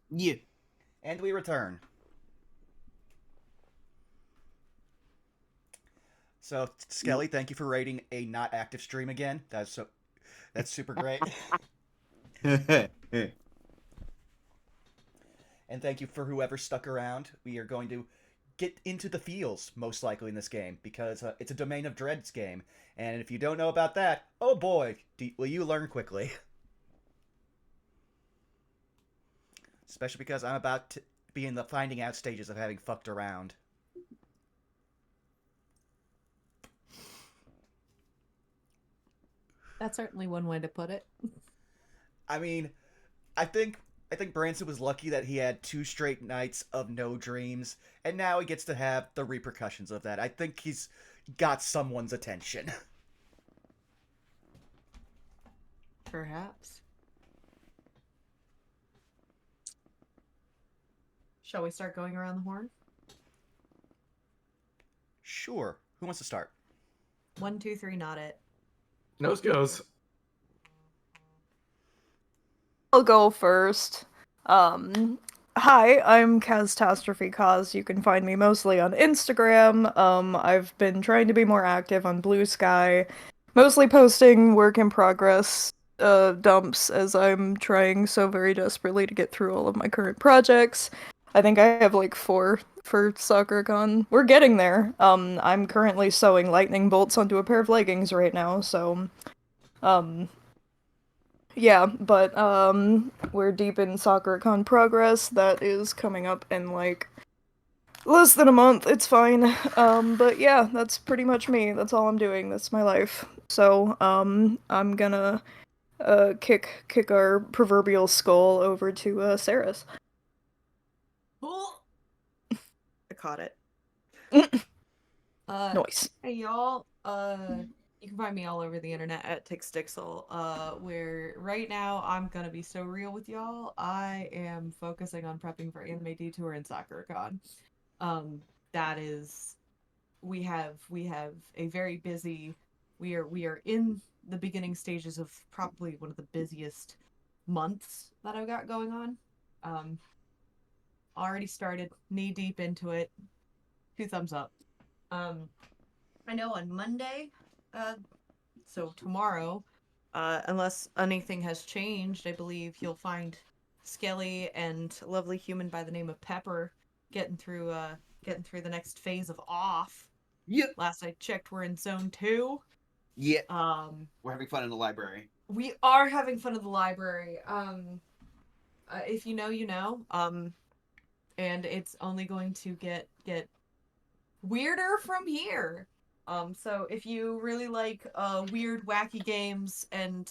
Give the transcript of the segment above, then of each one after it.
Yeah. And we return. So, Skelly, thank you for rating a not active stream again. That's super great. And thank you for whoever stuck around. We are going to get into the feels most likely in this game because it's a Domain of Dreads game, and if you don't know about that, oh boy, will you learn quickly. Especially because I'm about to be in the finding out stages of having fucked around. That's certainly one way to put it. I mean, I think I think Branson was lucky that he had 2 straight nights of no dreams, and now he gets to have the repercussions of that. I think he's got someone's attention. Perhaps. Shall we start going around the horn? Sure. Who wants to start? 1, 2, 3, not it. Nose goes. I'll go first. Hi, I'm Catastrophe Cause. You can find me mostly on Instagram. I've been trying to be more active on Blue Sky, mostly posting work in progress dumps as I'm trying so very desperately to get through all of my current projects. I think I have like 4 for SoccerCon. We're getting there. I'm currently sewing lightning bolts onto a pair of leggings right now, so um yeah, but we're deep in SoccerCon progress. That is coming up in like less than a month. It's fine. But yeah, that's pretty much me. That's all I'm doing. That's my life. So, I'm gonna kick our proverbial skull over to Sarah's. I caught it. Noise. Hey y'all. You can find me all over the internet at TixDixel. Where right now I'm gonna be so real with y'all. I am focusing on prepping for Anime Detour and SoccerCon. That is, we have a very busy. We are in the beginning stages of probably one of the busiest months that I've got going on. Um, Already started knee deep into it. 2 thumbs up. Um, I know on Monday, uh, so tomorrow, unless anything has changed, I believe you'll find Skelly and a lovely human by the name of Pepper getting through the next phase of off. Yep. Last I checked, we're in zone 2. Yeah. Um, We're having fun in the library. we are having fun at the library. If you know, you know. And it's only going to get weirder from here. So if you really like weird, wacky games and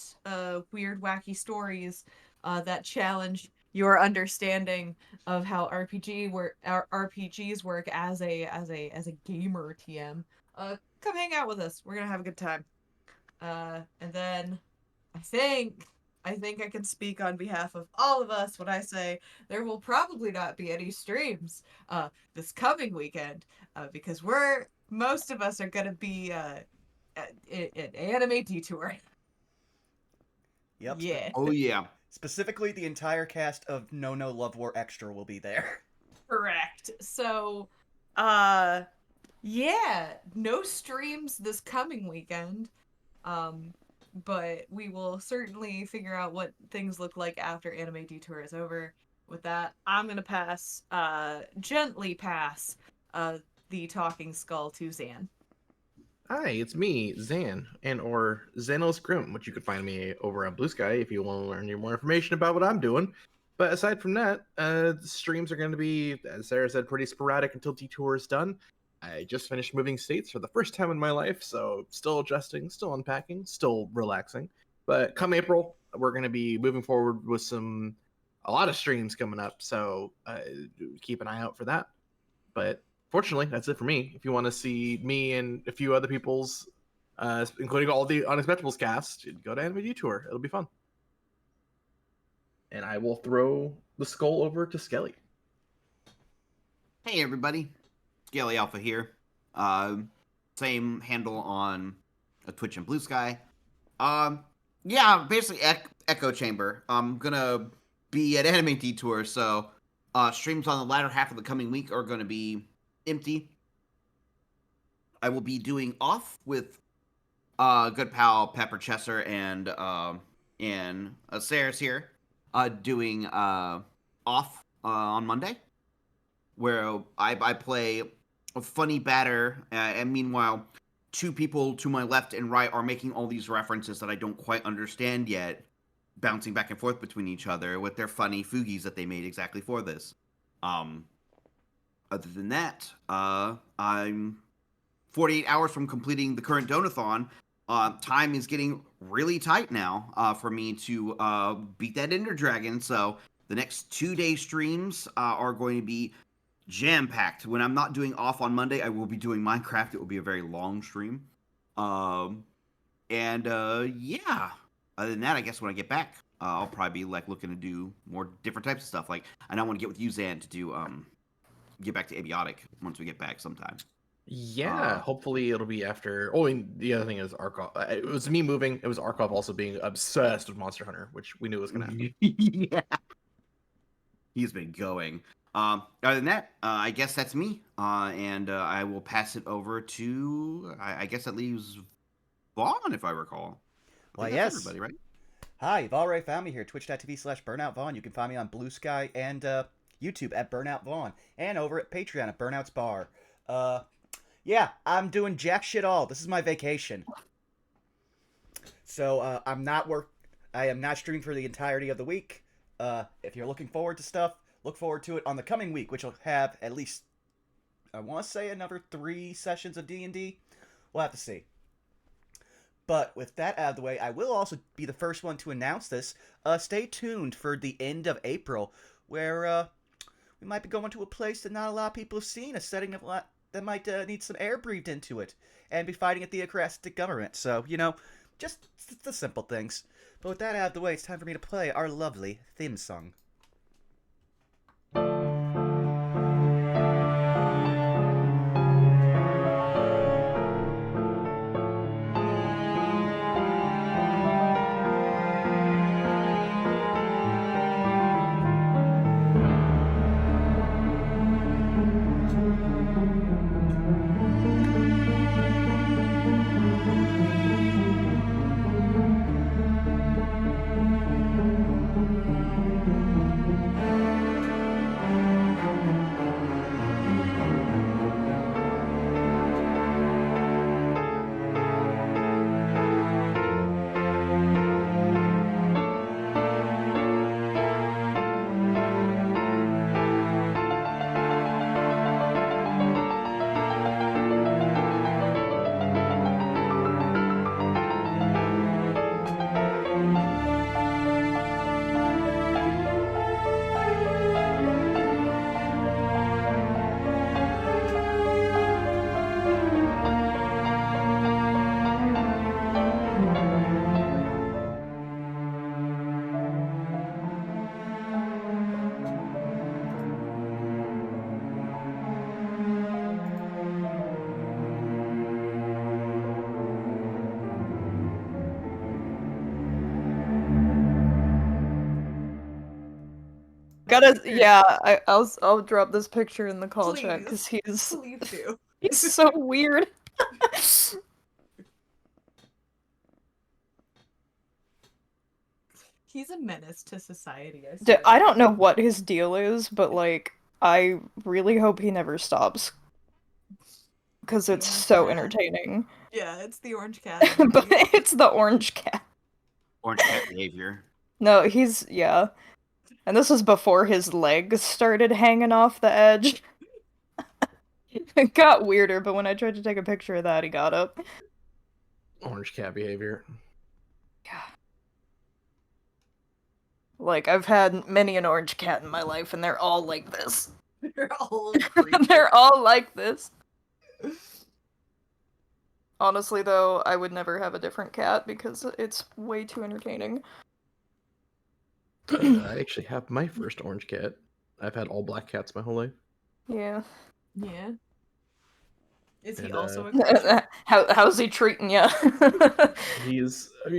weird, wacky stories that challenge your understanding of how RPGs work as a gamer TM, come hang out with us. We're gonna have a good time. And then I think I can speak on behalf of all of us when I say there will probably not be any streams this coming weekend because most of us are gonna be at Anime Detour. Yep. Yeah, Oh yeah. Specifically, the entire cast of No No Love War Extra will be there. correct. So, uh, yeah, no streams this coming weekend. Um, but we will certainly figure out what things look like after Anime Detour is over. With that, I'm gonna gently pass, uh, the talking skull to Zan. Hi, it's me, Zan, and or Xanos Grim, which you could find me over on Blue Sky if you want to learn any more information about what I'm doing. But aside from that, the streams are going to be, as Sarah said, pretty sporadic until Detour is done. I just finished moving states for the first time in my life, so still adjusting, still unpacking, still relaxing. But come April, we're going to be moving forward with a lot of streams coming up, so keep an eye out for that. But fortunately, that's it for me. If you want to see me and a few other people's, including all the Unexpectables cast, go to Anime Detour. It'll be fun. And I will throw the skull over to Skelly. Hey everybody. Scaly Alpha here. Same handle on Twitch and Blue Sky. Yeah, basically Echo Chamber. I'm gonna be at Anime Detour, so streams on the latter half of the coming week are going to be empty. I will be doing off with good pal Pepper Chesser and Sarah's here, doing off on Monday, where I play a funny batter, and meanwhile, two people to my left and right are making all these references that I don't quite understand yet, bouncing back and forth between each other with their funny fugies that they made exactly for this. Other than that, I'm 48 hours from completing the current donathon. Time is getting really tight now for me to beat that Ender Dragon. So the next 2-day streams are going to be jam-packed. When I'm not doing off on Monday, I will be doing Minecraft. It will be a very long stream. Yeah. Other than that, I guess when I get back, I'll probably be like looking to do more different types of stuff. Like, I don't want to get with you, Zan, to do get back to Abiotic once we get back sometime. Yeah, hopefully it'll be after. Oh, and the other thing is Arkhov. It was me moving. It was Arkhov also being obsessed with Monster Hunter, which we knew was going to happen. Yeah. He's been going. Other than that, I guess that's me. And I will pass it over to, I guess that leaves Vaughn, if I recall. Why, That's yes. everybody, right? Hi, you've already found me here, twitch.tv/BurnoutVaughn. You can find me on Blue Sky and YouTube at Burnout Vaughn, and over at Patreon at Burnout's Bar. Yeah, I'm doing jack shit all. This is my vacation. So, I am not streaming for the entirety of the week. If you're looking forward to stuff, look forward to it on the coming week, which will have at least, I want to say, another 3 sessions of D&D. We'll have to see. But with that out of the way, I will also be the first one to announce this. Stay tuned for the end of April, where we might be going to a place that not a lot of people have seen, a setting of that might need some air breathed into it, and be fighting a theocratic government. So, just the simple things. But with that out of the way, it's time for me to play our lovely theme song. I'll drop this picture in the call chat because Please do. he's so weird. He's a menace to society. I don't know what his deal is, but like, I really hope he never stops because it's so entertaining. Yeah, it's the orange cat. But it's the orange cat. Orange cat behavior. No, yeah. And this was before his legs started hanging off the edge. It got weirder, but when I tried to take a picture of that, he got up. Orange cat behavior. Yeah. Like, I've had many an orange cat in my life, and they're all like this. They're all They're all like this. Honestly, though, I would never have a different cat because it's way too entertaining. I actually have my first orange cat. I've had all black cats my whole life. Yeah. Yeah. Is he And, also a how's he treating you?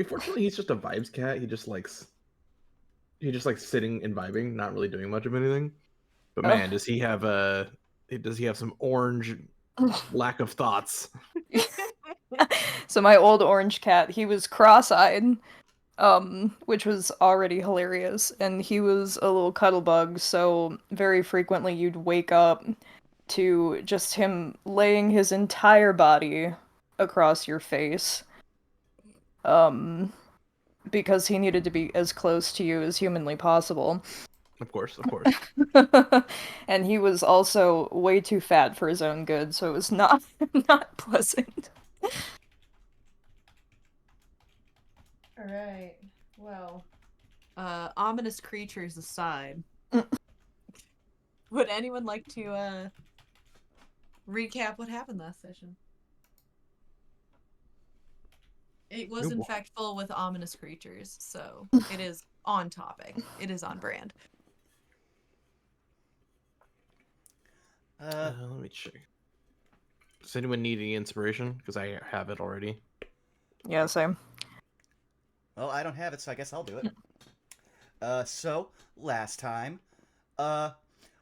Fortunately, he's just a vibes cat. He just likes He's just like sitting and vibing, not really doing much of anything. But Oh. man, does he have some orange lack of thoughts? So my old orange cat, he was cross-eyed, which was already hilarious, and he was a little cuddle bug, so very frequently you'd wake up to just him laying his entire body across your face. Because he needed to be as close to you as humanly possible. Of course, of course. And he was also way too fat for his own good, so it was not not pleasant. All right. Well, ominous creatures aside, would anyone like to recap what happened last session? It was, in fact, full with ominous creatures, so it is on topic. It is on brand. Let me check. Does anyone need any inspiration? Because I have it already. Yeah, same. Well, I don't have it, so I guess I'll do it. So, last time,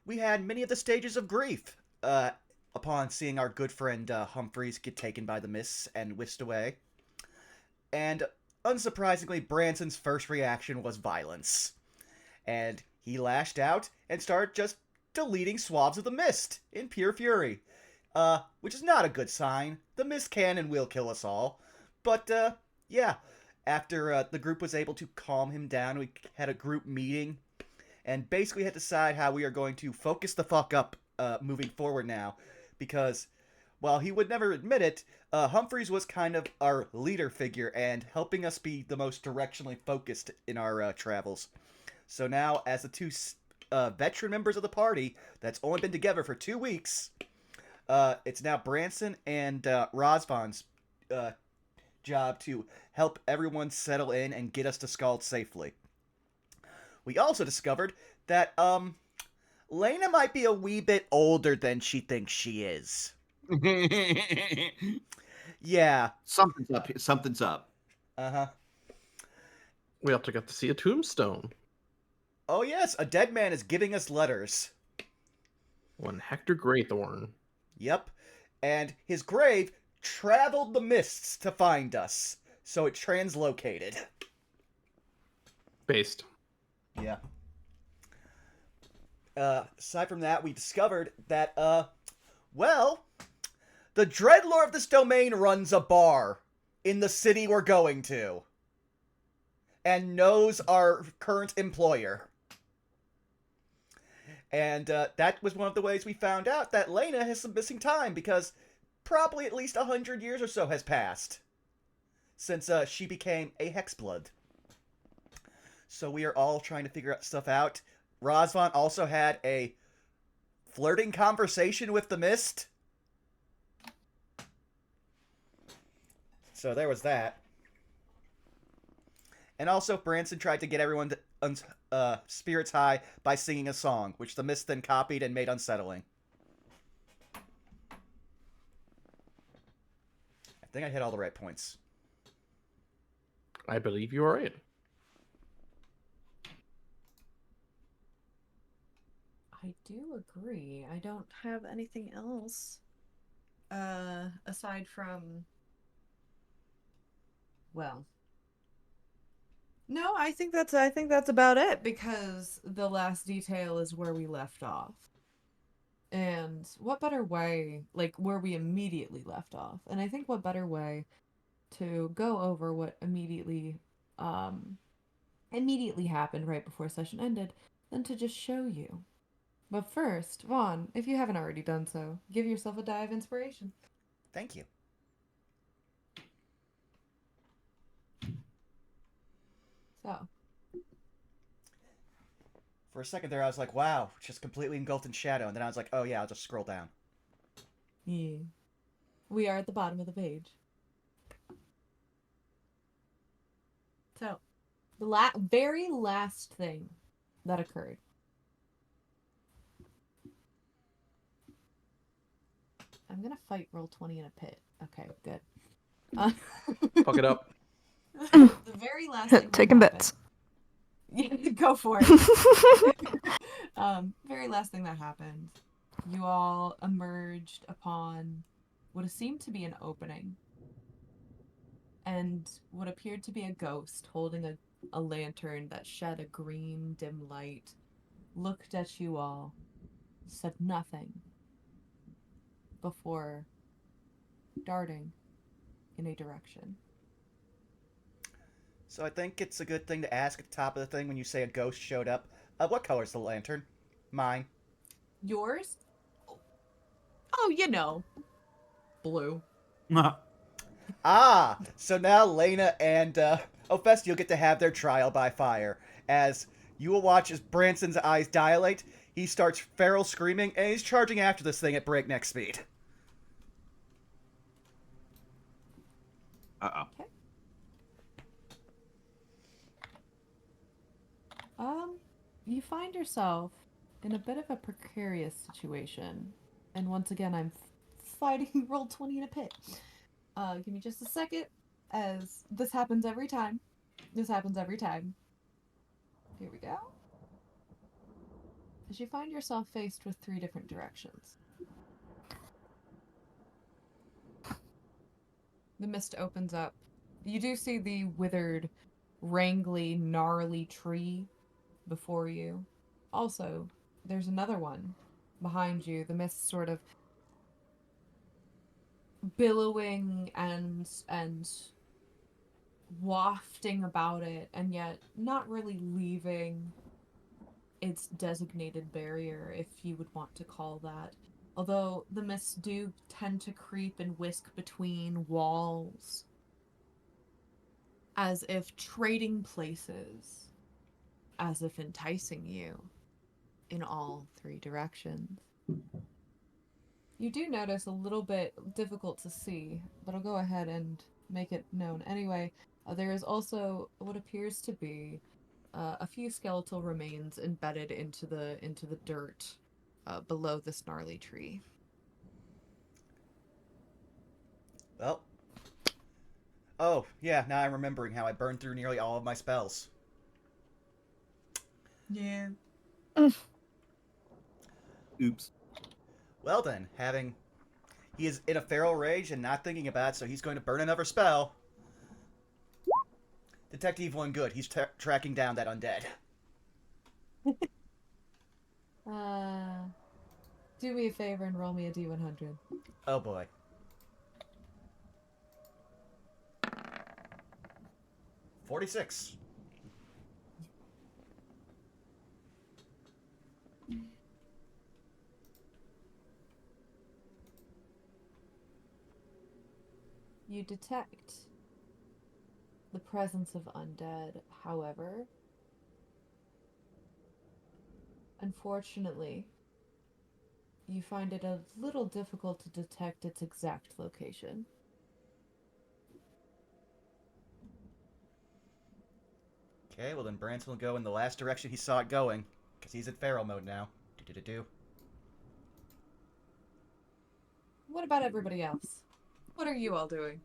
we had many of the stages of grief, upon seeing our good friend, Humphreys get taken by the mists and whisked away. And, unsurprisingly, Branson's first reaction was violence. And he lashed out and started just deleting swabs of the mist in pure fury. Which is not a good sign. The mist can and will kill us all. But, yeah. After the group was able to calm him down, we had a group meeting and basically had to decide how we are going to focus the fuck up moving forward now. Because, while he would never admit it, Humphreys was kind of our leader figure and helping us be the most directionally focused in our travels. So now, as the two veteran members of the party that's only been together for 2 weeks, it's now Branson and Rosvan's job to help everyone settle in and get us to Scald safely. We also discovered that, Lena might be a wee bit older than she thinks she is. Yeah. Something's up. Something's up. Uh-huh. We also got to see a tombstone. Oh yes, a dead man is giving us letters. One Hector Graythorn. Yep. And his grave traveled the mists to find us. So it translocated. Based. Yeah. Aside from that, we discovered that, well, the Dreadlord of this domain runs a bar in the city we're going to. And knows our current employer. And that was one of the ways we found out that Lena has some missing time, because probably at least 100 years or so has passed since she became a Hexblood. So we are all trying to figure stuff out. Rosvan also had a flirting conversation with the Mist. So there was that. And also, Branson tried to get everyone to spirits high by singing a song, which the Mist then copied and made unsettling. I think I hit all the right points. I believe you are right. I do agree. I don't have anything else aside from, well, no, I think that's about it, because the last detail is where we left off. And what better way, like where we immediately left off. And I think what better way to go over what immediately happened right before session ended than to just show you. But first, Vaughn, if you haven't already done so, give yourself a die of inspiration. Thank you. So, For a second there, I was like, wow, just completely engulfed in shadow. And then I was like, oh yeah, I'll just scroll down. yeah. We are at the bottom of the page. So, the very last thing that occurred. I'm gonna fight Roll20 in a pit. Okay, good. Fuck it up. The very last thing that Taking happened bets. Yeah, go for it. Very last thing that happened, you all emerged upon what seemed to be an opening, and what appeared to be a ghost holding a lantern that shed a green, dim light, looked at you all, said nothing, before darting in a direction. So I think it's a good thing to ask at the top of the thing when you say a ghost showed up. What color's the lantern? Mine. Yours? Oh, you know, blue. Ah, so now Lena and Ophes, you'll get to have their trial by fire. As you will watch as Branson's eyes dilate, he starts feral screaming, and he's charging after this thing at breakneck speed. Uh-oh. Okay. You find yourself in a bit of a precarious situation. And once again, I'm fighting roll 20 in a pit. Give me just a second, as this happens every time. This happens every time. Here we go. As you find yourself faced with 3 different directions. The mist opens up. You do see the withered, wrangly, gnarly tree before you. Also, there's another one behind you. The mist sort of billowing and wafting about it, and yet not really leaving its designated barrier, if you would want to call that. Although the mists do tend to creep and whisk between walls, as if trading places, as if enticing you in all 3 directions. You do notice a little bit difficult to see, but I'll go ahead and make it known anyway. There is also what appears to be a few skeletal remains embedded into the dirt below this gnarly tree. Well. Oh, yeah, now I'm remembering how I burned through nearly all of my spells. Yeah. Oops. Well then, he is in a feral rage and not thinking about it, so he's going to burn another spell. Detect evil and good. He's tracking down that undead. Do me a favor and roll me a D100. Oh boy. $46. You detect the presence of undead, however. Unfortunately, you find it a little difficult to detect its exact location. Okay, well then Branson will go in the last direction he saw it going, because he's in feral mode now. Do-do-do-do. What about everybody else? What are you all doing?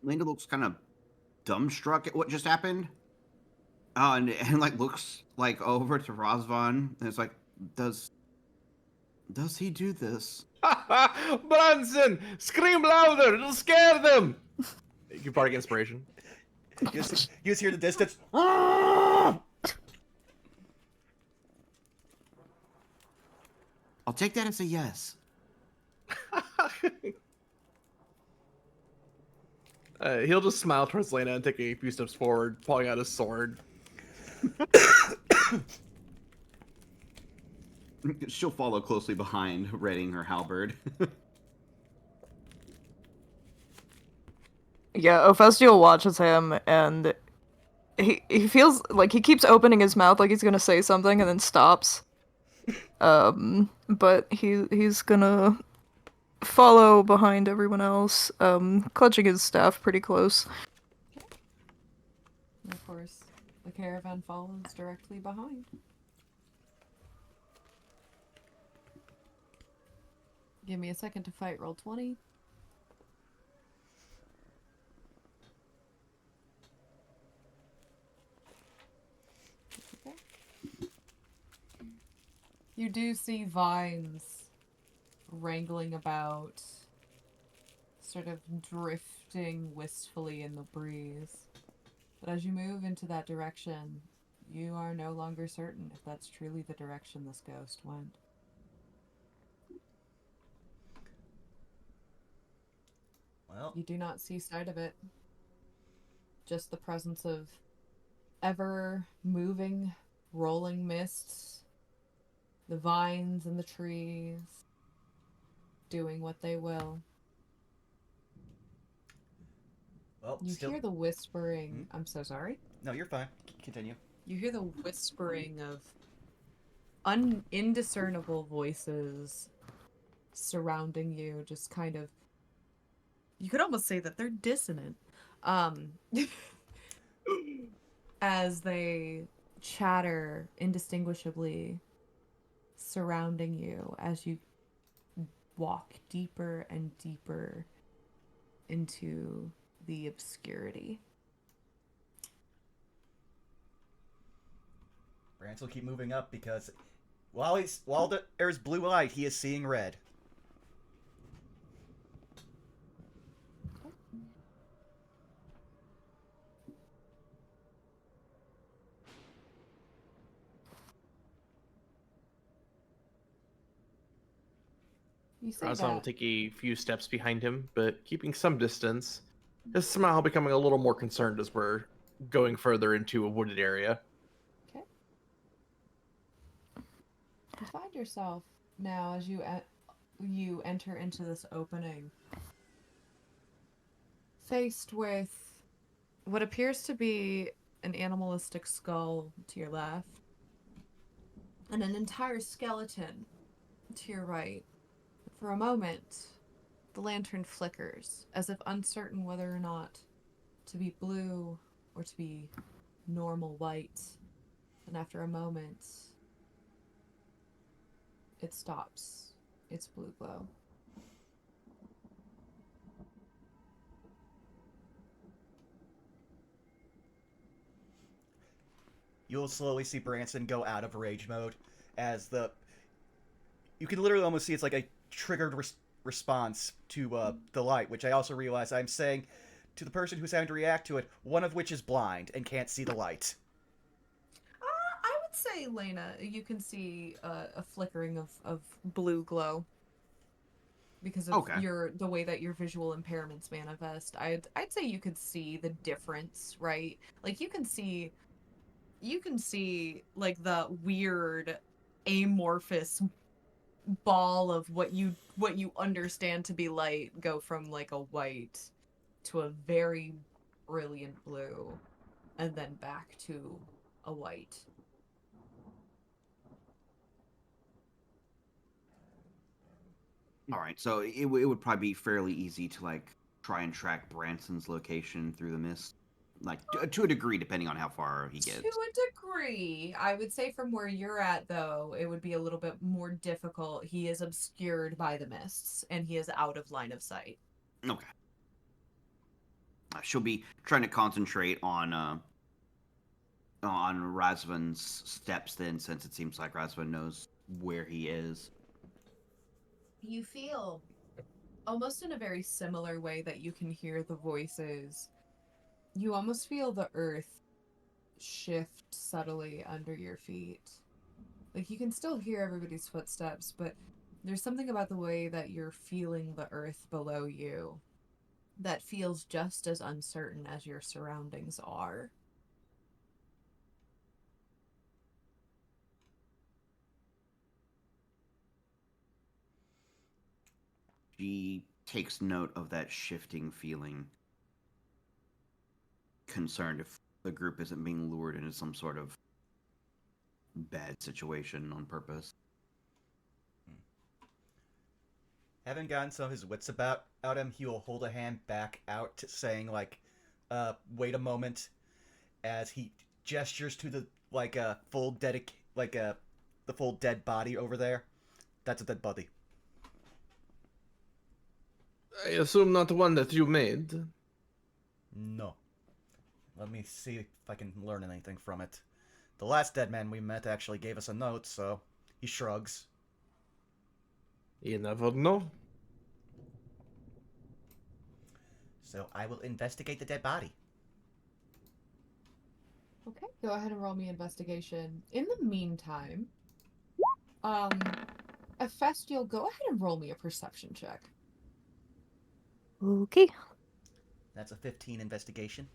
Linda looks kind of dumbstruck at what just happened. And like looks like over to Razvan and it's like, does he do this? Bronson, scream louder! It'll scare them. You can bardic inspiration. You just hear the distance. I'll take that as a yes. He'll just smile towards Lena and take a few steps forward, pulling out his sword. She'll follow closely behind, readying her halberd. Yeah, Ophistiel watches him, and he feels like he keeps opening his mouth like he's gonna say something and then stops. But he's gonna follow behind everyone else, clutching his staff pretty close. And of course, the caravan follows directly behind. Give me a second to fight roll 20. You do see vines wrangling about, sort of drifting wistfully in the breeze. But as you move into that direction, you are no longer certain if that's truly the direction this ghost went. Well, You do not see sight of it. Just the presence of ever moving, rolling mists, the vines and the trees doing what they will. You still. hear the whispering. Hmm? I'm so sorry. No, you're fine. Continue. You hear the whispering of indiscernible voices surrounding you, just kind of. You could almost say that they're dissonant. Um, as they chatter indistinguishably surrounding you as you walk deeper and deeper into the obscurity. Brance will keep moving up because while there's blue light, he is seeing red. You say Razvan will that. take a few steps behind him, but keeping some distance. His smile becoming a little more concerned as we're going further into a wooded area. Okay. You find yourself now as you enter into this opening, faced with what appears to be an animalistic skull to your left, and an entire skeleton to your right. For a moment, the lantern flickers, as if uncertain whether or not to be blue or to be normal white. And after a moment, it stops its blue glow. You'll slowly see Branson go out of rage mode as you can literally almost see it's like a triggered response to the light, which I also realize I'm saying to the person who's having to react to it, one of which is blind and can't see the light. I would say, Lena, you can see a flickering of blue glow because of Okay. the way that your visual impairments manifest. I'd say you could see the difference, right? Like you can see like the weird amorphous ball of what you understand to be light go from like a white to a very brilliant blue and then back to a white. All right, so it would probably be fairly easy to like try and track Branson's location through the mist, like to a degree, depending on how far he To gets. a degree, I would say from where you're at, though, it would be a little bit more difficult. He is obscured by the mists, and he is out of line of sight. Okay, she'll be trying to concentrate on Razvan's steps then, since it seems like Razvan knows where he is. You feel almost in a very similar way that you can hear the voices. You almost feel the earth shift subtly under your feet. Like you can still hear everybody's footsteps, but there's something about the way that you're feeling the earth below you that feels just as uncertain as your surroundings are. She takes note of that shifting feeling, concerned if the group isn't being lured into some sort of bad situation on purpose. Having gotten some of his wits out him, he will hold a hand back out, saying like, "Wait a moment," as he gestures to the like a the full dead body over there. That's a dead body. I assume not the one that you made. No. Let me see if I can learn anything from it. The last dead man we met actually gave us a note, so He shrugs. You never know. So I will investigate the dead body. Okay, go ahead and roll me investigation. In the meantime, Ephestial, go ahead and roll me a perception check. Okay. That's a 15 investigation.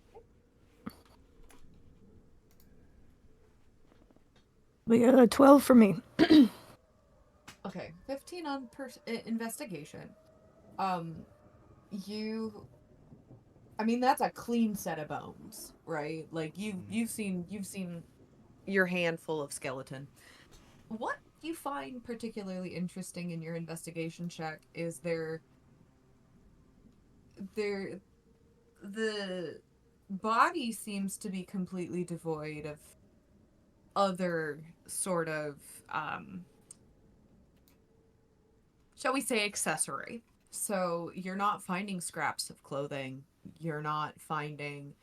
We got a 12 for me. Okay, 15 on investigation. You, I mean, that's a clean set of bones, right? Like you've seen your handful of skeleton. What you find particularly interesting in your investigation check is the body seems to be completely devoid of other sort of shall we say accessory. So you're not finding scraps of clothing, you're not finding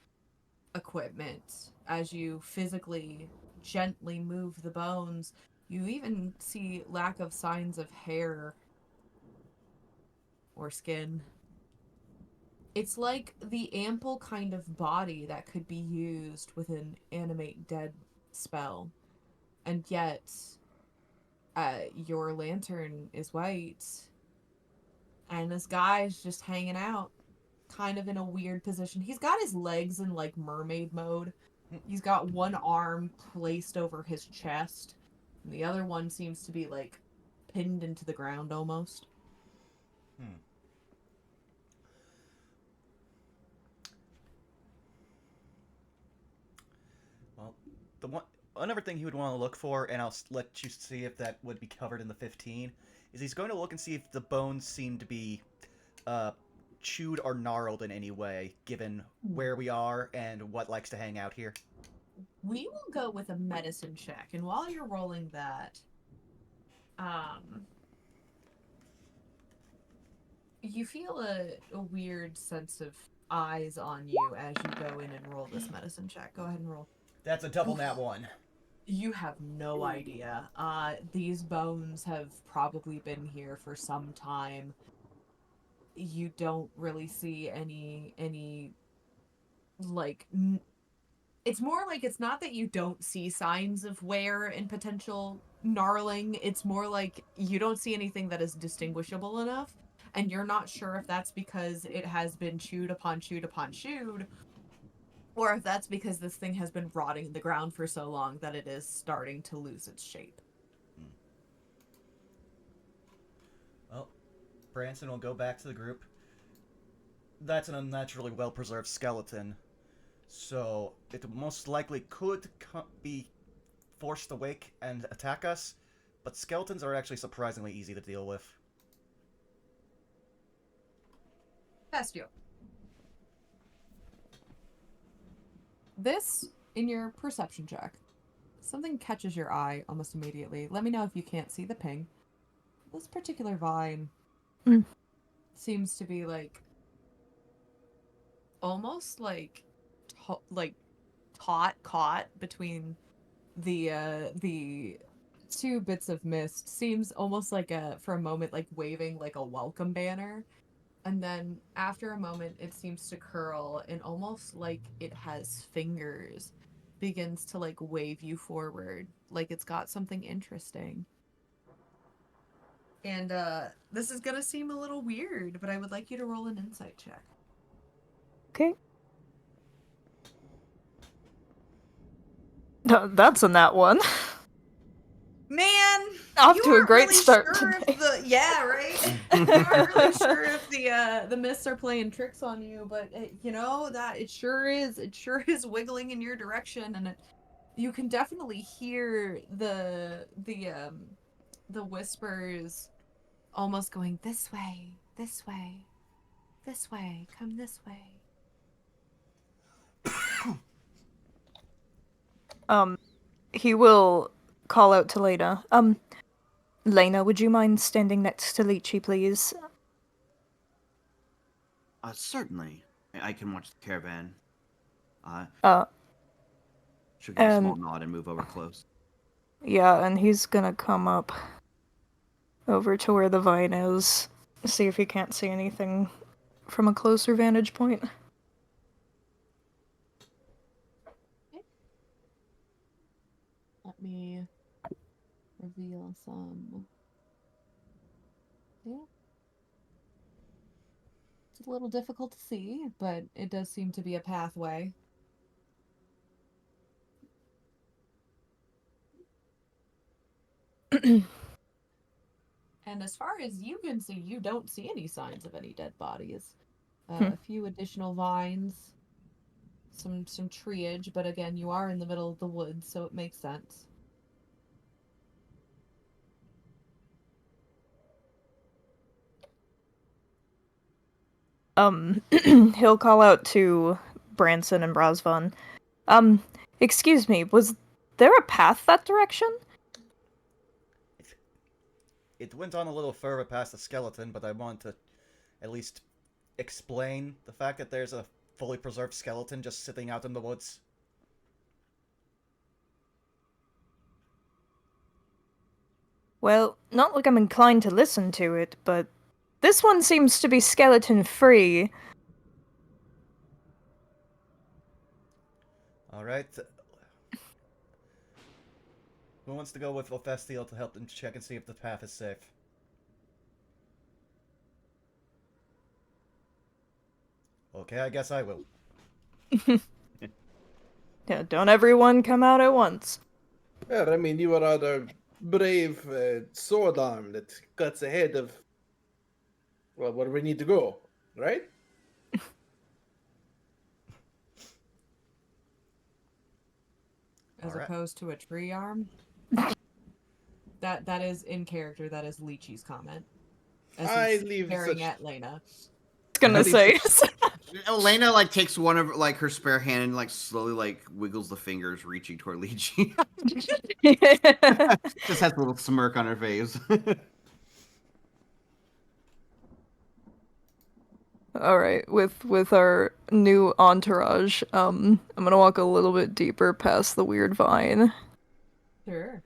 equipment. As you physically gently move the bones, you even see lack of signs of hair or skin. It's like the ample kind of body that could be used with an animate dead spell. And yet, your lantern is white, and this guy's just hanging out, kind of in a weird position. He's got his legs in like mermaid mode. He's got one arm placed over his chest, and the other one seems to be like pinned into the ground almost. Well, the one another thing he would want to look for, and I'll let you see if that would be covered in the 15, is he's going to look and see if the bones seem to be chewed or gnarled in any way, given where we are and what likes to hang out here. We will go with a medicine check, and while you're rolling that, you feel a weird sense of eyes on you as you go in and roll this medicine check. Go ahead and roll. That's a double nat 1. You have no idea. These bones have probably been here for some time. You don't really see any like it's more like it's not that you don't see signs of wear and potential gnarling. It's more like you don't see anything that is distinguishable enough, and you're not sure if that's because it has been chewed upon chewed upon chewed, or if that's because this thing has been rotting in the ground for so long that it is starting to lose its shape. Well, Branson will go back to the group. That's an unnaturally well-preserved skeleton, so it most likely could be forced awake and attack us, but skeletons are actually surprisingly easy to deal with. Fastio. This, in your perception check, something catches your eye almost immediately. Let me know if you can't see the ping. This particular vine seems to be like almost like taut caught between the two bits of mist. Seems almost like for a moment like waving like a welcome banner, and then after a moment it seems to curl and almost like it has fingers begins to like wave you forward like it's got something interesting. And this is gonna seem a little weird, but I would like you to roll an insight check. Okay. That's a nat one. Man, Off you to a aren't great really start sure today. if yeah, right. You aren't really sure if the mists are playing tricks on you, but you know that it sure is. It sure is wiggling in your direction, and you can definitely hear the whispers, almost going this way, this way, this way, come this way. He will call out to Lena. Lena, would you mind standing next to Lychee, please? Certainly. I can watch the caravan. Uh, She'll give a small Um, nod and move over close. Yeah, and he's gonna come up over to where the vine is, see if he can't see anything from a closer vantage point. Let me reveal some. Yeah. It's a little difficult to see, but it does seem to be a pathway. And as far as you can see, you don't see any signs of any dead bodies. A few additional vines, some treeage, but again, you are in the middle of the woods, so it makes sense. He'll call out to Branson and Brosvan. Excuse me, was there a path that direction? It went on a little further past the skeleton, but I want to at least explain the fact that there's a fully preserved skeleton just sitting out in the woods. Well, not like I'm inclined to listen to it, but this one seems to be skeleton-free. Alright. Who wants to go with Lothastiel to help them check and see if the path is safe? Okay, I guess I will. Yeah, don't everyone come out at once. Yeah, I mean, you are the brave sword arm that cuts ahead of, well, where we need to go, right? As Alright. opposed to a tree arm. That is in character. That is Lychee's comment. As I he's leave staring such- at Lena. Gonna say. Elena like takes one of like her spare hand and like slowly like wiggles the fingers, reaching toward Lychee. Just has a little smirk on her face. Alright, with our new entourage, I'm gonna walk a little bit deeper past the weird vine. Sure.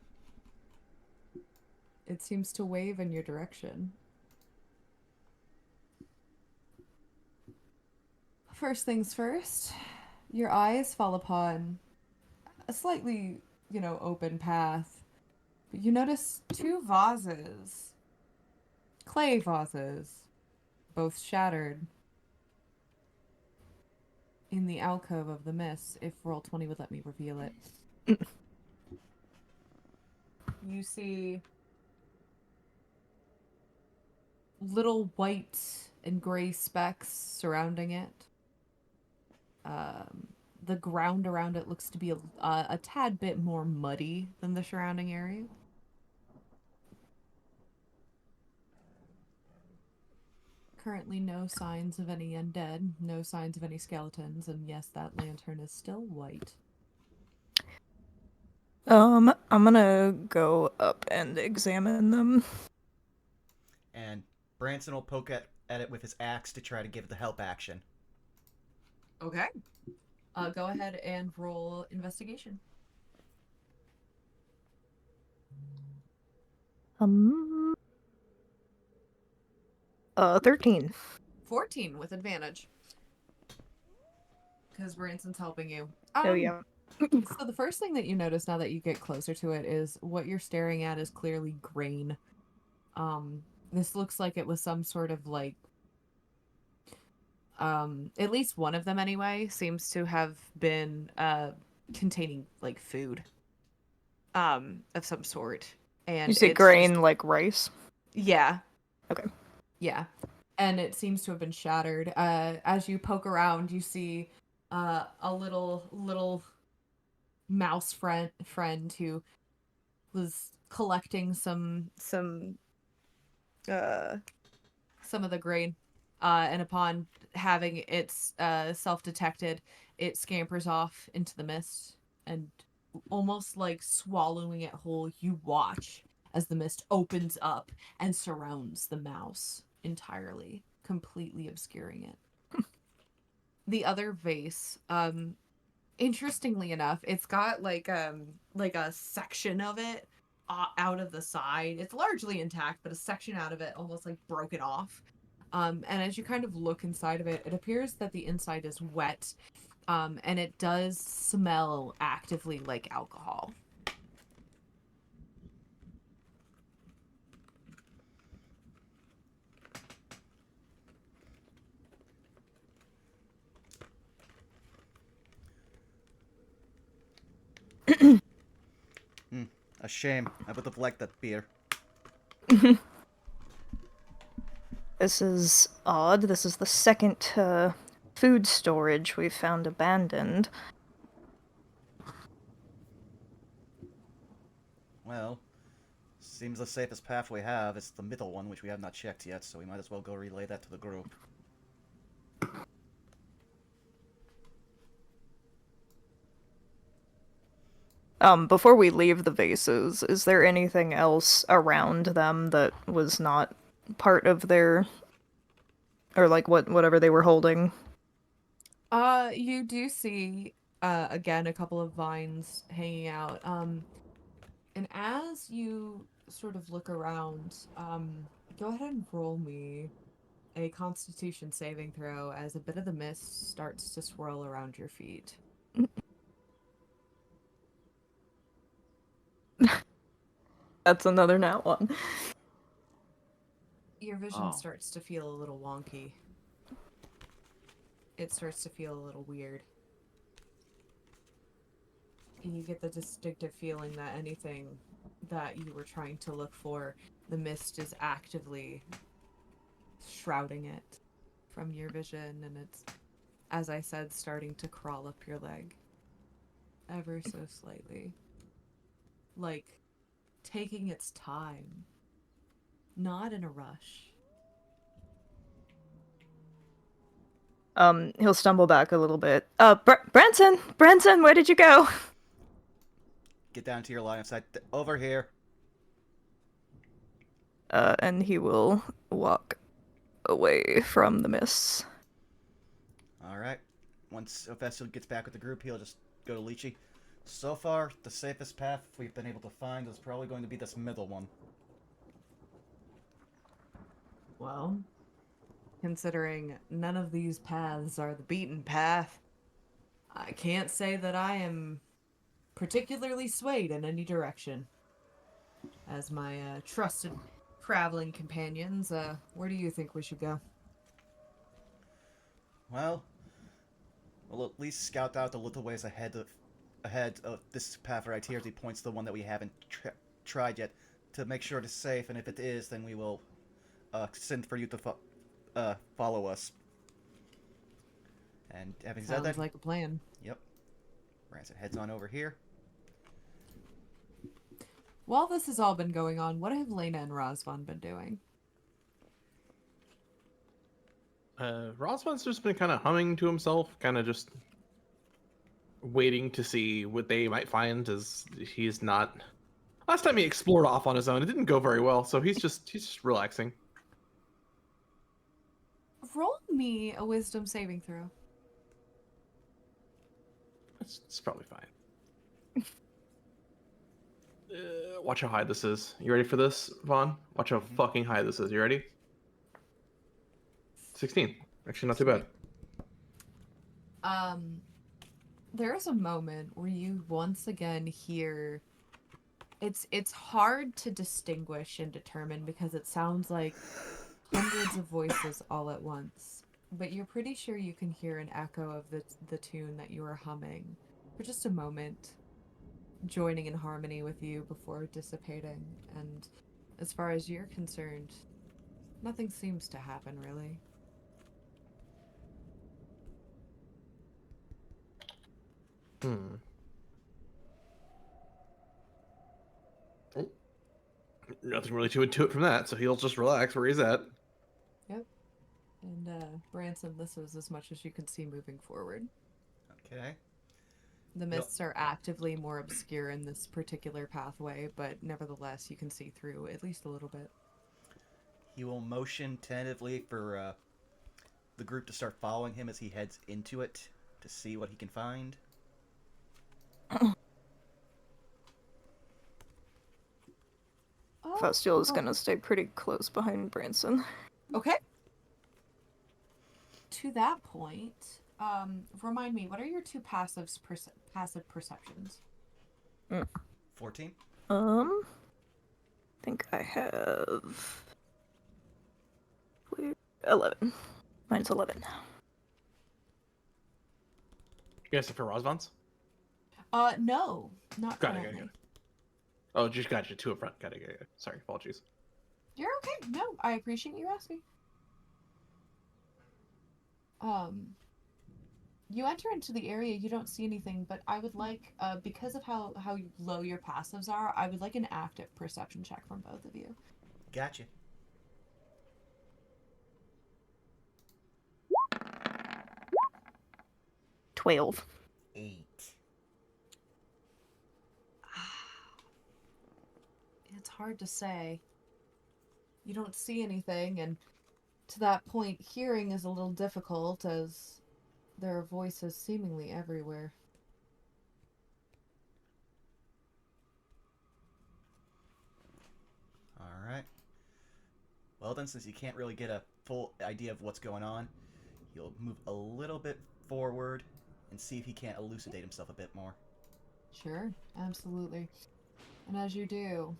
It seems to wave in your direction. First things first, your eyes fall upon a slightly, open path. But you notice two vases. Clay vases. Both shattered. In the alcove of the mist, if Roll20 would let me reveal it. You see little white and gray specks surrounding it. The ground around it looks to be a tad bit more muddy than the surrounding area. Currently no signs of any undead, no signs of any skeletons, and yes, that lantern is still white. I'm gonna go up and examine them. And Branson will poke at it with his axe to try to give the help action. Okay. Go ahead and roll investigation. 13. 14 with advantage. Because Branson's helping you. Oh yeah. So the first thing that you notice now that you get closer to it is what you're staring at is clearly grain. This looks like it was some sort of like at least one of them anyway seems to have been containing like food of some sort. And You say it's grain just, like rice? yeah. Okay. Yeah. And it seems to have been shattered. As you poke around, you see a little mouse friend who was collecting some of the grain, and upon having its self-detected, it scampers off into the mist and almost like swallowing it whole. You watch as the mist opens up and surrounds the mouse entirely, completely obscuring it. The other vase, interestingly enough, it's got like a section of it out of the side. It's largely intact, but a section out of it almost like broken off. And as you kind of look inside of it, it appears that the inside is wet, and it does smell actively like alcohol. A shame. I would have liked that beer. This is odd. This is the second food storage we've found abandoned. Well, seems the safest path we have is the middle one, which we have not checked yet, so we might as well go relay that to the group. Before we leave the vases, is there anything else around them that was not part of their, or like whatever they were holding? You do see again a couple of vines hanging out. And as you sort of look around, go ahead and roll me a Constitution saving throw as a bit of the mist starts to swirl around your feet. That's another nat one. Your vision Oh. starts to feel a little wonky. It starts to feel a little weird. You get the distinctive feeling that anything that you were trying to look for, the mist is actively shrouding it from your vision, and it's, as I said, starting to crawl up your leg. Ever so slightly. Like, taking its time. Not in a rush. He'll stumble back a little bit. Branson, where did you go? Get down to your line of sight. Over here. And he will walk away from the mists. Alright. Once Ophesil gets back with the group, he'll just go to Lychee. So far, the safest path we've been able to find is probably going to be this middle one. Well, considering none of these paths are the beaten path, I can't say that I am particularly swayed in any direction. As my trusted traveling companions, where do you think we should go? Well, we'll at least scout out a little ways ahead of this path right here. He points to the one that we haven't tried yet to make sure it's safe, and if it is, then we will send for you to follow us. And having said that, Sounds like a plan. yep, Rancid heads on over here. While this has all been going on, what have Lena and Razvan been doing? Rosman's just been kind of humming to himself, kind of just waiting to see what they might find, as he's not... Last time he explored off on his own, it didn't go very well, so he's just relaxing. Roll me a wisdom saving throw. It's probably fine. Watch how high this is. You ready for this, Vaughn? Watch how fucking high this is. You ready? 16. Actually, not too bad. There's a moment where you once again hear... It's hard to distinguish and determine because it sounds like hundreds of voices all at once. But you're pretty sure you can hear an echo of the tune that you are humming for just a moment, joining in harmony with you before dissipating. And as far as you're concerned, nothing seems to happen, really. Oh. Nothing really to intuit from that, so he'll just relax where he's at. Yep. And, Branson, this is as much as you can see moving forward. Okay. The mists are actively more obscure in this particular pathway, but nevertheless, you can see through at least a little bit. He will motion tentatively for the group to start following him as he heads into it to see what he can find. Festival is Oh, gonna stay pretty close behind Branson. okay. To that point, remind me, what are your two passive perceptions? 14? I think I have 11. Mine's 11. You guys are for Rosvans? No, not Got it. currently. Oh, just got you. Two up front. Got it. Sorry, apologies. You're okay. No, I appreciate you asking. You enter into the area, you don't see anything, but I would like, because of how low your passives are, I would like an active perception check from both of you. Gotcha. $12. 8. It's hard to say. You don't see anything, and to that point, hearing is a little difficult as there are voices seemingly everywhere. Alright. Well then, since you can't really get a full idea of what's going on, you'll move a little bit forward and see if he can't elucidate himself a bit more. Sure, absolutely. And as you do,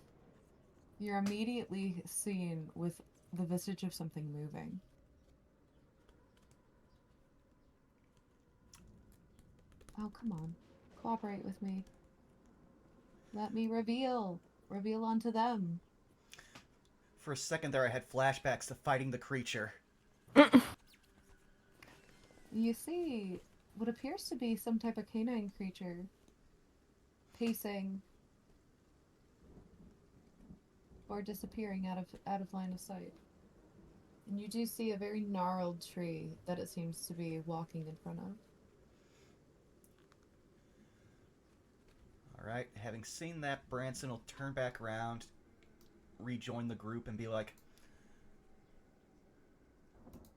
you're immediately seen with the visage of something moving. Oh, come on. Cooperate with me. Let me reveal. Reveal onto them. For a second there, I had flashbacks to fighting the creature. You see what appears to be some type of canine creature pacing or disappearing out of line of sight. And you do see a very gnarled tree that it seems to be walking in front of. Alright, having seen that, Branson will turn back around, rejoin the group, and be like,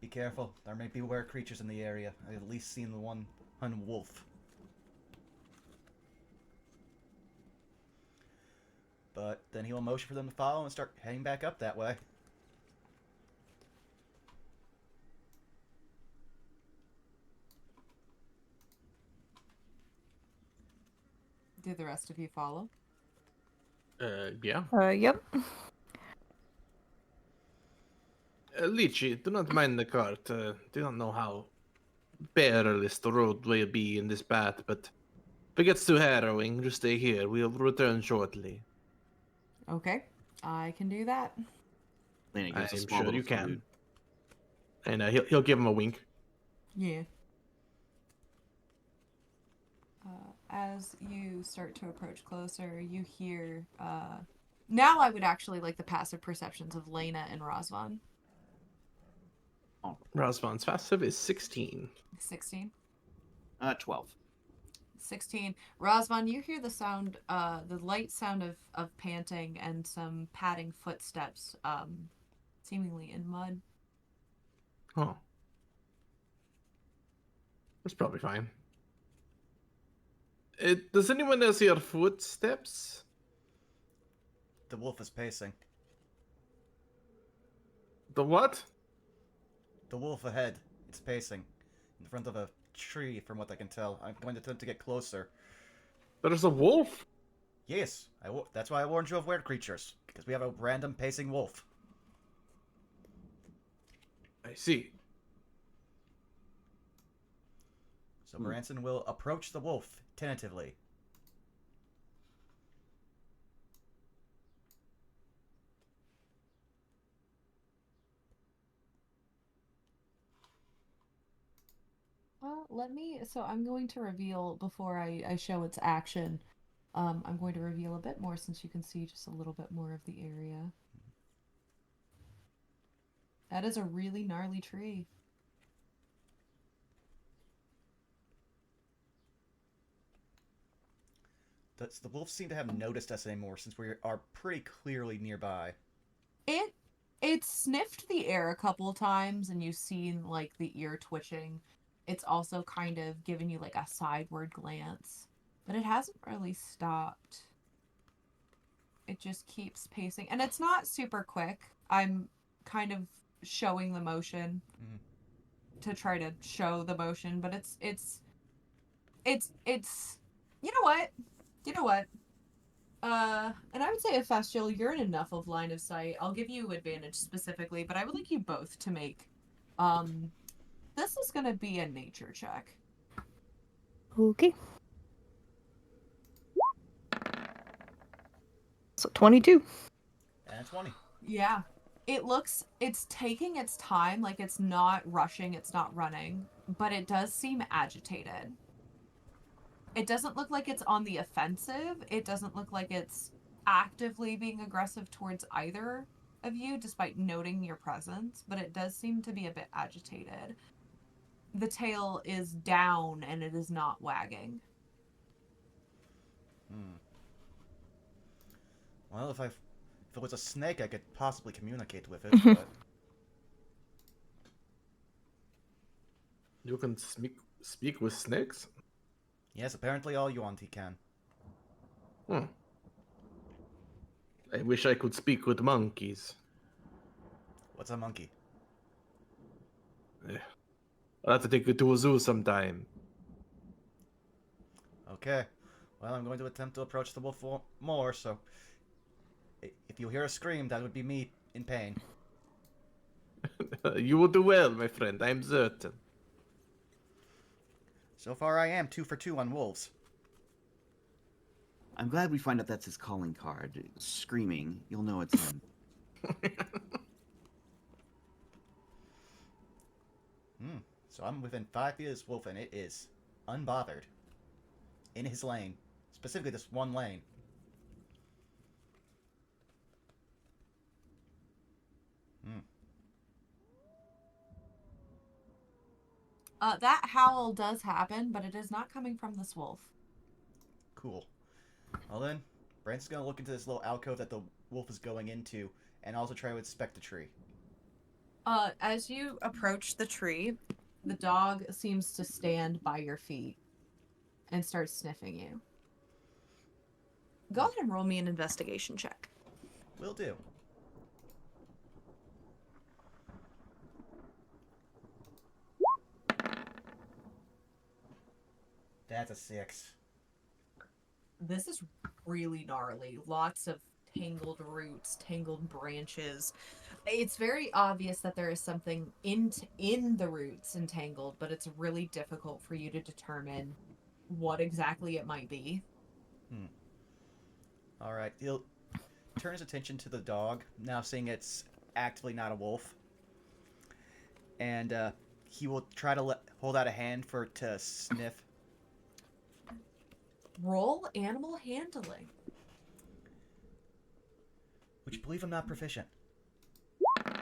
be careful, there may be weird creatures in the area. I've at least seen the one wolf. But then he'll motion for them to follow and start heading back up that way. Do the rest of you follow? Yeah. Yep. Lychee, do not mind the cart. Do not know how perilous the road will be in this path, but if it gets too harrowing, just stay here. We'll return shortly. Okay, I can do that. Lena gives a I'm small sure little you can. salute. And he'll give him a wink. Yeah. As you start to approach closer, you hear. Now I would actually like the passive perceptions of Lena and Rosvan. Rosvan's passive is 16. 16. 12. 16. Rosvan, you hear the sound, the light sound of panting and some padding footsteps, seemingly in mud. Oh. That's probably fine. Does anyone else hear footsteps? The wolf is pacing. The what? The wolf ahead. It's pacing. In front of a tree, from what I can tell. I'm going to attempt to get closer. There's a wolf? Yes, that's why I warned you of weird creatures. Because we have a random pacing wolf. I see. So Branson will approach the wolf tentatively. So I'm going to reveal before I show its action. I'm going to reveal a bit more since you can see just a little bit more of the area. That is a really gnarly tree. Does the wolf seem to have noticed us anymore since we are pretty clearly nearby? It sniffed the air a couple times and you've seen like the ear twitching. It's also kind of given you like a sideward glance. but it hasn't really stopped. It just keeps pacing, and it's not super quick. I'm kind of showing the motion Mhm. to try to show the motion, but it's you know what? You know what? And I would say if Fastial, you're in enough of line of sight, I'll give you advantage specifically, but I would like you both to make this is gonna be a nature check. Okay. So 22. And 20. Yeah. It's taking its time, like it's not rushing, it's not running, but it does seem agitated. It doesn't look like it's on the offensive. It doesn't look like it's actively being aggressive towards either of you, despite noting your presence, but it does seem to be a bit agitated. The tail is down and it is not wagging. Hmm. Well, if it was a snake, I could possibly communicate with it, but You can speak with snakes? yes, apparently all Yuan-Ti can. Hmm. I wish I could speak with monkeys. What's a monkey? I'll have to take you to a zoo sometime. Okay. Well, I'm going to attempt to approach the wolf more, so if you hear a scream, that would be me in pain. You will do well, my friend, I'm certain. So far, I am 2 for 2 on wolves. I'm glad we find out that's his calling card. Screaming, you'll know it's him. So I'm within 5 feet of this wolf, and it is unbothered. In his lane. Specifically, this one lane. That howl does happen, but it is not coming from this wolf. Cool. Well then, Branson's gonna look into this little alcove that the wolf is going into, and also try to inspect the tree. As you approach the tree, the dog seems to stand by your feet and starts sniffing you. Go ahead and roll me an investigation check. Will do. That's a 6. This is really gnarly. Lots of tangled roots, tangled branches. It's very obvious that there is something in the roots entangled, but it's really difficult for you to determine what exactly it might be. Alright, he'll turn his attention to the dog, now seeing it's actively not a wolf. And he will try to hold out a hand for it to sniff. Roll animal handling. Would you believe I'm not proficient? You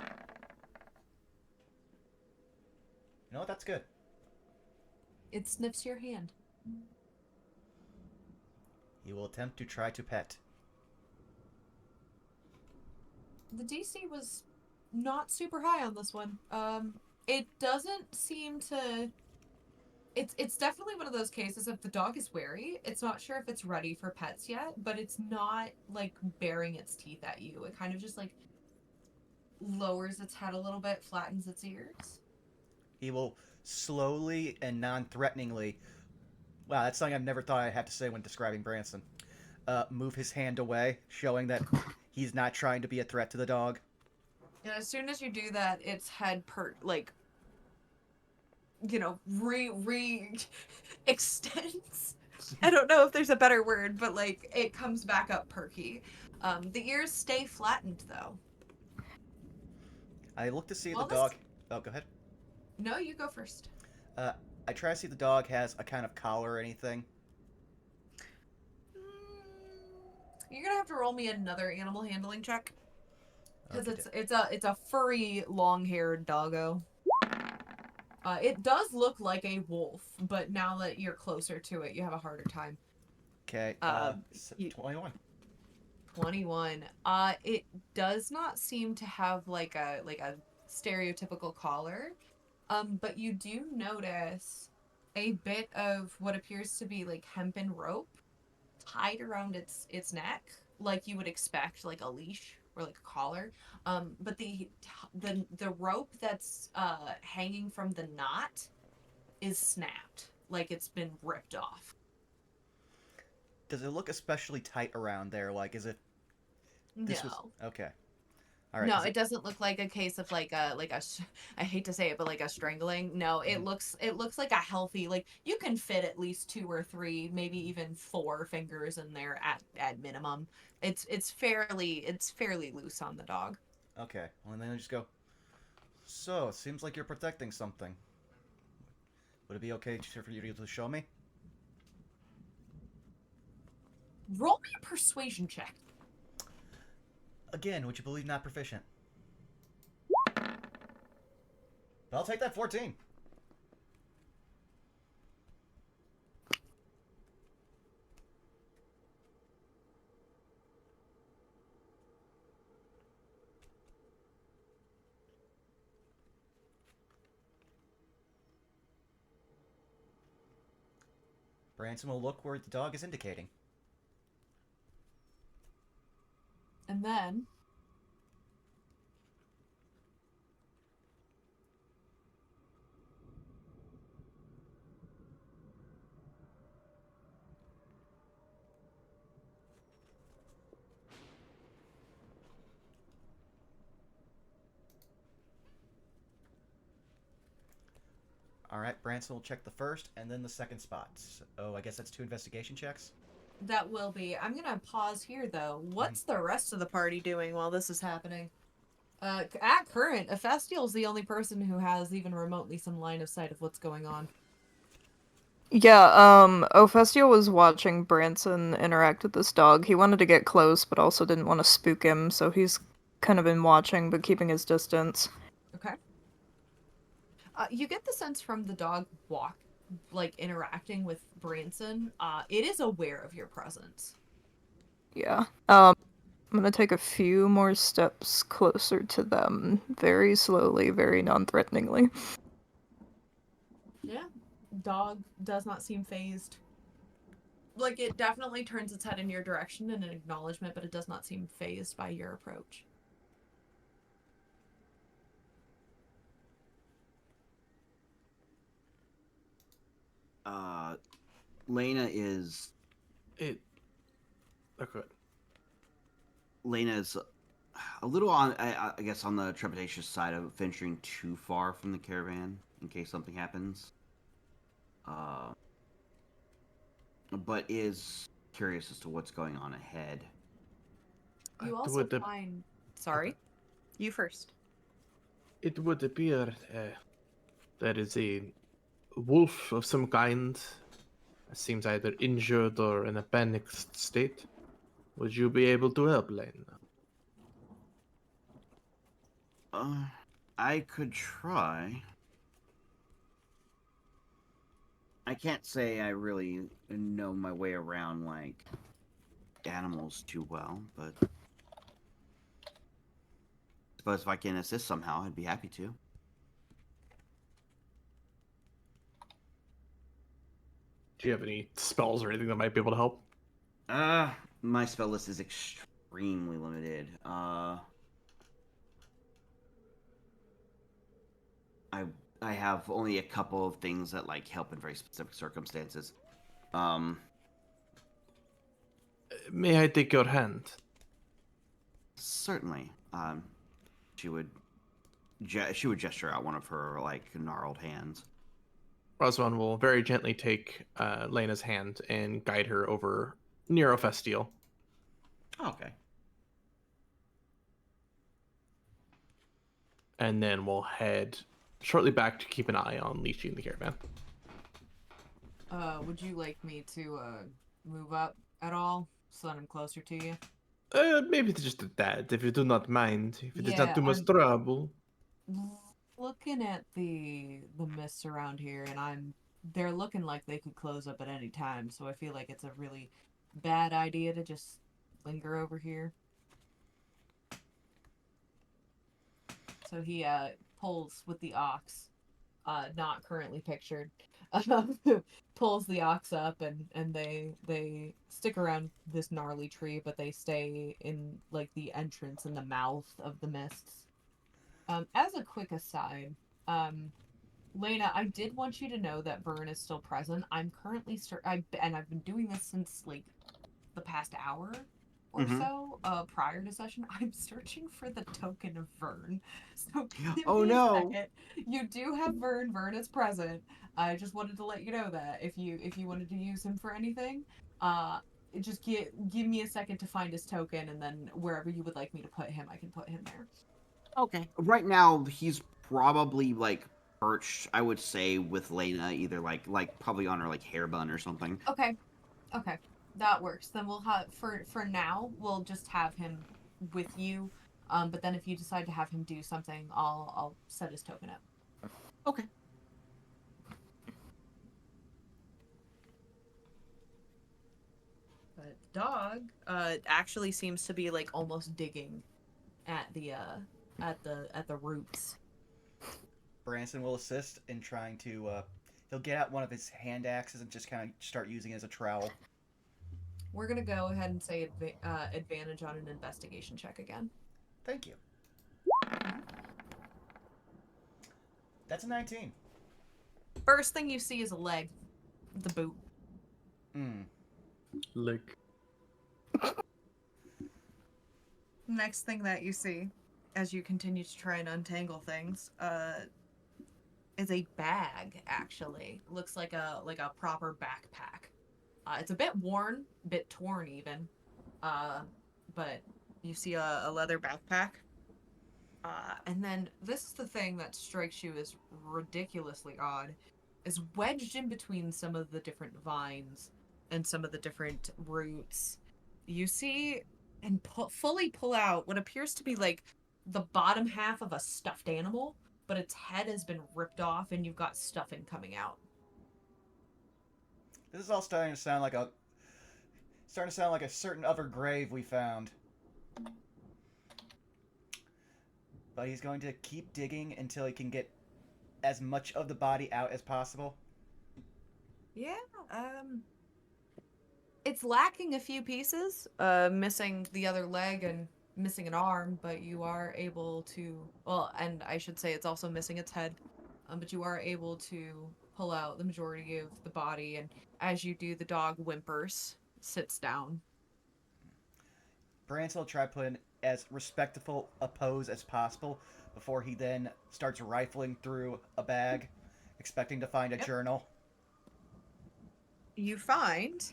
know what? That's good. It sniffs your hand. He will attempt to try to pet. The DC was not super high on this one. It doesn't seem to. It's definitely one of those cases if the dog is wary, it's not sure if it's ready for pets yet, but it's not like baring its teeth at you. It kind of just like lowers its head a little bit, flattens its ears. He will slowly and non-threateningly. Wow, that's something I've never thought I'd have to say when describing Branson. Move his hand away, showing that he's not trying to be a threat to the dog. And as soon as you do that, its head re extends. I don't know if there's a better word, but like it comes back up perky. The ears stay flattened though. I look to see if Well, the dog. Oh, go ahead. No, you go first. I try to see if the dog has a kind of collar or anything. You're gonna have to roll me another animal handling check because Okay, it's a furry, long-haired doggo. It does look like a wolf, but now that you're closer to it, you have a harder time. Okay. 21. 21. It does not seem to have like a stereotypical collar. But you do notice a bit of what appears to be like hempen rope tied around its neck, like you would expect, like a leash or like a collar. But the rope that's hanging from the knot is snapped, like it's been ripped off. Does it look especially tight around there? Like, is it? This was No. okay. All right. No, Is it it? doesn't look like a case of I hate to say it, but like a strangling. No, Mhm. it looks like a healthy, like you can fit at least 2 or 3, maybe even 4 fingers in there at minimum. It's fairly loose on the dog. Okay. Well, and then I just go. So it seems like you're protecting something. Would it be okay for you to show me? Roll me a persuasion check. Again, would you believe not proficient? But I'll take that 14. Branson will look where the dog is indicating. And then All right, Branson will check the first and then the second spots. Oh, I guess that's 2 investigation checks. that will be. I'm gonna pause here though. Mhm. What's the rest of the party doing while this is happening? At current, Ephestiel's the only person who has even remotely some line of sight of what's going on. Yeah, Ophestio was watching Branson interact with this dog. He wanted to get close, but also didn't want to spook him, so he's kind of been watching, but keeping his distance. Okay. You get the sense from the dog like interacting with Branson. It is aware of your presence. Yeah. I'm gonna take a few more steps closer to them, very slowly, very non-threateningly. Yeah. Dog does not seem phased. Like it definitely turns its head in your direction in an acknowledgement, but it does not seem phased by your approach. Uh, Lena is It. Okay. Lena is a little on, I guess, on the trepidatious side of venturing too far from the caravan in case something happens. Uh, but is curious as to what's going on ahead. You It also would. find. Okay. Sorry, you first. It would appear there is a wolf of some kind. Seems either injured or in a panicked state. Would you be able to help, Lane? Uh, I could try. I can't say I really know my way around like animals too well, but suppose if I can assist somehow, I'd be happy to. Do you have any spells or anything that might be able to help? My spell list is extremely limited. I I have only a couple of things that like help in very specific circumstances. Um, May I take your hand? certainly. She would she would gesture out one of her like gnarled hands. Roswan will very gently take Lena's hand and guide her over near Ophestiel. Okay. And then we'll head shortly back to keep an eye on Lychee in the caravan. Would you like me to move up at all so that I'm closer to you? Maybe it's just that, if you do not mind. If it is not Yeah, too much trouble. I'm looking at the mists around here, and they're looking like they could close up at any time. So I feel like it's a really bad idea to just linger over here. So he pulls with the ox not currently pictured, pulls the ox up, and they stick around this gnarly tree, but they stay in like the entrance and the mouth of the mists. As a quick aside, Lena, I did want you to know that Vern is still present. I'm currently and I've been doing this since like the past hour or Mm-hmm. so, prior to session. I'm searching for the token of Vern. So give Oh me a no. second. You do have Vern. Vern is present. I just wanted to let you know that if you wanted to use him for anything, uh just give me a second to find his token, and then wherever you would like me to put him, I can put him there. Okay. Right now, he's probably like perched, I would say, with Lena, either like probably on her like hair bun or something. Okay. Okay. That works. Then we'll have for now, we'll just have him with you. But then if you decide to have him do something, I'll set his token up. Okay. But the dog actually seems to be like almost digging at the roots. Branson will assist in trying to. He'll get out one of his hand axes and just kind of start using it as a trowel. We're gonna go ahead and say advantage on an investigation check again. Thank you. That's a 19. First thing you see is a leg, the boot. Hmm. Lick. Next thing that you see, as you continue to try and untangle things, is a bag. Actually, looks like a proper backpack. It's a bit worn, a bit torn even, uh, but you see a leather backpack. And then this is the thing that strikes you as ridiculously odd, is wedged in between some of the different vines and some of the different roots. You see and fully pull out what appears to be like the bottom half of a stuffed animal, but its head has been ripped off and you've got stuffing coming out. This is all starting to sound like a certain other grave we found. But he's going to keep digging until he can get as much of the body out as possible. Yeah, it's lacking a few pieces, missing the other leg and missing an arm, but you are able to, well, and I should say it's also missing its head, but you are able to pull out the majority of the body, and as you do, the dog whimpers, sits down. Branson will try to put in as respectful a pose as possible before he then starts rifling through a bag, expecting to find a Yep. journal. You find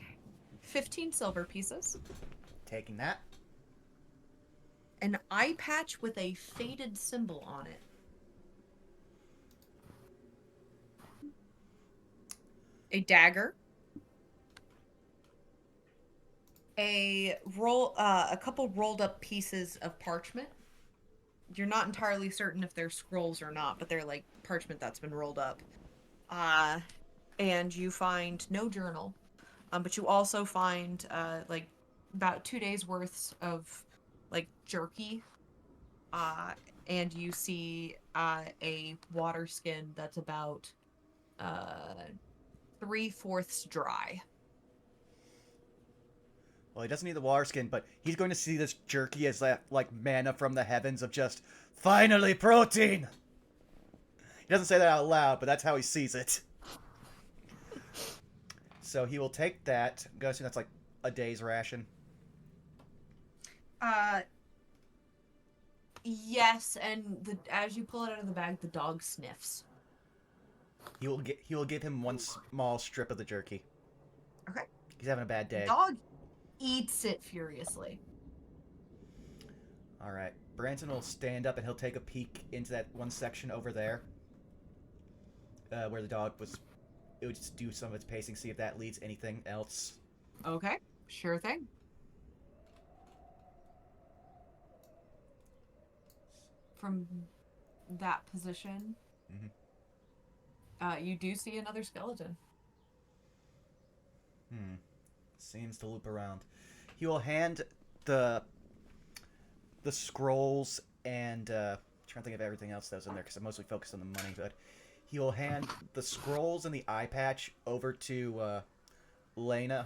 15 silver pieces, Taking that. an eye patch with a faded symbol on it, a dagger, a couple rolled up pieces of parchment. You're not entirely certain if they're scrolls or not, but they're like parchment that's been rolled up. Uh, and you find no journal, but you also find like about 2 days worth of like jerky. Uh, and you see a water skin that's about uh 3/4 dry. Well, he doesn't need the water skin, but he's going to see this jerky as that, like, manna from the heavens of just, finally, protein! He doesn't say that out loud, but that's how he sees it. So he will take that. I'm guessing that's like a day's ration. Uh, yes, and as you pull it out of the bag, the dog sniffs. He will give him one small strip of the jerky. Okay. He's having a bad The day. dog eats it furiously. All right. Branson will stand up and he'll take a peek into that one section over there, where the dog was. It would just do some of its pacing, see if that leads anything else. Okay, sure thing. From that position, you do see another skeleton. Seems to loop around. He will hand the scrolls and trying to think of everything else that was in there because I'm mostly focused on the money. But he'll hand the scrolls and the eye patch over to Lena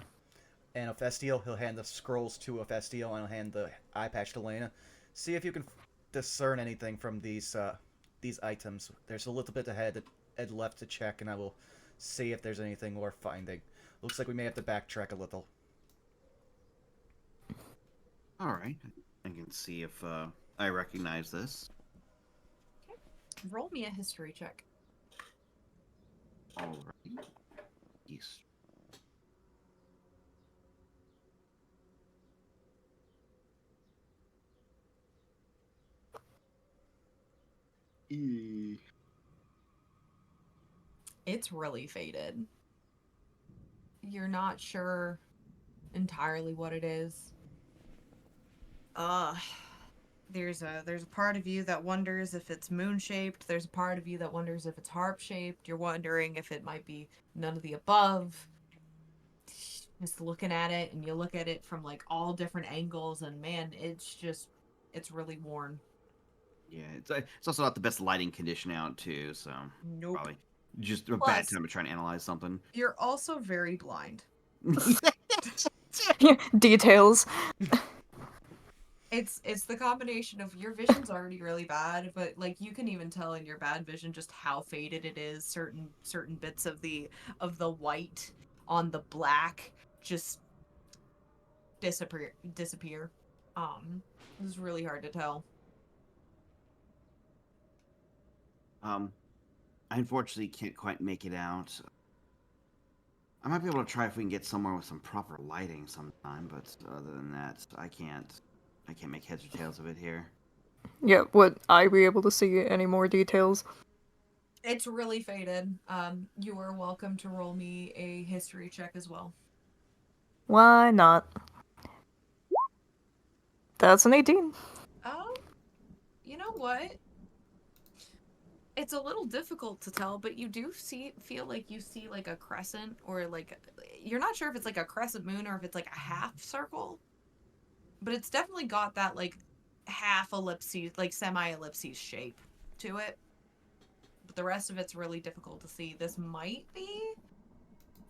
and Ophestiel. He'll hand the scrolls to Ophestiel and he'll hand the eye patch to Lena. See if you can discern anything from these items. There's a little bit ahead left to check, and I will see if there's anything worth finding. Looks like we may have to backtrack a little. All right. I can see if I recognize this. Roll me a history check. All right. Yes. It's really faded. You're not sure entirely what it is. There's a part of you that wonders if it's moon shaped. There's a part of you that wonders if it's harp shaped. You're wondering if it might be none of the above. Just looking at it, and you look at it from like all different angles, and man, it's really worn. Yeah, it's also not the best lighting condition out too, so Nope. probably just a bad Plus- time to try and analyze something. You're also very blind. Details. It's the combination of your vision's already really bad, but like you can even tell in your bad vision just how faded it is. Certain bits of the white on the black just disappear. It's really hard to tell. I unfortunately can't quite make it out. I might be able to try if we can get somewhere with some proper lighting sometime, but other than that, I can't make heads or tails of it here. Yeah, would I be able to see any more details? It's really faded. You are welcome to roll me a history check as well. Why not? That's an 18. You know what? It's a little difficult to tell, but you do feel like you see like a crescent, or like you're not sure if it's like a crescent moon or if it's like a half circle. But it's definitely got that like half ellipses, like semi-ellipses shape to it. But the rest of it's really difficult to see. This might be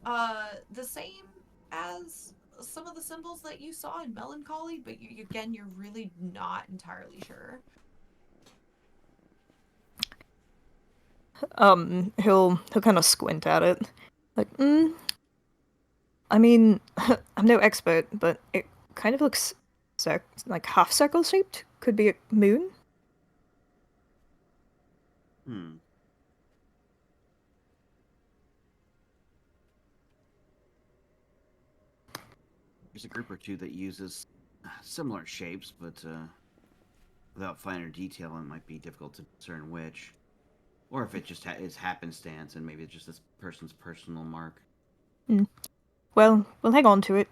the same as some of the symbols that you saw in Melancholy, but you're really not entirely sure. He'll kind of squint at it. Like, I mean, I'm no expert, but it kind of looks like half circle shaped. Could be a moon. There's a group or two that uses similar shapes, but without finer detail, it might be difficult to discern which. Or if it just is happenstance, and maybe it's just this person's personal mark. Well, we'll hang on to it.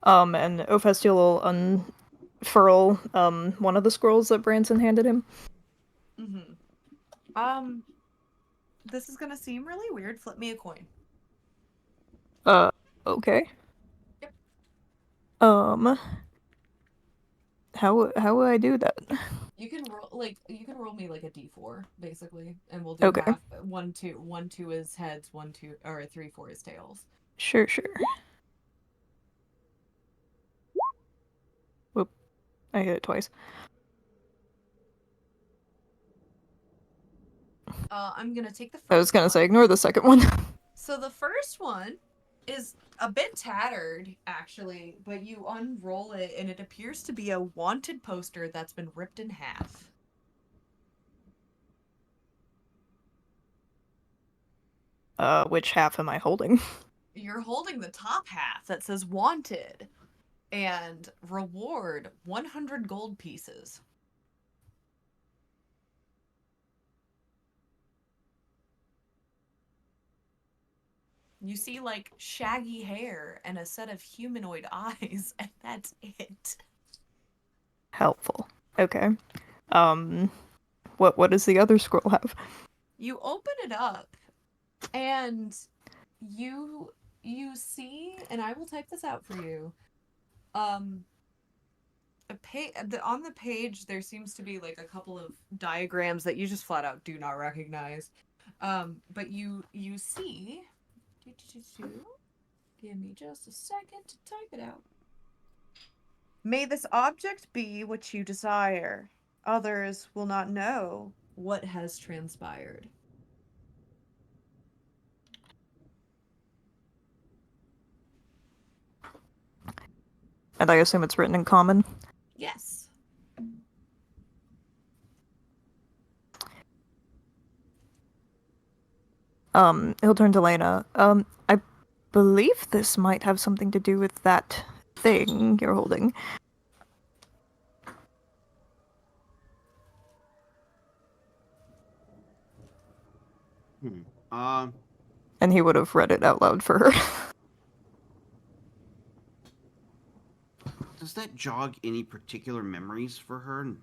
And Ophestiel will unfurl one of the scrolls that Branson handed him. This is gonna seem really weird. Flip me a coin. Okay. Yep. How would I do that? You can roll me like a d4 basically, and we'll do Okay. half. 1 2 is heads, 1 2 or 3 4 is tails. Sure. Whoop. I hit it twice. I'm gonna take the first I was gonna one. say, ignore the second one. So the first one is a bit tattered, actually, but you unroll it and it appears to be a wanted poster that's been ripped in half. Which half am I holding? You're holding the top half that says wanted and reward 100 gold pieces. You see like shaggy hair and a set of humanoid eyes, and that's it. Helpful. Okay. What does the other scroll have? You open it up and you see, and I will type this out for you. On the page there seems to be like a couple of diagrams that you just flat out do not recognize. But you see. Give me just a second to type it out. May this object be what you desire. Others will not know what has transpired. And I assume it's written in common. Yes. He'll turn to Lena. I believe this might have something to do with that thing you're holding. And he would have read it out loud for her. Does that jog any particular memories for her?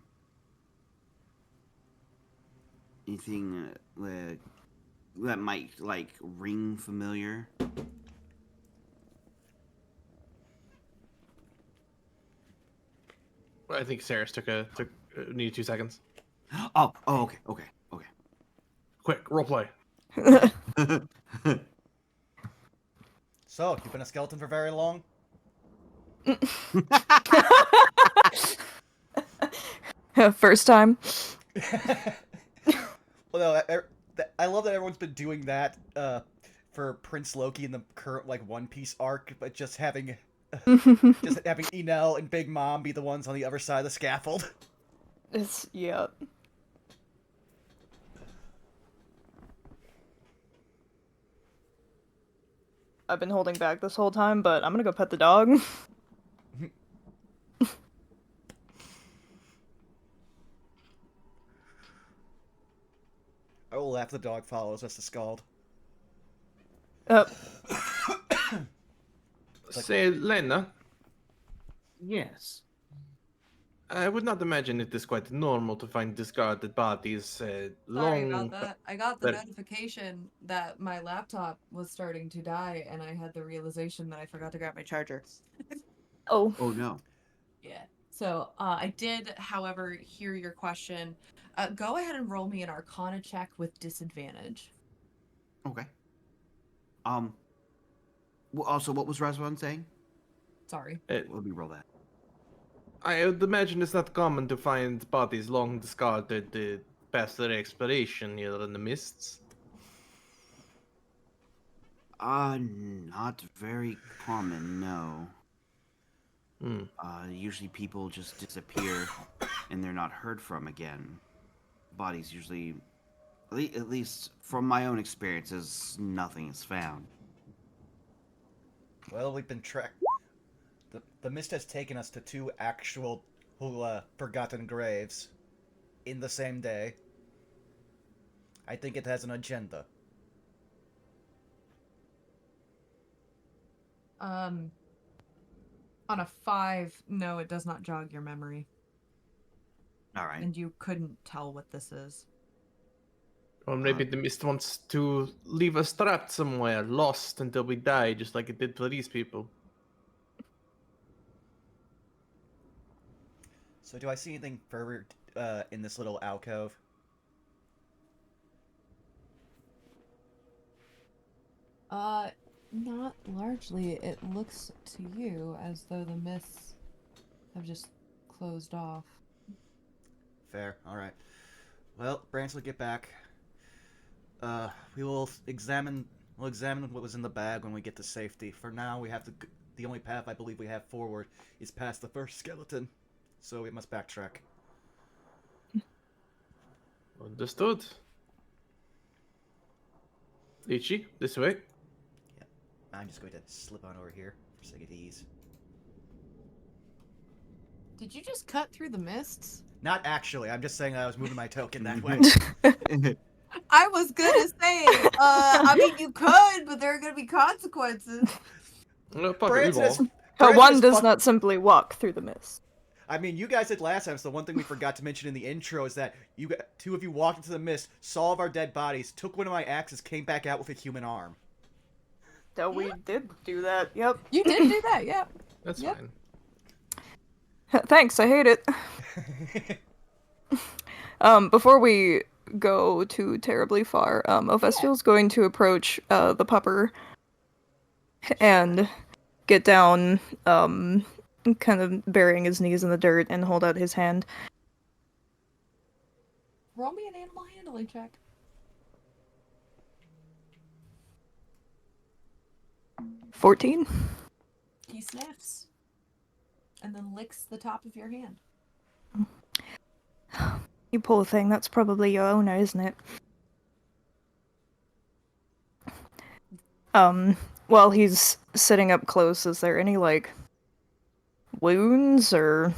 Anything that might like ring familiar? I think Saris need 2 seconds. Oh, okay. Quick, roleplay. So, you've been a skeleton for very long? First time. Well, no, I love that everyone's been doing that for Prince Loki in the current like One Piece arc, but just having Enel and Big Mom be the ones on the other side of the scaffold. Yeah. I've been holding back this whole time, but I'm gonna go pet the dog. I will laugh the dog follows us to Scald. Say, Lena, Yes. I would not imagine it is quite normal to find discarded bodies Sorry long. about that. I got the but- notification that my laptop was starting to die, and I had the realization that I forgot to grab my charger. Oh. Oh no. Yeah. So I did, however, hear your question. Go ahead and roll me an Arcana check with disadvantage. Okay. Also, what was Razvan saying? Sorry. Let me roll that. I would imagine it's not common to find bodies long discarded past their expiration here in the mists. Not very common, no. Hmm. Usually people just disappear and they're not heard from again. Bodies usually, at least from my own experiences, nothing is found. Well, we've been The mist has taken us to 2 actual forgotten graves in the same day. I think it has an agenda. On a 5, no, it does not jog your memory. All right. And you couldn't tell what this is. Or maybe the mist wants to leave us trapped somewhere, lost until we die, just like it did for these people. So do I see anything further in this little alcove? Not largely. It looks to you as though the mists have just closed off. Fair. Alright. Well, Branch will get back. We'll examine what was in the bag when we get to safety. For now, we have to... The only path I believe we have forward is past the first skeleton. So we must backtrack. Understood. Ichi, this way. I'm just going to slip on over here for sake of ease. Did you just cut through the mists? Not actually. I'm just saying I was moving my token that way. I was gonna say, I mean, you could, but there are gonna be consequences. Branson is- But Branson one is does fuck- not simply walk through the mist. I mean, you guys did last time, so the one thing we forgot to mention in the intro is that two of you walked into the mist, saw all of our dead bodies, took one of my axes, came back out with a human arm. So we did do that, yep. You did do that, yeah. That's Yep. fine. Thanks, I hate it. Before we go too terribly far, Ovestiel's going to approach the pupper and get down, kind of burying his knees in the dirt and hold out his hand. Roll me an animal handling check. 14. He sniffs and then licks the top of your hand. You poor thing, that's probably your owner, isn't it? While he's sitting up close, is there any, like, wounds or...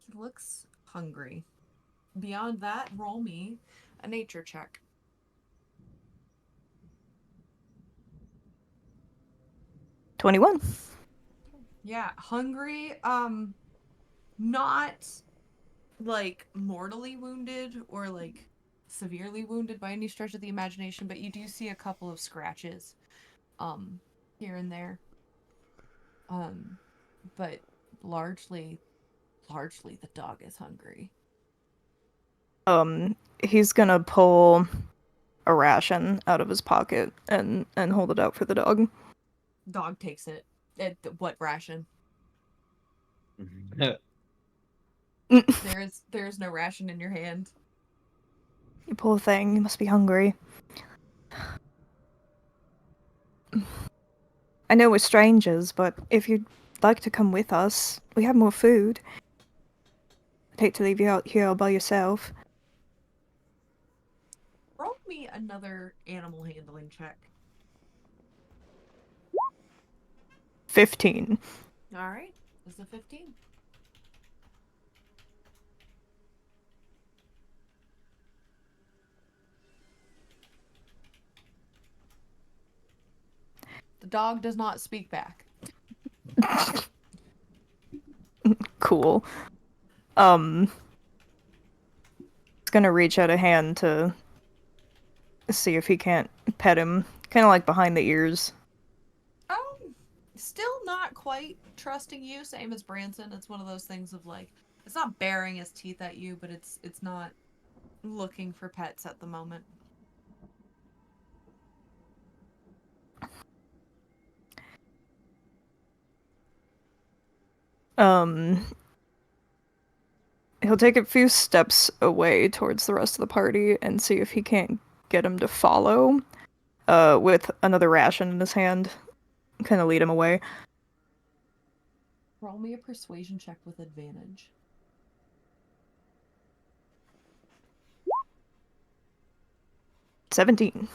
He looks hungry. Beyond that, roll me a nature check. 21. Yeah, hungry, not like mortally wounded or like severely wounded by any stretch of the imagination, but you do see a couple of scratches here and there. But largely the dog is hungry. He's gonna pull a ration out of his pocket and hold it out for the dog. Dog takes it. What ration? There's no ration in your hand. You poor thing, you must be hungry. I know we're strangers, but if you'd like to come with us, we have more food. I'd hate to leave you out here all by yourself. Roll me another animal handling check. 15. All right, this is a 15. The dog does not speak back. Cool. It's gonna reach out a hand to see if he can't pet him, kind of like behind the ears. Still not quite trusting you, same as Branson. It's one of those things of like, it's not baring his teeth at you, but it's not looking for pets at the moment. He'll take a few steps away towards the rest of the party and see if he can't get him to follow, with another ration in his hand. Kind of lead him away. Roll me a persuasion check with advantage. 17.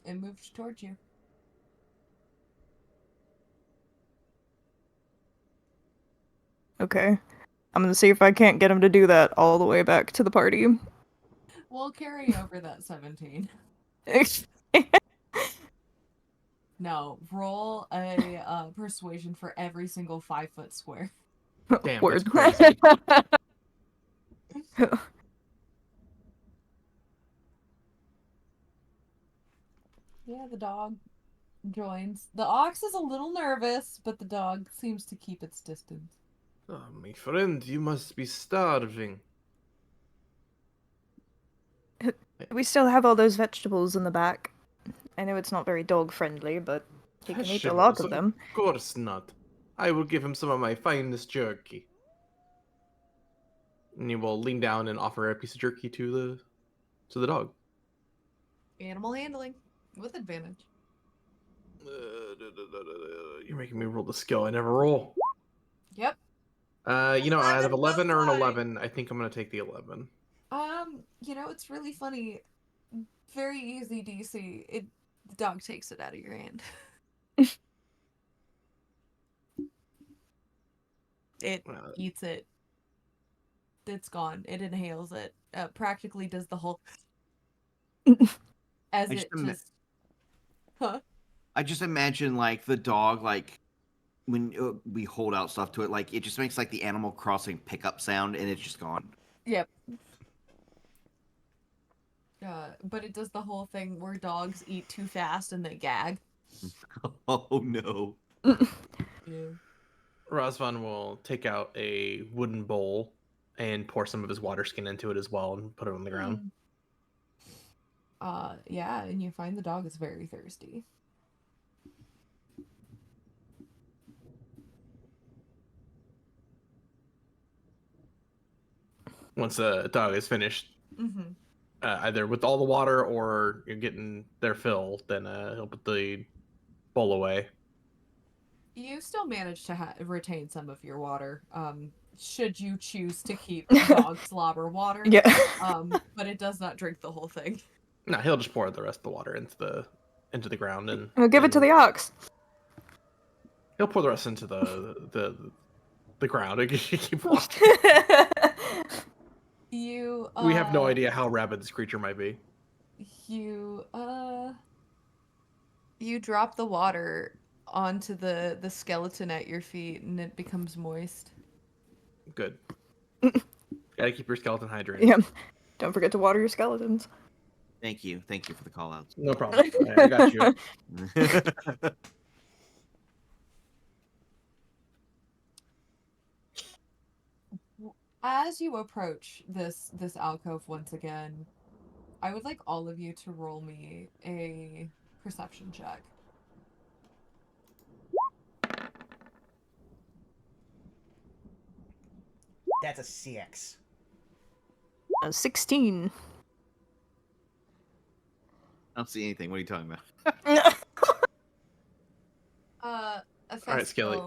It moved towards you. Okay. I'm gonna see if I can't get him to do that all the way back to the party. We'll carry over that 17. No, roll a persuasion for every single 5-foot square. Damn, Word. that's crazy. Yeah, the dog joins. The ox is a little nervous, but the dog seems to keep its distance. Oh, my friend, you must be starving. We still have all those vegetables in the back. I know it's not very dog friendly, but he can eat a lot of them. Of course not. I will give him some of my finest jerky. And he will lean down and offer a piece of jerky to the dog. Animal handling with advantage. You're making me roll the skill I never roll. Yep. Out of 11 or an plus 11, I think I'm gonna take the 11. It's really funny. Very easy DC. The dog takes it out of your hand. It eats it. It's gone. It inhales it. Practically does the whole as I it just just huh? I just imagine like the dog, like when we hold out stuff to it, like it just makes like the Animal Crossing pickup sound, and it's just gone. Yep. But it does the whole thing where dogs eat too fast and they gag. Oh no. Yeah. Razvan will take out a wooden bowl and pour some of his water skin into it as well and put it on the ground. Yeah, and you find the dog is very thirsty. Once the dog is finished, Mm-hmm. either with all the water or you're getting their fill, then he'll put the bowl away. You still manage to retain some of your water, should you choose to keep dog slobber water. Yeah. But it does not drink the whole thing. No, he'll just pour the rest of the water into the ground and We'll give it to then the ox. he'll pour the rest into the ground. Keep walking. You We have no idea how rabid this creature might be. You you drop the water onto the skeleton at your feet and it becomes moist. Good. Gotta keep your skeleton hydrated. Yeah. Don't forget to water your skeletons. Thank you for the call outs. No problem. I got you. As you approach this alcove once again, I would like all of you to roll me a perception check. That's a 6. 16. I don't see anything. What are you talking about? Alright, Skelly.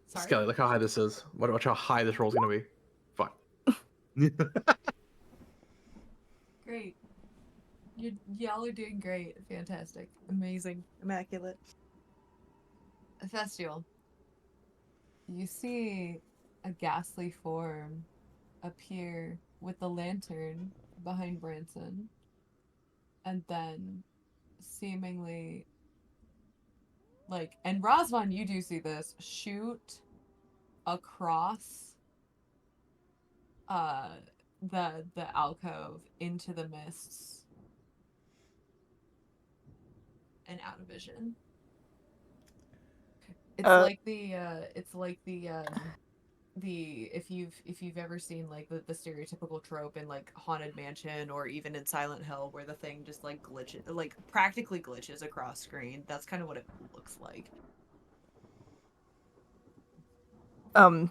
Sorry. Skelly, look how high this is. Watch how high this roll's gonna be. Fuck. Great. Y'all are doing great. Fantastic. Amazing. Immaculate. Festival. You see a ghastly form appear with the lantern behind Branson, and then seemingly and Razvan, you do see this, shoot across the alcove into the mists and out of vision. It's the if you've ever seen the stereotypical trope in Haunted Mansion or even in Silent Hill where the thing just glitches, practically glitches across screen. That's kind of what it looks like.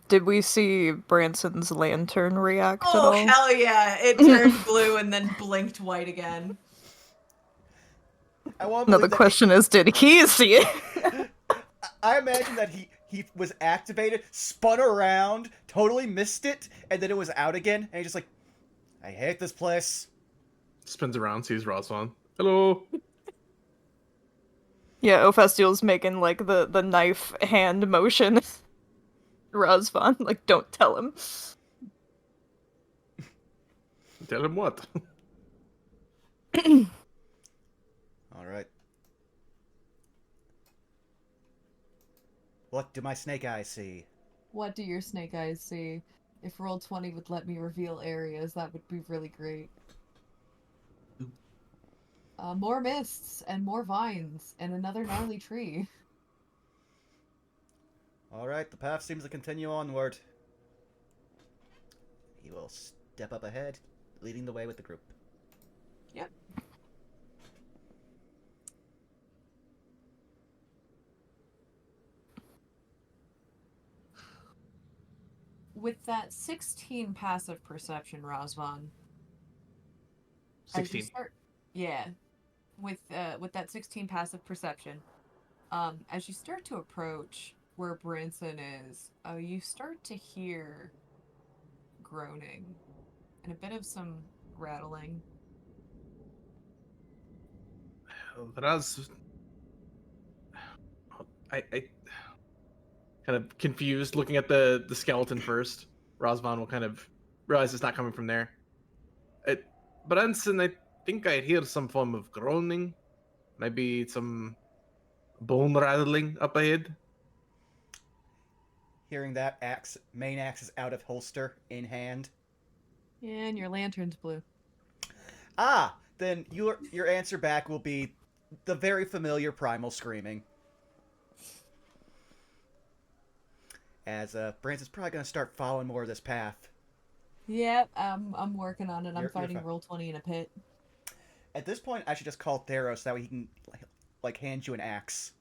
Did we see Branson's lantern react at Oh all? hell yeah! It turned blue and then blinked white again. I want to No, believe the question is, did he see it? I imagine that he was activated, spun around, totally missed it, and then it was out again, and he's just like, I hate this place. Spins around, sees Razvan. Hello. Yeah, Ophastiel's making the knife hand motion. Razvan, don't tell him. Tell him what? Alright. What do my snake eyes see? What do your snake eyes see? If Roll20 would let me reveal areas, that would be really great. More mists and more vines and another gnarly tree. Alright, the path seems to continue onward. He will step up ahead, leading the way with the group. Yep. With that 16 passive perception, Razvan. 16. Yeah. With that 16 passive perception, as you start to approach where Branson is, you start to hear groaning and a bit of some rattling. Raz, I kind of confused looking at the skeleton first. Razvan will kind of realize it's not coming from there. Branson, I think I hear some form of groaning. Maybe some bone rattling up ahead. Hearing that, main axe is out of holster, in hand. And your lantern's blue. Ah, then your answer back will be the very familiar primal screaming. As Branson's probably going to start following more of this path. Yep, I'm working on it. I'm You're fighting fine. Roll20 in a pit. At this point, I should just call Theros so that way he can like hand you an axe.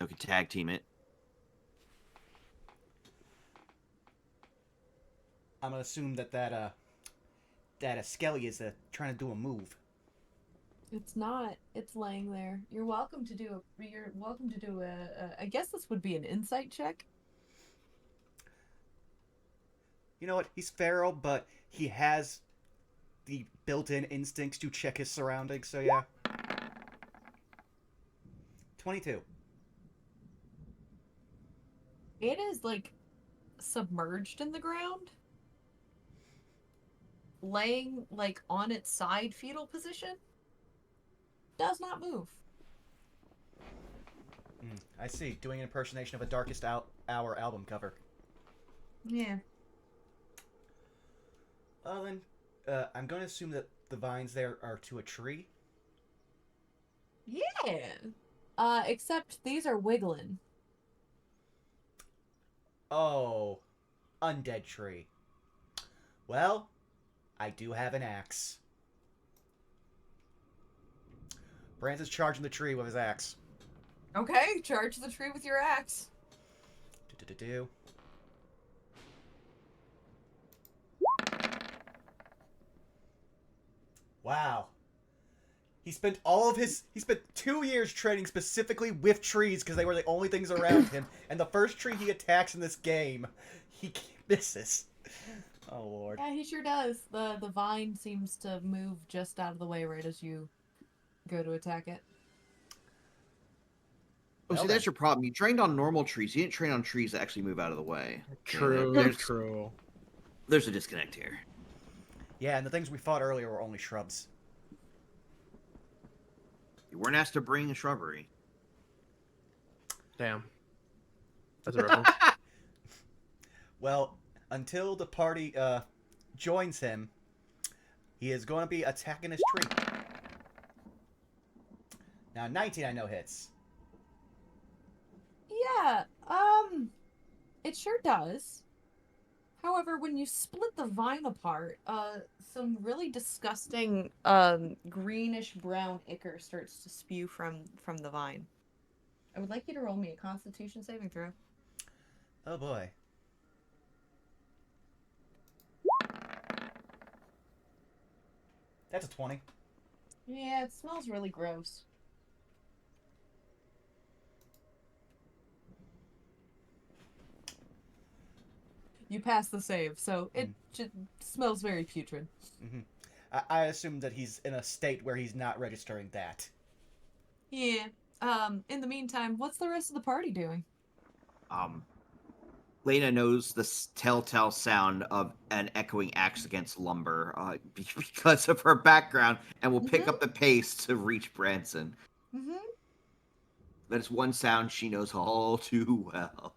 Okay, tag team it. I'm gonna assume that Skelly is trying to do a move. It's not. It's laying there. You're welcome to do a. I guess this would be an insight check. You know what? He's feral, but he has the built-in instincts to check his surroundings. So yeah, 22. It is like submerged in the ground, laying like on its side fetal position. Does not move. I see. Doing an impersonation of a Darkest Hour album cover. Yeah. Then, I'm going to assume that the vines there are to a tree. Yeah. Except these are wiggling. Oh, undead tree. Well, I do have an axe. Branson's charging the tree with his axe. Okay, charge the tree with your axe. Do-do-do-do. Wow. He spent 2 years training specifically with trees because they were the only things around him. And the first tree he attacks in this game, he misses. Oh, Lord. Yeah, he sure does. The vine seems to move just out of the way right as you go to attack it. Oh, see, that's your problem. You trained on normal trees. You didn't train on trees that actually move out of the way. True, There's true. There's a disconnect here. Yeah, and the things we fought earlier were only shrubs. You weren't asked to bring a shrubbery. Damn. That's a reference. Well, until the party joins him, he is going to be attacking his tree. Now, 19 I know hits. Yeah, it sure does. However, when you split the vine apart, some really disgusting, greenish brown ichor starts to spew from the vine. I would like you to roll me a Constitution saving throw. Oh boy. That's a 20. Yeah, it smells really gross. You pass the save, so it just smells very putrid. Mm-hmm. I assume that he's in a state where he's not registering that. Yeah. In the meantime, what's the rest of the party doing? Lena knows the telltale sound of an echoing axe against lumber because of her background, and will pick up the pace to reach Branson. Mm-hmm. That is one sound she knows all too well.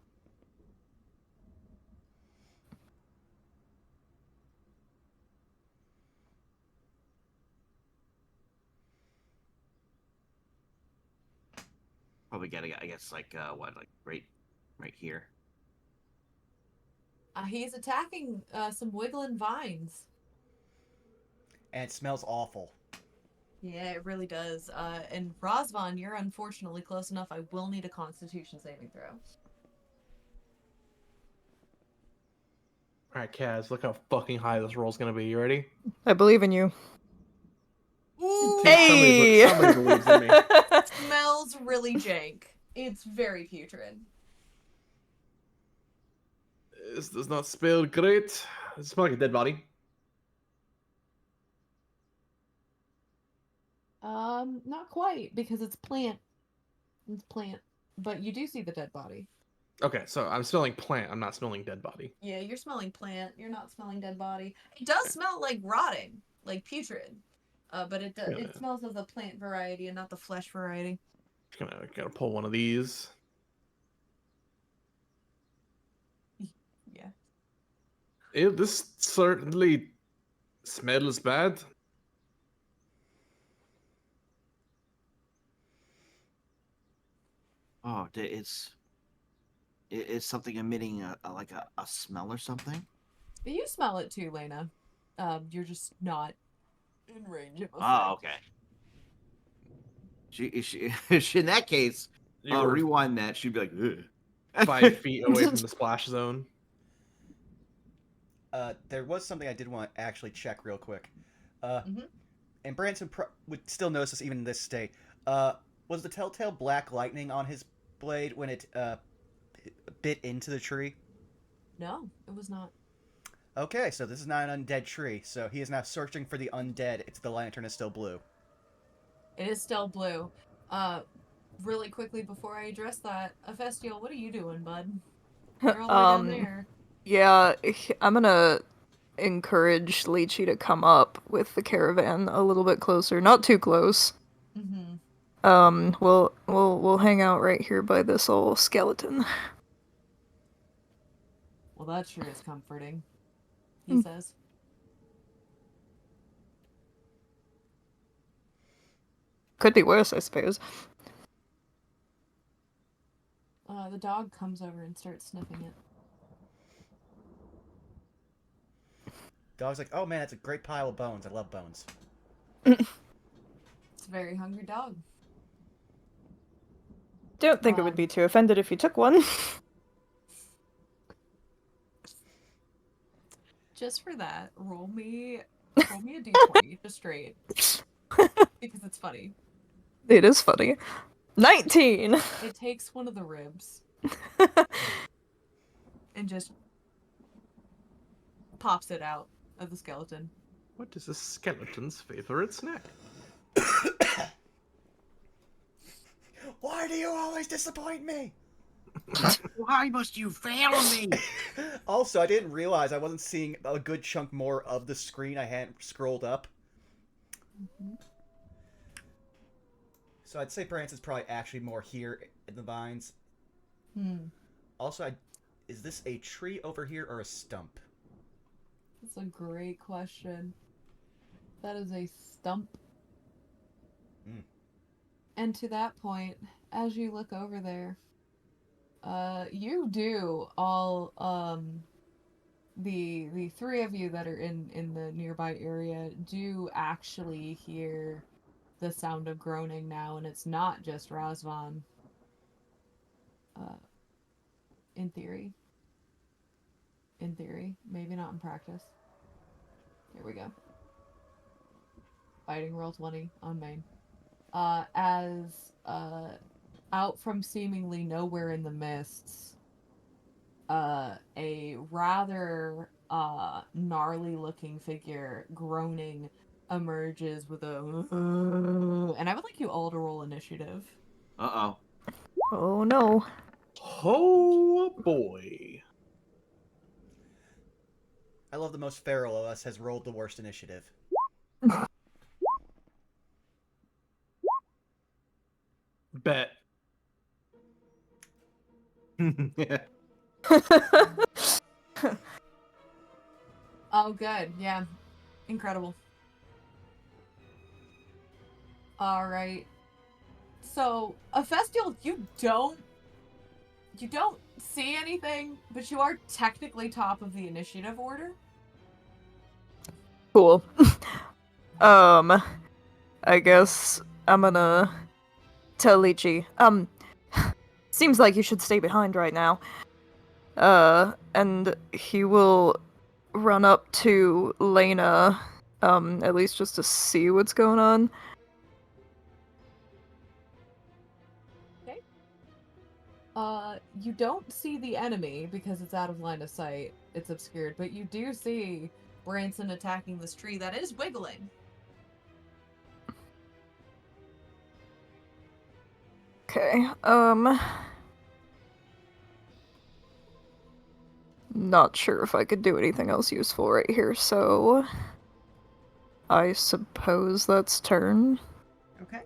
Probably get, I guess, like right here. He's attacking some wiggling vines. And it smells awful. Yeah, it really does. And Rosvan, you're unfortunately close enough. I will need a Constitution saving throw. Alright, Kaz, look how fucking high this roll's gonna be. You ready? I believe in you. Ooh, Hey! Somebody believes in me. smells really jank. It's very putrid. This does not smell great. It smells like a dead body. Not quite, because it's plant. It's plant. But you do see the dead body. Okay, so I'm smelling plant. I'm not smelling dead body. Yeah, you're smelling plant. You're not smelling dead body. It does smell like rotting, like putrid. But it does, it smells of the plant variety and not the flesh variety. Just gotta pull one of these. Yeah. This certainly smells bad. Oh, is something emitting a smell or something? You smell it too, Lena. You're just not in range of Oh, effect. okay. In that case, You were rewind that. She'd be like, ugh. 5 feet away from the splash zone. There was something I did want to actually check real quick. Uh, Mm-hmm. and Branson would still notice this even in this state. Was the telltale black lightning on his blade when it bit into the tree? No, it was not. Okay, so this is not an undead tree. So he is now searching for the undead. It's the lantern is still blue. It is still blue. Uh, really quickly before I address that, Ephestial, what are you doing, bud? You're all the way down there. Yeah, I'm gonna encourage Lychee to come up with the caravan a little bit closer, not too close. Mm-hmm. We'll hang out right here by this old skeleton. Well, that sure is comforting, he says. Could be worse, I suppose. The dog comes over and starts sniffing it. Dog's like, oh man, that's a great pile of bones. I love bones. It's a very hungry dog. Don't think it would be too offended if you took one. Just for that, roll me a d20, just straight. Because it's funny. It is funny. 19! It takes one of the ribs and just pops it out of the skeleton. What is a skeleton's favorite snack? Why do you always disappoint me? Why must you fail me? Also, I didn't realize I wasn't seeing a good chunk more of the screen. I hadn't scrolled up. Mm-hmm. So I'd say Branson's probably actually more here in the vines. Also, is this a tree over here or a stump? That's a great question. That is a stump. And to that point, as you look over there, you do all the three of you that are in the nearby area do actually hear the sound of groaning now, and it's not just Razvan. In theory. In theory, maybe not in practice. Here we go. Fighting roll 20 on main. As out from seemingly nowhere in the mists, a rather gnarly looking figure groaning emerges with a and I would like you all to roll initiative. Uh-oh. Oh no. Oh boy. I love the most feral of us has rolled the worst initiative. Bet. Oh, good. Yeah. Incredible. All right. So, Ephestial, you don't see anything, but you are technically top of the initiative order. Cool. I guess I'm gonna tell Lychee, seems like you should stay behind right now. And he will run up to Lena, at least just to see what's going on. Okay. You don't see the enemy because it's out of line of sight. It's obscured, but you do see Branson attacking this tree that is wiggling. Okay, not sure if I could do anything else useful right here, so I suppose that's turn. Okay.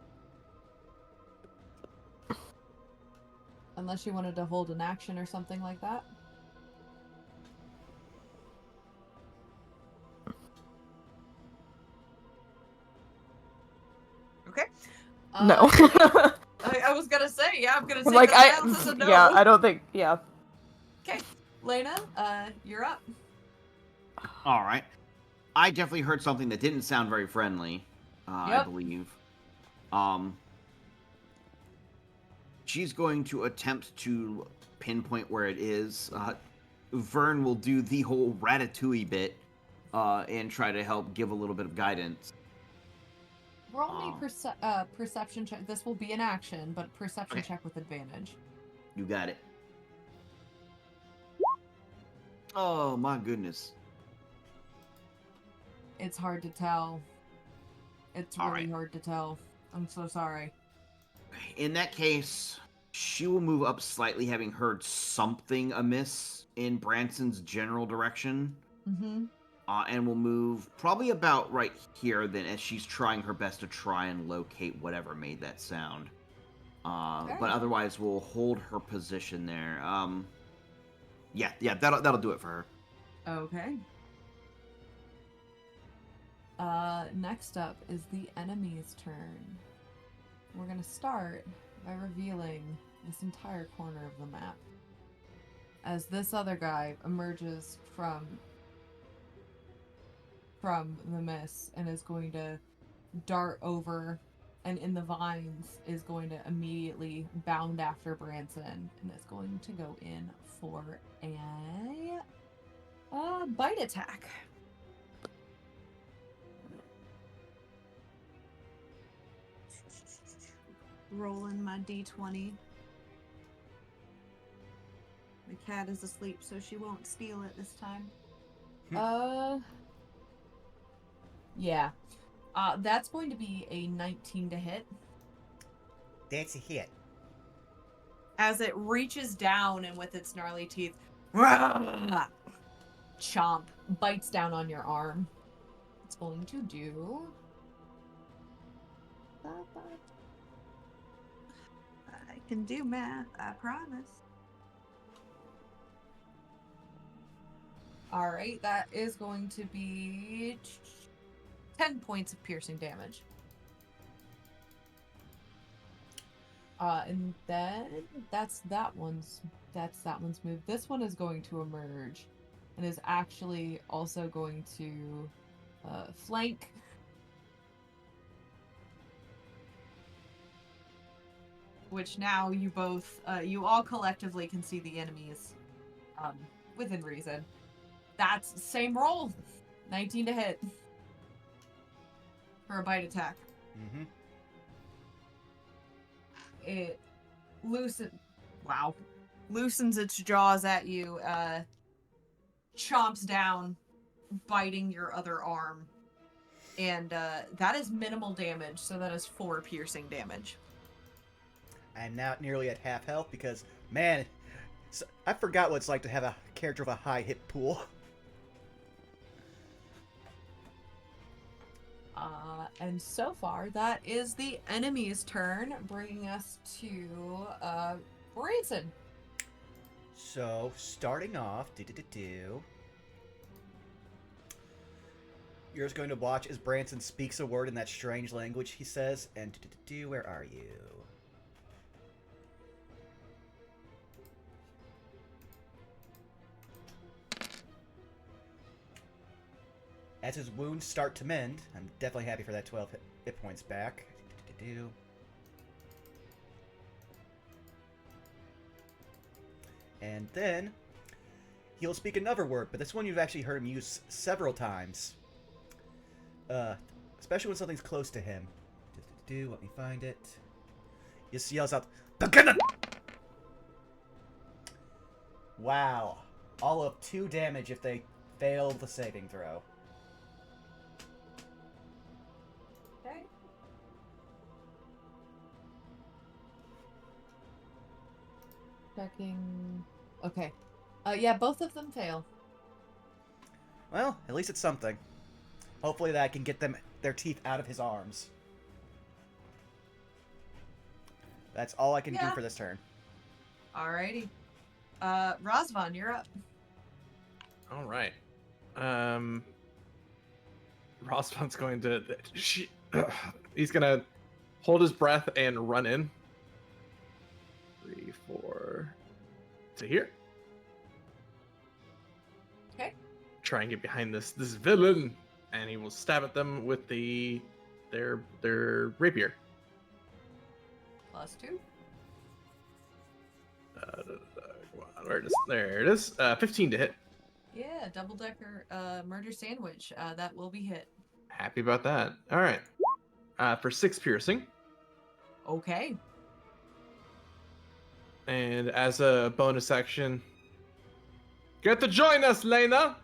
Unless you wanted to hold an action or something like that. Okay. No. I was gonna say, yeah, I'm gonna take like that down as a no. yeah, I don't think yeah. Okay, Lena, you're up. All right. I definitely heard something that didn't sound very friendly. I Yep. believe. She's going to attempt to pinpoint where it is. Vern will do the whole Ratatouille bit and try to help give a little bit of guidance. Roll me perception check. This will be an action, but perception Okay. check with advantage. You got it. Oh my goodness. It's hard to tell. It's All really right. hard to tell. I'm so sorry. In that case, she will move up slightly, having heard something amiss in Branson's general direction. Mm-hmm. And will move probably about right here then, as she's trying her best to try and locate whatever made that sound. Okay. But otherwise, we'll hold her position there. Yeah, that'll do it for her. Okay. Next up is the enemy's turn. We're gonna start by revealing this entire corner of the map. As this other guy emerges from the mist and is going to dart over and in the vines is going to immediately bound after Branson and is going to go in for a bite attack. Rolling my d20. The cat is asleep, so she won't steal it this time. Yeah. That's going to be a 19 to hit. That's a hit. As it reaches down and with its gnarly teeth, chomp, bites down on your arm. It's going to do... I can do math, I promise. Alright, that is going to be 10 points of piercing damage. And then that's that one's move. This one is going to emerge and is actually also going to flank. Which now you both, you all collectively can see the enemies within reason. That's same roll. 19 to hit. For a bite attack. Mm-hmm. It loosens its jaws at you, chomps down, biting your other arm. And that is minimal damage, so that is 4 piercing damage. I'm now nearly at half health because, man, I forgot what it's like to have a character with a high hit pool. And so far, that is the enemy's turn, bringing us to Branson. So, starting off, you're just going to watch as Branson speaks a word in that strange language he says, and where are you? As his wounds start to mend, I'm definitely happy for that 12 hit points back. And then he'll speak another word, but this one you've actually heard him use several times. Especially when something's close to him. Let me find it. He just yells out, "Begin!" Wow. All of 2 damage if they fail the saving throw. Okay. Checking. Okay. Yeah, both of them fail. Well, at least it's something. Hopefully that can get their teeth out of his arms. That's all I can do for this turn. Alrighty. Razvan, you're up. All right. Rosvan's going to. He's gonna hold his breath and run in. 3, 4 to here. Okay. Try and get behind this villain, and he will stab at them with their rapier. +2. Come on, where it is? There it is. 15 to hit. Yeah, double-decker murder sandwich. That will be hit. Happy about that. All right. For 6 piercing, Okay. and as a bonus action, get to join us, Lena.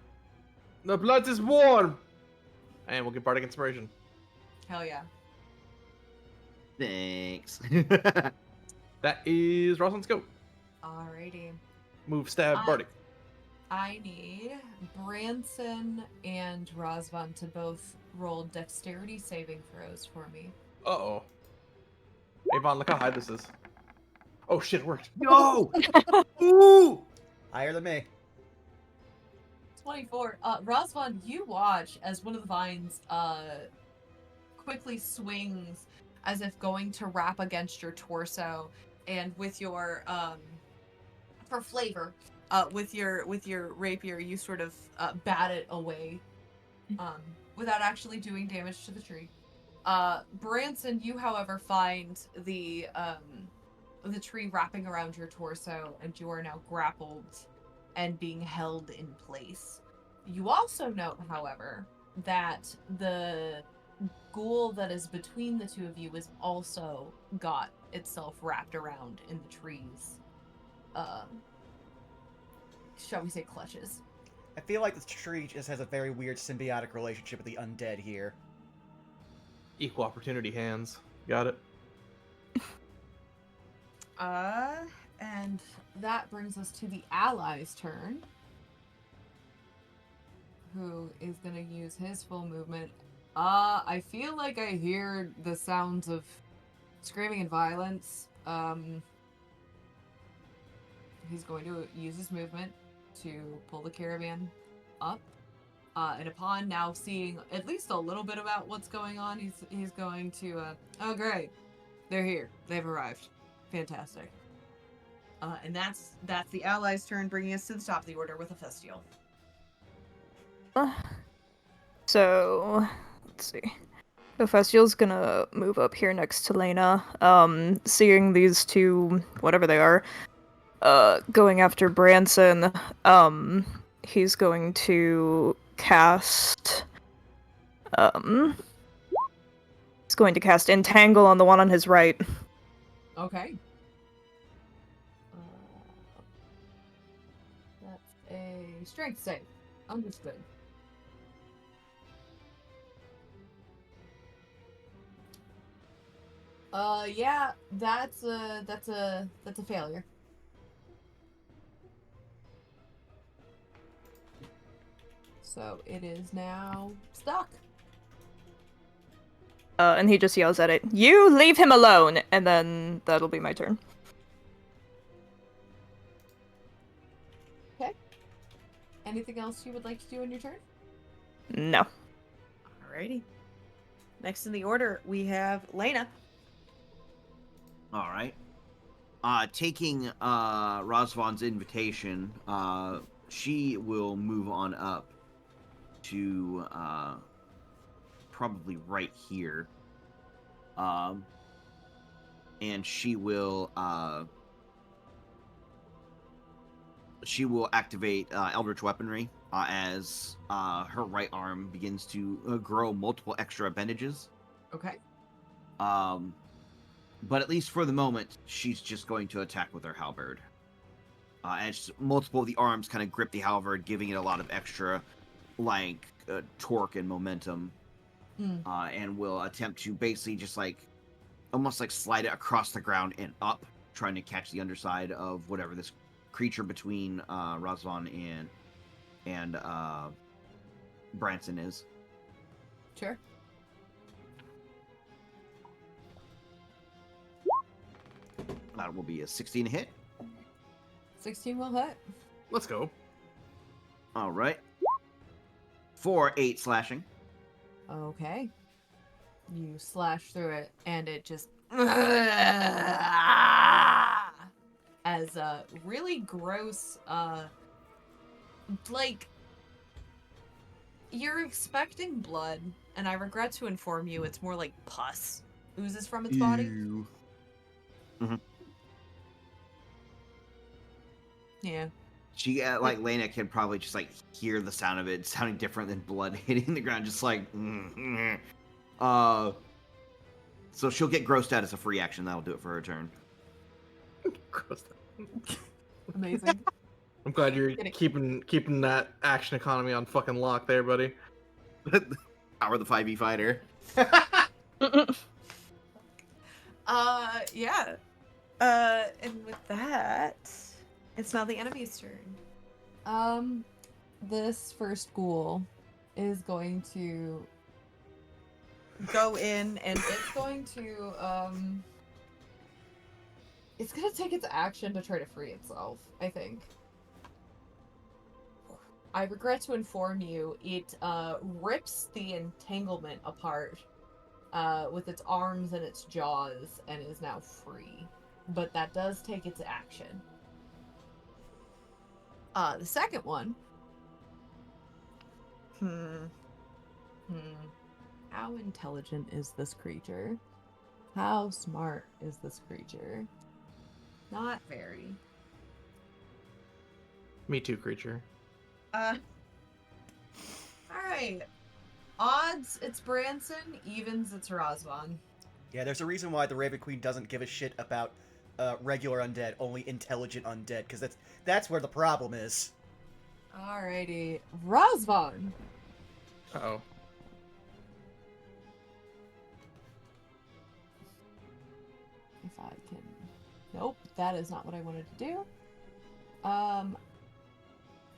The blood is warm, and we'll get bardic inspiration. Hell yeah. Thanks. That is Rosalind's go. Alrighty. Move, stab, bardic. I need Branson and Rosvan to both roll dexterity saving throws for me. Uh-oh. Avon, look how high this is. Oh shit, it worked. No! Ooh! Higher than me. 24. Rosvan, you watch as one of the vines quickly swings as if going to wrap against your torso, and with your for flavor, with your rapier, you sort of bat it away, without actually doing damage to the tree. Branson, you, however, find the tree wrapping around your torso, and you are now grappled and being held in place. You also note, however, that the ghoul that is between the two of you is also got itself wrapped around in the trees. Shall we say clutches? I feel like this tree just has a very weird symbiotic relationship with the undead here. Equal opportunity hands. Got it. And that brings us to the ally's turn, who is gonna use his full movement. I feel like I hear the sounds of screaming and violence. He's going to use his movement to pull the caravan up. And upon now seeing at least a little bit about what's going on, he's going to, oh great, they're here. They've arrived. Fantastic. And that's the allies' turn, bringing us to the top of the order with Hephaestion. So, let's see. Hephaestion's gonna move up here next to Lena. Seeing these two, whatever they are, going after Branson, he's going to cast, he's going to cast Entangle on the one on his right. Okay. That's a strength save. Understood. Yeah, that's a failure. So it is now stuck. And he just yells at it, "You leave him alone!" And then that'll be my turn. Okay. Anything else you would like to do in your turn? No. Alrighty. Next in the order, we have Lena. All right. Taking Rosvan's invitation, she will move on up to probably right here. And she will activate Eldritch Weaponry as her right arm begins to grow multiple extra appendages. Okay. But at least for the moment, she's just going to attack with her halberd. And multiple of the arms kind of grip the halberd, giving it a lot of extra, torque and momentum. And will attempt to basically just almost slide it across the ground and up, trying to catch the underside of whatever this creature between Rosvan and Branson is. Sure. That will be a 16 hit. 16 will hit. Let's go. All right. For 8 slashing. Okay. You slash through it, and it just as a really gross, like you're expecting blood, and I regret to inform you, it's more like pus oozes from its body. Ew. Mhm. Yeah. She, like, Lena can probably just, like, hear the sound of it sounding different than blood hitting the ground, just like, so she'll get grossed out as a free action. That'll do it for her turn. Gross. Amazing. I'm glad you're Kidding. keeping that action economy on fucking lock there, buddy. Power the 5e fighter. Yeah. And with that, it's now the enemy's turn. This first ghoul is going to go in, and it's going to, it's gonna take its action to try to free itself, I think. I regret to inform you, it, rips the entanglement apart, with its arms and its jaws, and is now free. But that does take its action. The second one. How intelligent is this creature? How smart is this creature? Not very. Me too, creature. Alright. Odds, it's Branson. Evens, it's Razvan. Yeah, there's a reason why the Raven Queen doesn't give a shit about regular undead, only intelligent undead, because that's where the problem is. Alrighty. Razvan! Uh-oh. If I can... Nope, that is not what I wanted to do.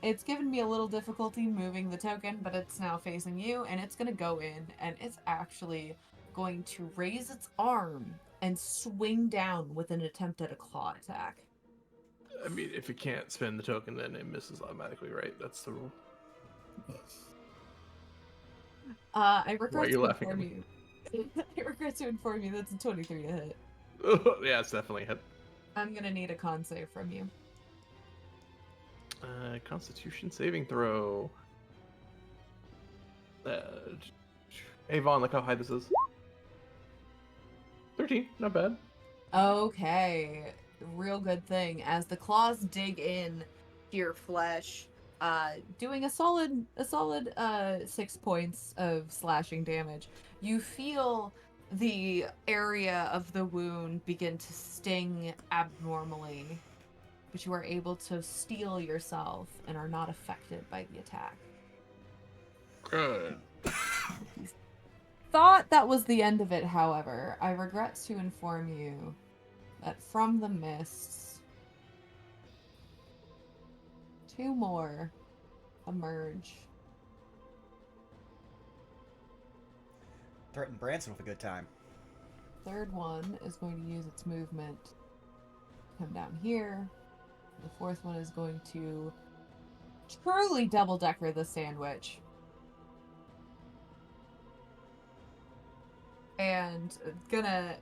It's given me a little difficulty moving the token, but it's now facing you, and it's gonna go in, and it's actually going to raise its arm and swing down with an attempt at a claw attack. I mean, if it can't spend the token, then it misses automatically, right? That's the rule. I Why are regret you to laughing at inform you. I regret to inform you that's a 23 to hit. Yeah, it's definitely a hit. I'm gonna need a con save from you. Constitution saving throw. Hey Vaughn, look how high this is. 13, not bad. Okay, real good thing. As the claws dig in to your flesh, doing a solid 6 points of slashing damage. You feel the area of the wound begin to sting abnormally, but you are able to steel yourself and are not affected by the attack. Good. Thought that was the end of it, however. I regret to inform you that from the mists, 2 more emerge. Threaten Branson with a good time. Third one is going to use its movement to come down here. The fourth one is going to truly double-decker the sandwich. And gonna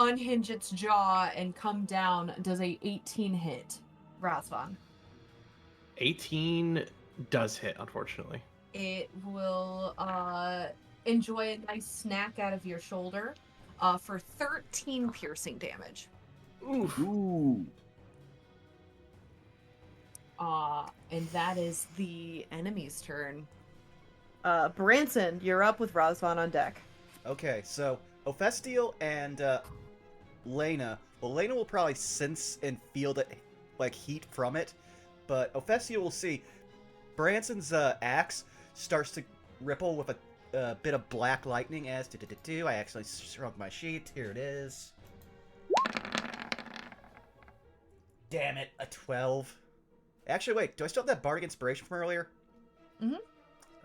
unhinge its jaw and come down. Does a 18 hit, Razvan? 18 does hit, unfortunately. It will enjoy a nice snack out of your shoulder for 13 piercing damage. Oof. Ooh. And that is the enemy's turn. Branson, you're up with Razvan on deck. Okay, so Ophestiel and Lena. Well, Lena will probably sense and feel the heat from it, but Ophestiel will see Branson's axe starts to ripple with a bit of black lightning as I actually shrunk my sheet. Here it is. Damn it, a 12. Actually, wait, do I still have that Bardic Inspiration from earlier? Mm-hmm.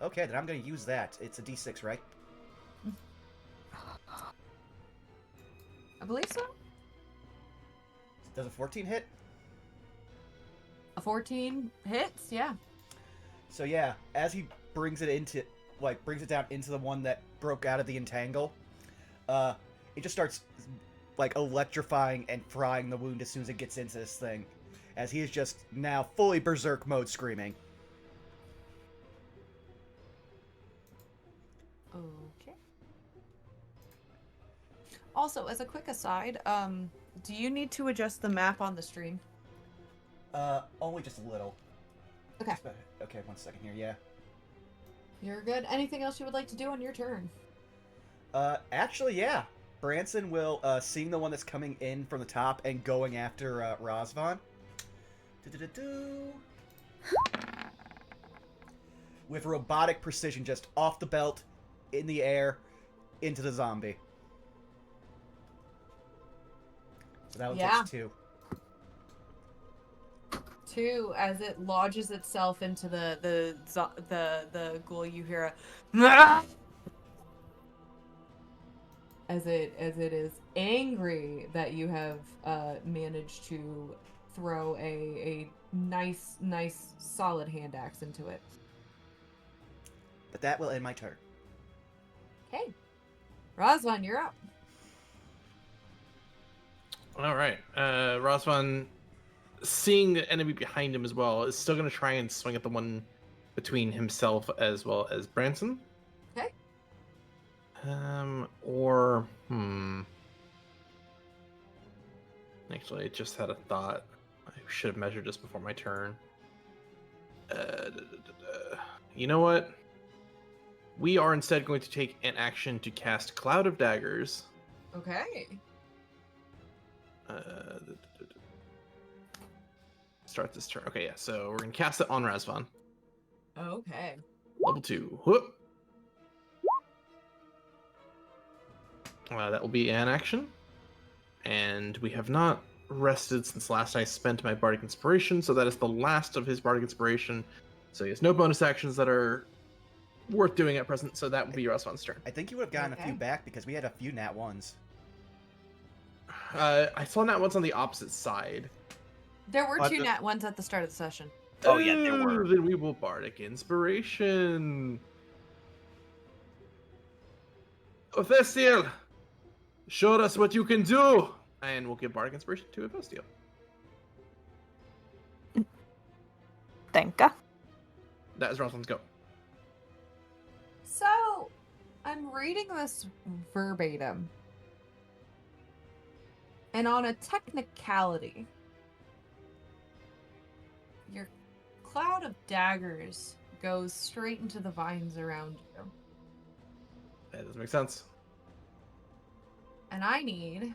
Okay, then I'm going to use that. It's a d6, right? I believe so. Does a 14 hit? A 14 hits, yeah. So yeah, as he brings it into, brings it down into the one that broke out of the entangle, it just starts like electrifying and frying the wound as soon as it gets into this thing, as he is just now fully berserk mode screaming. Okay. Also, as a quick aside, do you need to adjust the map on the stream? Only just a little. Okay. Okay, 1 second here, yeah. You're good. Anything else you would like to do on your turn? Actually, yeah. Branson will, seeing the one that's coming in from the top and going after, Razvan. Do-do-do-do. With robotic precision, just off the belt, in the air, into the zombie. So that one takes 2. 2, as it lodges itself into the ghoul, you hear a as it is angry that you have managed to throw a nice solid hand axe into it. But that will end my turn. Okay, Razvan, you're up. All right. Razvan, seeing the enemy behind him as well, is still going to try and swing at the one between himself as well as Branson. Okay. Actually, I just had a thought. I should have measured this before my turn. You know what? We are instead going to take an action to cast Cloud of Daggers. Okay. Start this turn. Okay, yeah. So we're gonna cast it on Razvan. Okay. Level 2. Whoop. That will be an action. And we have not rested since last I spent my Bardic Inspiration, so that is the last of his Bardic Inspiration. So he has no bonus actions that are worth doing at present, so that will be Razvan's turn. I think you would have gotten a few Okay. back because we had a few nat ones. I saw that one's on the opposite side. There were What 2 the- nat ones at the start of the session. Oh, yeah, there were. Then we will Bardic Inspiration. Othestiel, show us what you can do. And we'll give Bardic Inspiration to Othestiel. Thanka. That is Razvan's go. So, I'm reading this verbatim. And on a technicality, your cloud of daggers goes straight into the vines around you. That does make sense. And I need...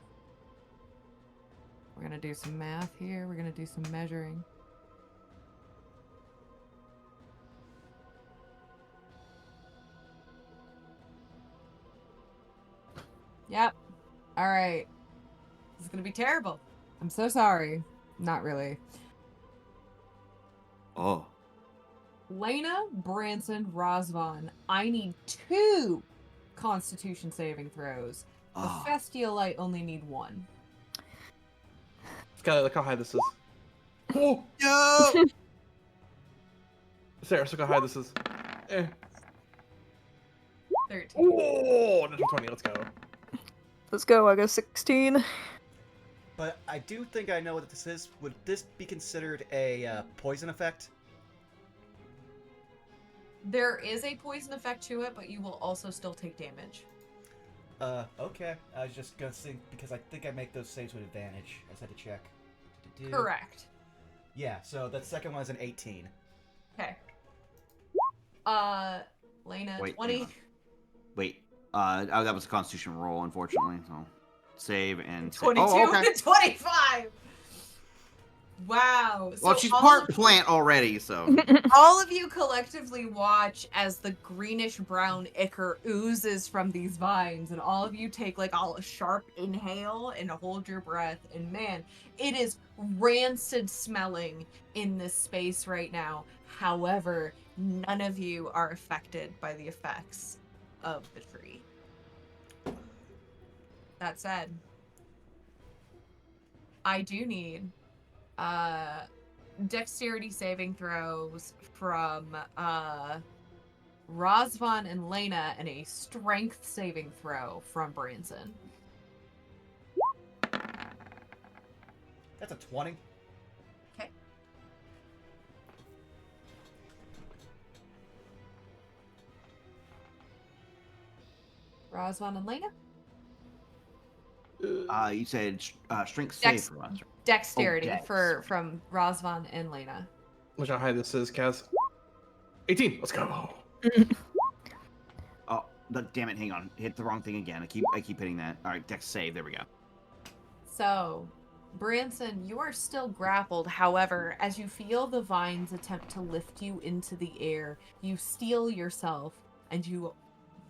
We're going to do some math here. We're going to do some measuring. Yep. All right. This is going to be terrible. I'm so sorry. Not really. Oh. Lena, Branson, Razvan. I need 2 Constitution saving throws. The Oh. Festiolite only need 1. Skylar, look how high this is. Oh, No! Sarah, look how high this is. 13. Oh, natural 20. Let's go. Let's go, I got 16. But I do think I know what this is. Would this be considered a poison effect? There is a poison effect to it, but you will also still take damage. Okay. I was just gonna think because I think I make those saves with advantage. I just had to check. Do-do-do. Correct. Yeah, so that second one is an 18. Okay. Lena, Wait, 20. hang on. Wait. That was a Constitution roll, unfortunately. So, save and 22 Oh, okay. to 25. Wow. Well, So she's all part of- plant already, so. All of you collectively watch as the greenish brown ichor oozes from these vines, and all of you take like a sharp inhale and hold your breath. And man, it is rancid smelling in this space right now. However, none of you are affected by the effects of the tree. That said, I do need dexterity saving throws from Razvan and Lena, and a strength saving throw from Branson. That's a 20. Okay. Razvan and Lena? You said strength save Dex- from us. Dexterity Dex. from Razvan and Lena. Look how high this is, Kaz. 18. Let's go. Oh, damn it! Hang on, hit the wrong thing again. I keep hitting that. All right, Dex save. There we go. So, Branson, you are still grappled. However, as you feel the vines attempt to lift you into the air, you steel yourself and you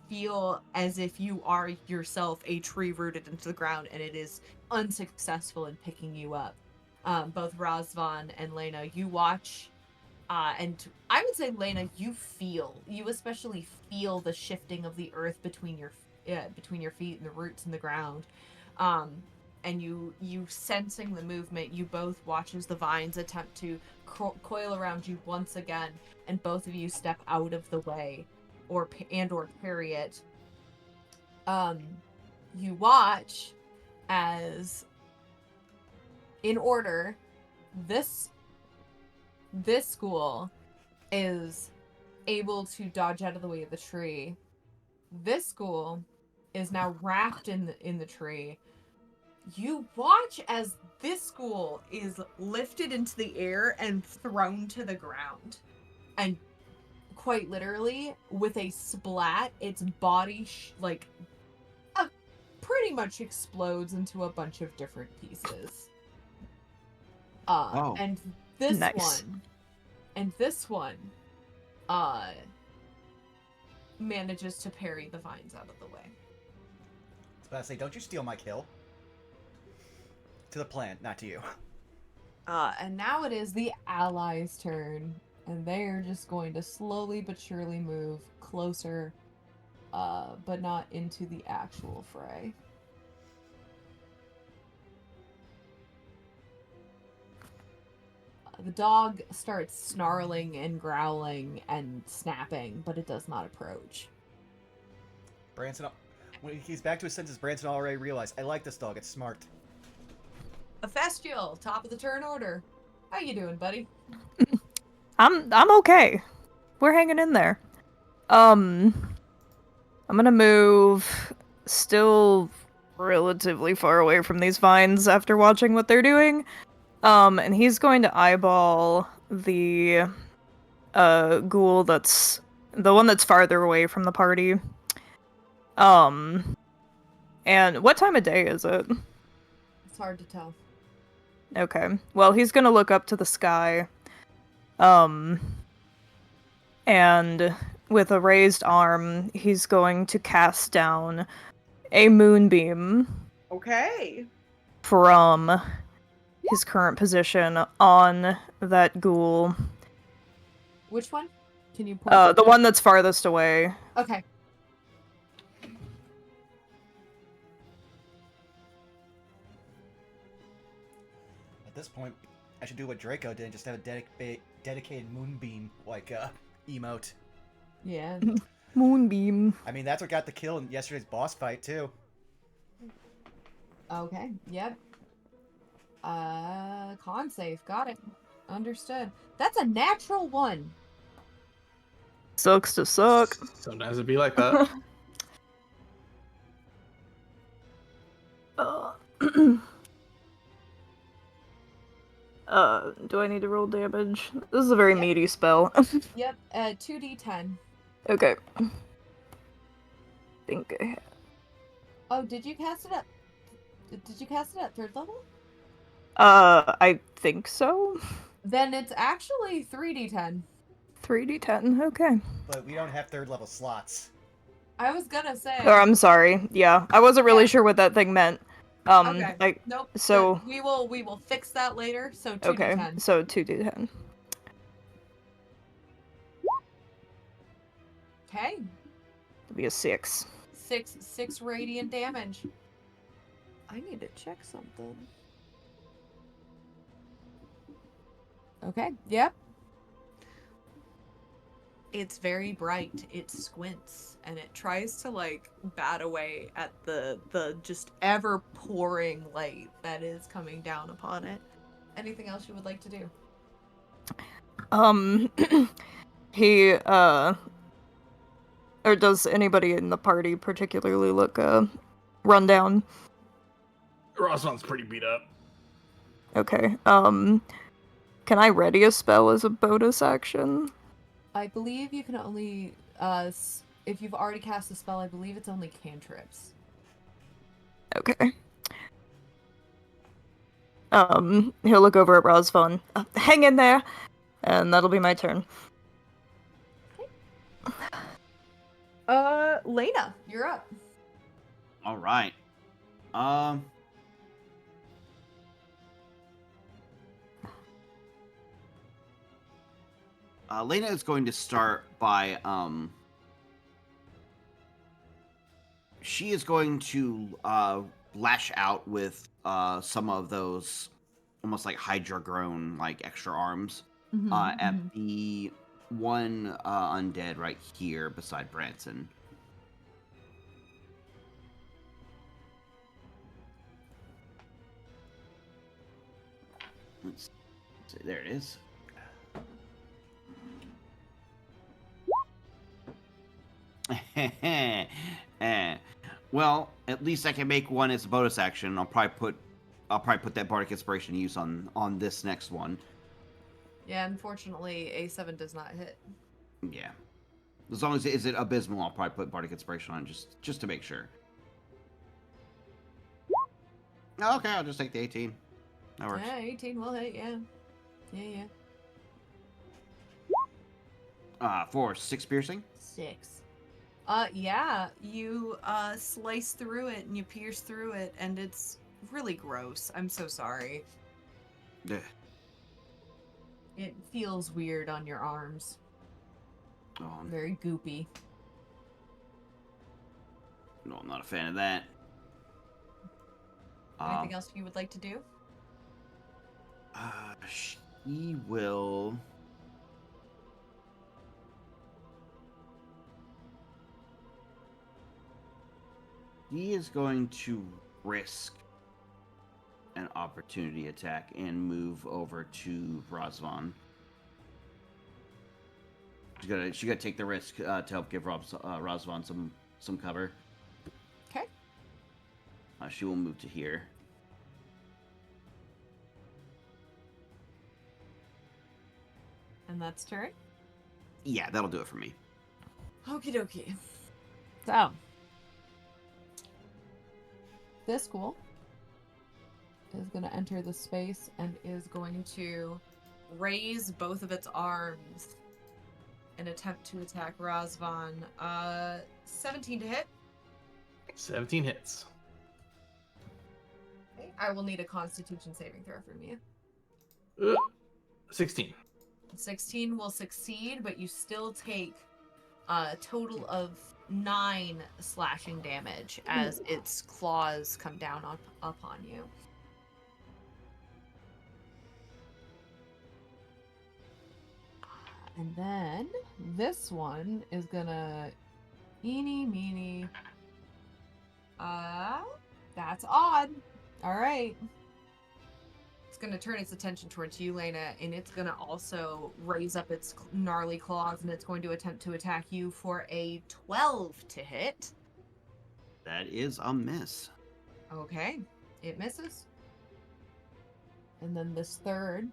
feel as if you are yourself a tree rooted into the ground, and it is unsuccessful in picking you up. Both Razvan and Lena, you watch, and I would say, Lena, you especially feel the shifting of the earth between your feet and the roots in the ground. And you sensing the movement, you both watch as the vines attempt to coil around you once again, and both of you step out of the way, or parry it. You watch as, in order, this school is able to dodge out of the way of the tree. This school is now wrapped in the tree. You watch as this school is lifted into the air and thrown to the ground. And quite literally, with a splat, its body pretty much explodes into a bunch of different pieces. Oh. And this Nice. one manages to parry the vines out of the way. I was about to say, don't you steal my kill. To the plant, not to you. And now it is the allies' turn, and they are just going to slowly but surely move closer, but not into the actual fray. The dog starts snarling and growling and snapping, but it does not approach. Branson, when he's back to his senses, Branson already realized, I like this dog, it's smart. Ephestial, top of the turn order. How you doing, buddy? I'm okay. We're hanging in there. I'm gonna move still relatively far away from these vines after watching what they're doing. And he's going to eyeball the ghoul that's the one that's farther away from the party. And what time of day is it? It's hard to tell. Okay. Well, he's gonna look up to the sky. And with a raised arm, he's going to cast down a moonbeam Okay. from his current position on that ghoul. Which one? Can you point? The one that's farthest away. Okay. At this point, I should do what Draco did and just have a dedicated moonbeam, like, emote. Yeah. Moonbeam. I mean, that's what got the kill in yesterday's boss fight, too. Okay. Yep. Con save. Got it. Understood. That's a natural one. Sucks to suck. Sometimes it'd be like that. Do I need to roll damage? This is a very meaty spell. Yep. 2d10. Okay. Think I have. Oh, did you cast it at? Did you cast it at 3rd level? I think so. Then it's actually 3d10. 3d10, okay. But we don't have 3rd level slots. I was gonna say. Or I'm sorry. Yeah, I wasn't really sure what that thing meant. Okay. Nope. So we will fix that later. So 2d10. Okay, so 2d10. Okay. It'll be a 6. 6 radiant damage. I need to check something. Okay. Yep. It's very bright. It squints and it tries to like bat away at the just ever pouring light that is coming down upon it. Anything else you would like to do? Um, he, or does anybody in the party particularly look, run down? Rosvan's pretty beat up. Okay, can I ready a spell as a bonus action? I believe you can only if you've already cast a spell, I believe it's only cantrips. Okay. He'll look over at Rosvan. Hang in there! And that'll be my turn. Lena, you're up. All right. Lena is going to start by she is going to lash out with some of those almost like Hydra grown like extra arms at the one undead right here beside Branson. Let's see, there it is. Well, at least I can make one as a bonus action. I'll probably put that bardic inspiration to use on this next one. Yeah, unfortunately, A7 does not hit. Yeah, as long as it isn't abysmal, I'll probably put bardic inspiration on just to make sure. Okay, I'll just take the 18. That works. Yeah, 18 will hit. Yeah, yeah. For 6 piercing. 6. Yeah, you slice through it and you pierce through it, and it's really gross. I'm so sorry. Ugh. It feels weird on your arms. Very goopy. No, I'm not a fan of that. Anything else you would like to do? She will. He is going to risk an opportunity attack and move over to Rosvan. She's gonna take the risk to help give Rosvan some cover. Okay. She will move to here. And that's turn? Yeah, that'll do it for me. Okie dokie. So, this school is going to enter the space and is going to raise both of its arms and attempt to attack Razvan. 17 to hit. 17 hits. Okay. I will need a Constitution saving throw from you. 16. 16 will succeed, but you still take a total of 9 slashing damage as its claws come down upon you. And then this one is gonna eeny meeny. That's odd. All right. It's gonna turn its attention towards you, Lena, and it's gonna also raise up its gnarly claws, and it's going to attempt to attack you for a 12 to hit. That is a miss. Okay, it misses. And then this third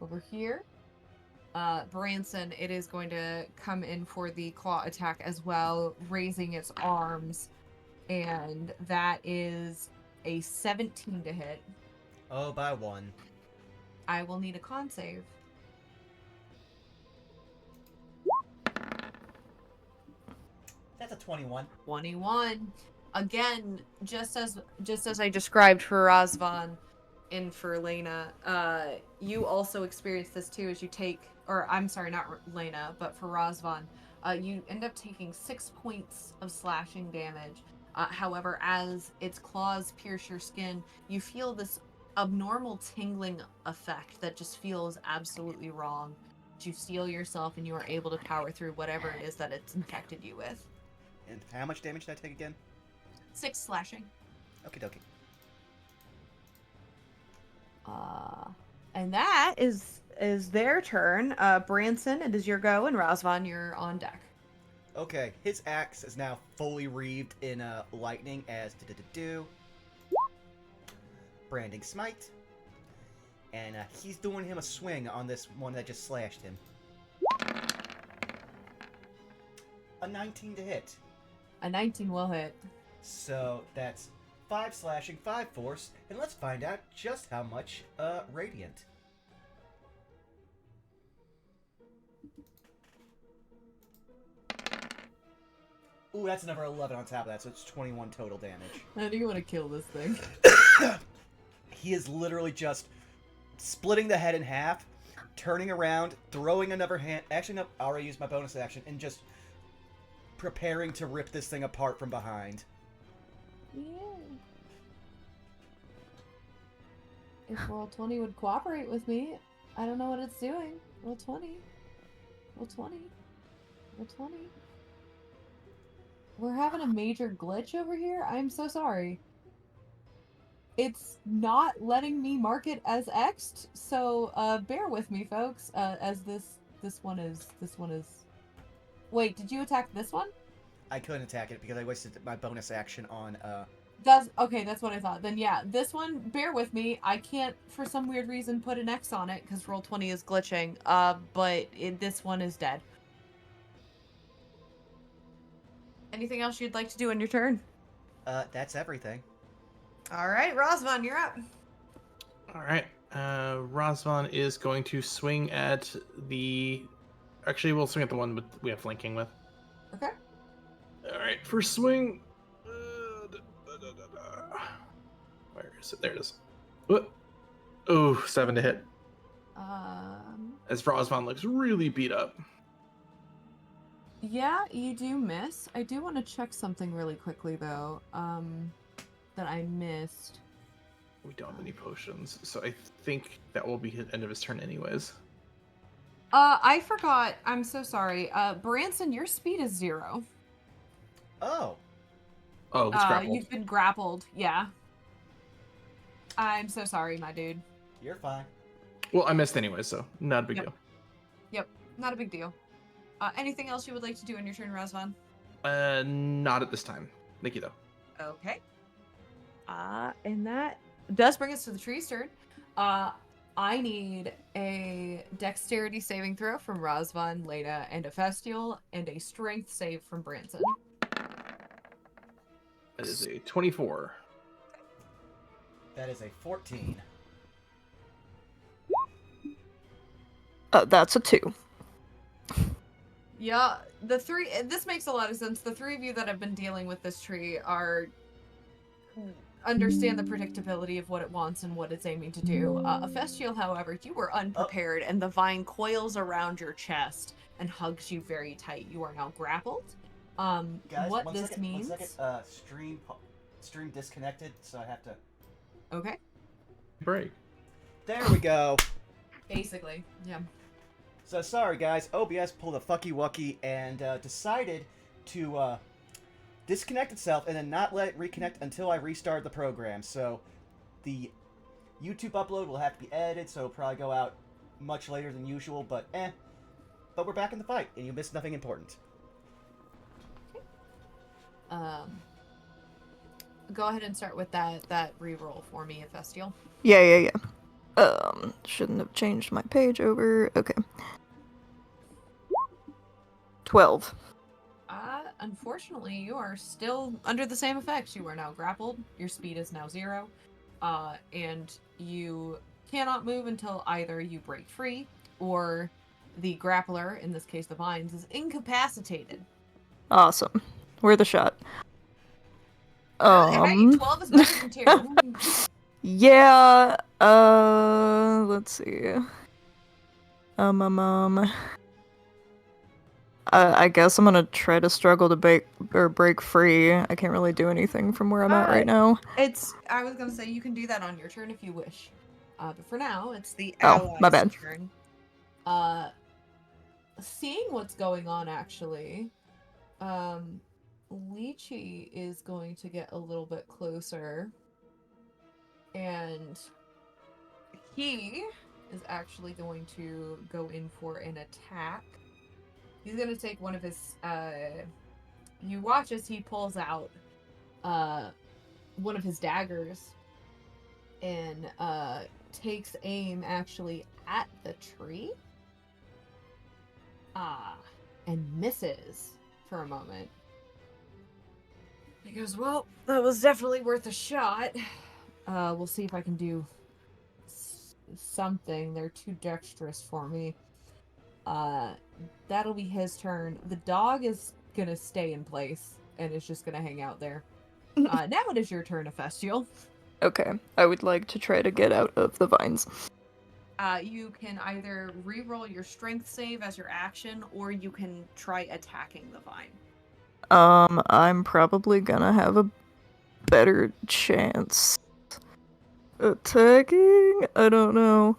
over here, Branson, it is going to come in for the claw attack as well, raising its arms, and that is a 17 to hit. Oh, by 1. I will need a con save. That's a 21. 21. Again, just as I described for Razvan and for Lena, you also experience this too as you take, or I'm sorry, not Lena, but for Razvan, you end up taking 6 points of slashing damage. However, as its claws pierce your skin, you feel this abnormal tingling effect that just feels absolutely wrong. you steel yourself and you are able to power through whatever it is that it's infected you with. And how much damage did I take again? 6 slashing. Okie dokie. And that is their turn. Branson, it is your go, and Razvan, you're on deck. Okay, his axe is now fully wreathed in lightning as do. Branding Smite. And he's doing him a swing on this one that just slashed him. A 19 to hit. A 19 will hit. So that's 5 slashing, 5 force, and let's find out just how much radiant. Ooh, that's another 11 on top of that, so it's 21 total damage. How do you want to kill this thing? He is literally just splitting the head in half, turning around, throwing another hand. Actually, no, I already used my bonus action, and just preparing to rip this thing apart from behind. Yeah. If roll 20 would cooperate with me, I don't know what it's doing. Roll 20. Roll 20. Roll 20. We're having a major glitch over here. I'm so sorry. It's not letting me mark it as X'd, so bear with me, folks. As this one is. Wait, did you attack this one? I couldn't attack it because I wasted my bonus action on Okay, that's what I thought. Then yeah, this one, bear with me. I can't, for some weird reason, put an X on it because roll 20 is glitching. But this one is dead. Anything else you'd like to do on your turn? That's everything. All right, Razvan, you're up. All right. Razvan is going to swing at the. Actually, we'll swing at the one we have flanking with. Okay. All right, first swing. Where is it? There it is. Oh, 7 to hit. As Razvan looks really beat up. Yeah, you do miss. I do want to check something really quickly though. That I missed. We don't have any potions, so I think that will be the end of his turn anyways. I forgot. I'm so sorry. Branson, your speed is 0. Oh. Oh, it's grappled. You've been grappled. Yeah. I'm so sorry, my dude. You're fine. Well, I missed anyway, so not a big deal. Yep, not a big deal. Anything else you would like to do on your turn, Razvan? Not at this time. Thank you, though. Okay. And that does bring us to the tree's turn. I need a dexterity saving throw from Razvan, Leda, and a Festial, and a strength save from Branson. That is a 24. That is a 14. That's a 2. Yeah, this makes a lot of sense. The 3 of you that have been dealing with this tree understand the predictability of what it wants and what it's aiming to do. Festial, however, you were unprepared, and the vine coils around your chest and hugs you very tight. You are now grappled. Guys, what this means... 1 second. Stream disconnected, so I have to... Okay. Break. There we go. Basically, yeah. So sorry, guys. OBS pulled a fucky wucky and decided to disconnect itself and then not let it reconnect until I restart the program. So the YouTube upload will have to be edited, so it'll probably go out much later than usual. But But we're back in the fight, and you missed nothing important. Go ahead and start with that reroll for me, Festial. Yeah. Shouldn't have changed my page over. Okay. 12. Unfortunately, you are still under the same effects. You are now grappled. Your speed is now 0. And you cannot move until either you break free or the grappler, in this case the vines, is incapacitated. Awesome. We're the shot. Hey, 12 is better than 2. Yeah, let's see. I guess I'm gonna try to struggle to break free. I can't really do anything from where I'm at right now. I was gonna say you can do that on your turn if you wish. But for now, it's the Oh, my allies' bad. turn. seeing what's going on, actually, Lychee is going to get a little bit closer, and he is actually going to go in for an attack. He's going to take one of his, you watch as he pulls out, one of his daggers and, takes aim actually at the tree. And misses for a moment. He goes, well, that was definitely worth a shot. We'll see if I can do something. They're too dexterous for me. That'll be his turn. The dog is gonna stay in place and is just gonna hang out there. Now it is your turn, Ephestial. Okay, I would like to try to get out of the vines. You can either re-roll your strength save as your action, or you can try attacking the vine. I'm probably gonna have a better chance attacking. I don't know.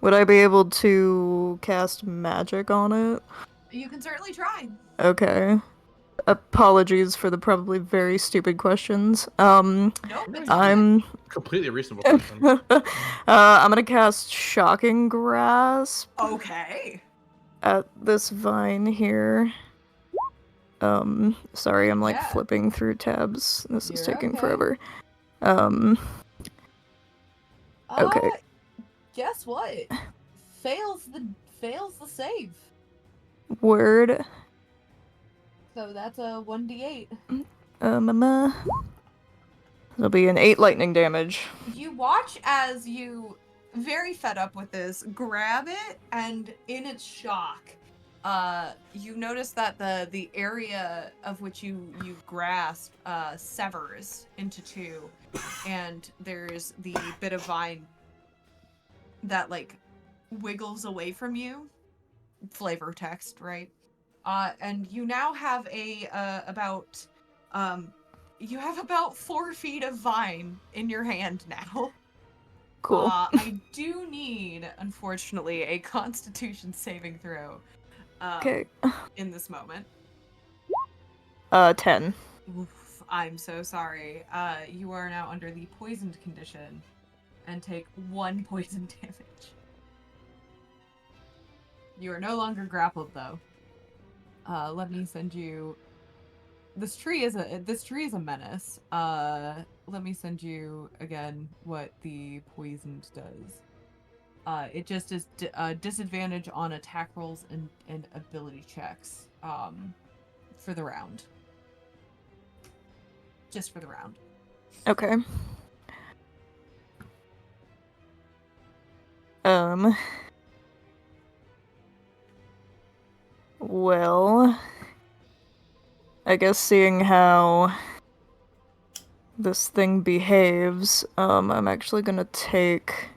Would I be able to cast magic on it? You can certainly try. Okay. Apologies for the probably very stupid questions. Nope, it's I'm Completely reasonable question. I'm gonna cast Shocking Grasp okay. at this vine here. Sorry, I'm like Yeah. flipping through tabs. This is You're taking okay. forever. Okay. Guess what? Fails the save. Word. So that's a 1d8. It'll be an 8 lightning damage. You watch as you, very fed up with this, grab it, and in its shock, you notice that the area of which you grasp severs into two, and there's the bit of vine that like wiggles away from you. Flavor text, right? And you now have about 4 feet of vine in your hand now. Cool. I do need, unfortunately, a Constitution saving throw. Okay. In this moment. 10. Oof, I'm so sorry. You are now under the poisoned condition and take 1 poison damage. You are no longer grappled, though. Let me send you. This tree is a menace. Let me send you again what the poisoned does. It just is disadvantage on attack rolls and ability checks. For the round. Just for the round. Okay. Well, I guess seeing how this thing behaves, I'm actually gonna take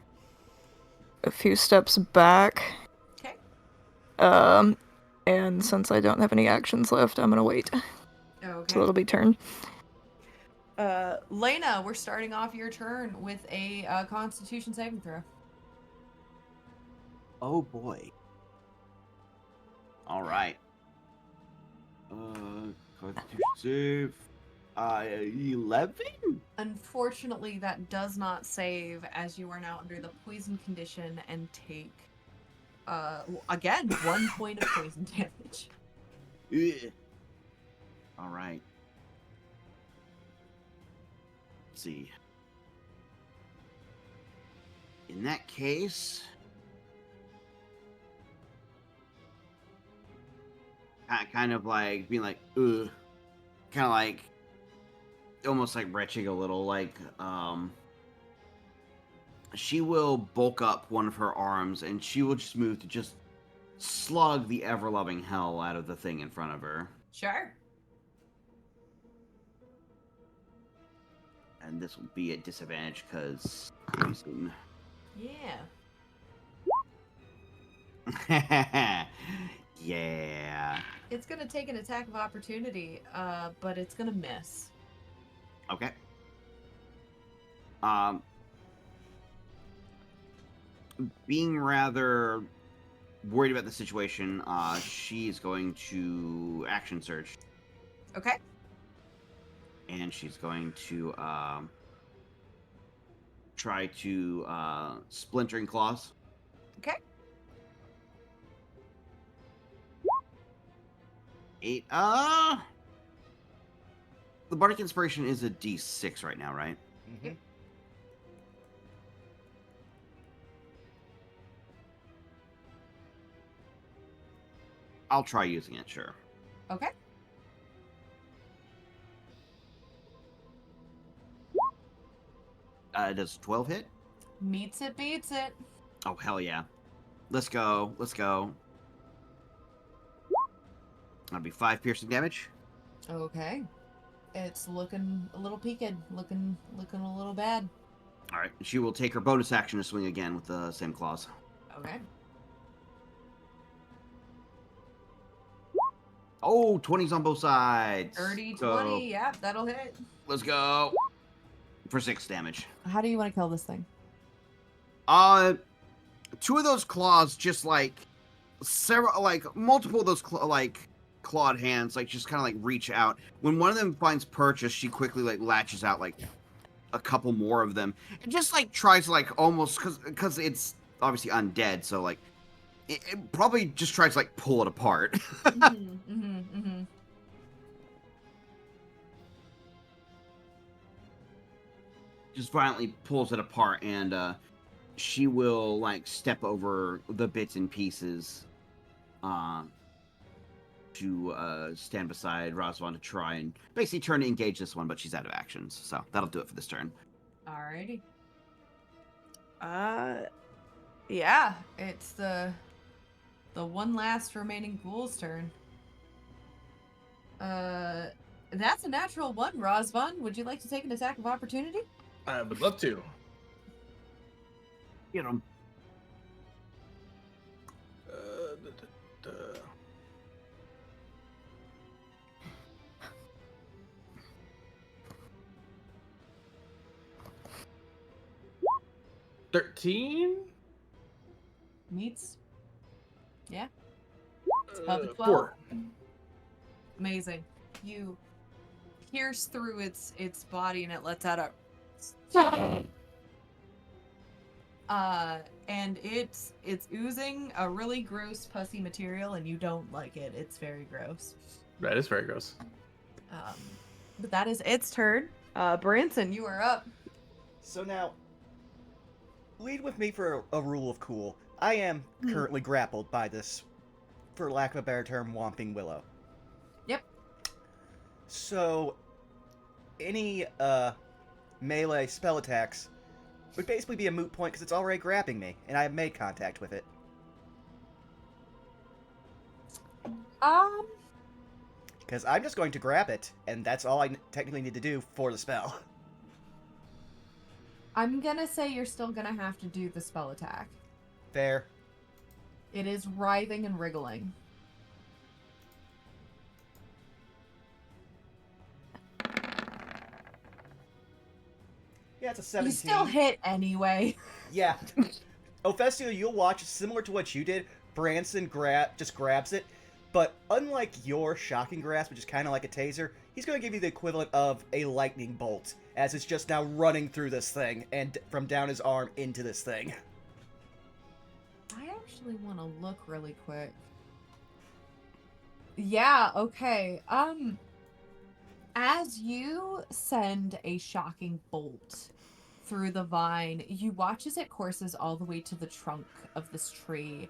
a few steps back. Okay. And since I don't have any actions left, I'm gonna wait. Okay. So it'll be turn. Lena, we're starting off your turn with a Constitution saving throw. Oh boy. All right. Constitution save. 11? Unfortunately, that does not save, as you are now under the poison condition and take, again, 1 point of poison damage. Ugh. All right. Let's see. In that case, kind of like being like, ugh, kind of like, almost like retching a little, like, she will bulk up one of her arms and she will just move to just slug the ever-loving hell out of the thing in front of her. Sure. And this will be a disadvantage because reason. Yeah. Yeah. It's gonna take an attack of opportunity, but it's gonna miss. Okay. Um, being rather worried about the situation, she is going to action search, Okay. and she's going to try to splintering claws. Okay. 8. The bardic inspiration is a D6 right now, right? Mm-hmm. I'll try using it, sure. Okay. Does 12 hit? Meets it, beats it. Oh, hell yeah. Let's go. Let's go. That'll be 5 piercing damage. Okay. It's looking a little peaked, looking a little bad. All right. She will take her bonus action to swing again with the same claws. Okay. Oh, 20s on both sides. 30, So, 20, yeah, that'll hit. let's go. For 6 damage. How do you want to kill this thing? 2 of those claws just multiple of those clawed hands just kind of reach out. When one of them finds purchase, she quickly latches out a couple more of them and just tries to almost because it's obviously undead, so it probably just tries to pull it apart. Just violently pulls it apart, and she will step over the bits and pieces to stand beside Razvan to try and basically turn to engage this one, but she's out of actions, so that'll do it for this turn. Alrighty. Yeah, it's the one last remaining ghoul's turn. That's a natural 1, Razvan. Would you like to take an attack of opportunity? I would love to. Get him. Da. 13? Meets. Yeah. It's above the 12. 4. Amazing. You pierce through its body and it lets out a and it's oozing a really gross pussy material and you don't like it. It's very gross. That is very gross. But that is its turn. Branson, you are up. So now, lead with me for a rule of cool. I am currently grappled by this, for lack of a better term, Whomping Willow. Yep. So, any melee spell attacks would basically be a moot point because it's already grabbing me, and I have made contact with it. Because I'm just going to grab it, and that's all I technically need to do for the spell. I'm gonna say you're still gonna have to do the spell attack. Fair. It is writhing and wriggling. Yeah, it's a 17. You still hit anyway. Yeah. Ophesio, you'll watch, similar to what you did, Branson just grabs it, but unlike your shocking grasp, which is kind of like a taser, he's going to give you the equivalent of a lightning bolt, as it's just now running through this thing, and from down his arm into this thing. I actually want to look really quick. Yeah, okay. As you send a shocking bolt through the vine, you watch as it courses all the way to the trunk of this tree,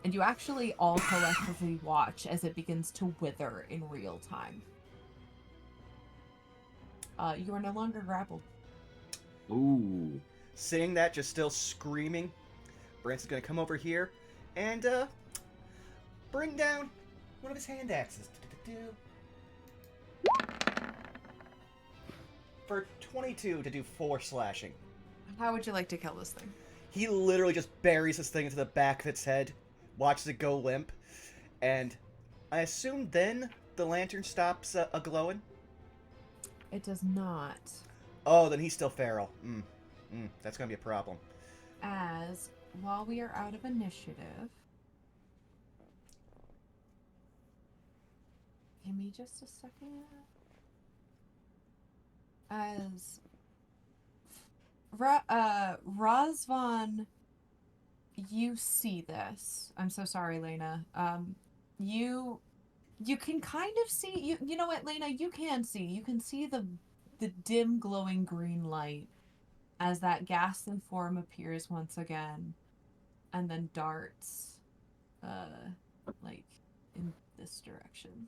and you actually all collectively watch as it begins to wither in real time. You are no longer grappled. Ooh. Seeing that, just still screaming, Branson's going to come over here and bring down one of his hand axes. For 22 to do 4 slashing. How would you like to kill this thing? He literally just buries this thing into the back of its head, watches it go limp, and I assume then the lantern stops a glowing? It does not. Oh, then he's still feral. That's gonna be a problem. As while we are out of initiative, give me just a second. As Razvan, you see this. I'm so sorry, Lena. You can kind of see you know what, Lena, you can see. You can see the dim glowing green light as that ghastly form appears once again and then darts like in this direction.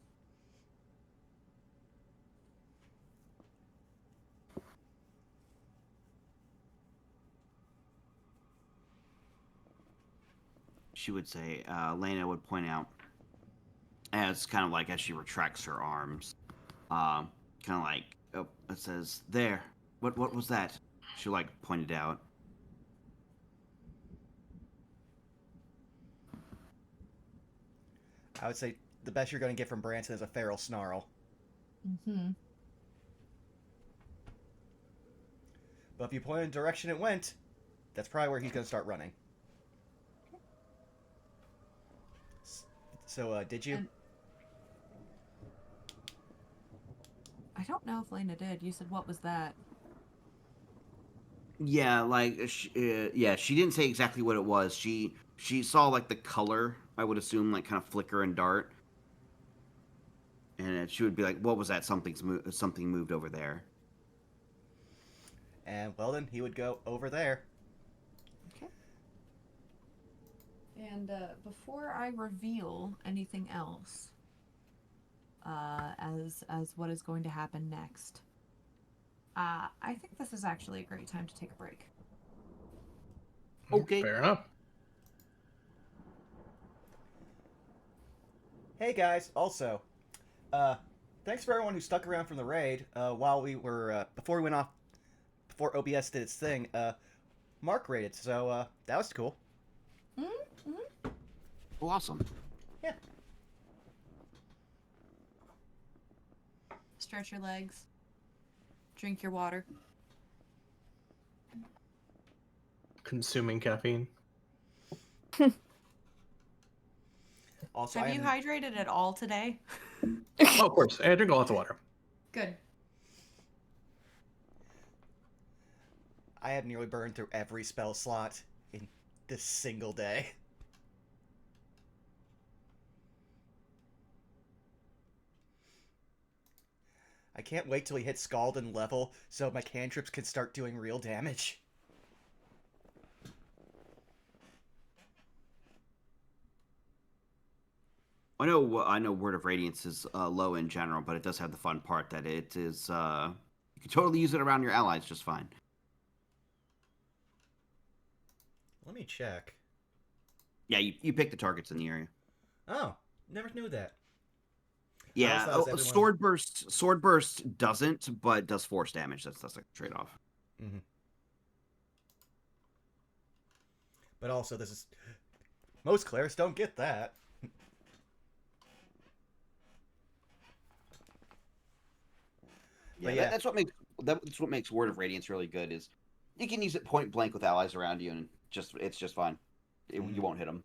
She would say, Lena would point out, as kind of like as she retracts her arms, kind of like, oh, it says, there. What was that? She like pointed out. I would say the best you're gonna get from Branson is a feral snarl. Mm-hmm. But if you point in the direction it went, that's probably where he's gonna start running. So, did you? And I don't know if Lena did. You said, what was that? Yeah, like yeah, she didn't say exactly what it was. She saw like the color, I would assume, like kind of flicker and dart, and she would be like, "What was that? Something moved over there." And well, then he would go over there. Okay. And before I reveal anything else, as what is going to happen next, I think this is actually a great time to take a break. Okay. Fair enough. Hey guys, also, thanks for everyone who stuck around from the raid while we were before we went off, before OBS did its thing. Mark raided, so that was cool. Mm-hmm. Well, awesome. Yeah. Stretch your legs. Drink your water. Consuming caffeine. Also, Have you hydrated at all today? Oh, of course. I drink lots of water. Good. I have nearly burned through every spell slot in this single day. I can't wait till we hit Scalded level so my cantrips can start doing real damage. I know Word of Radiance is low in general, but it does have the fun part that it is you can totally use it around your allies just fine. Let me check. Yeah, you pick the targets in the area. Oh, never knew that. Yeah, thought it was everyone- sword burst doesn't, but does force damage. That's a trade off. Mm-hmm. But also, this is most clerics don't get that. Yeah, But yeah. that's what makes Word of Radiance really good. Is you can use it point blank with allies around you, and it's just fine. You won't hit them.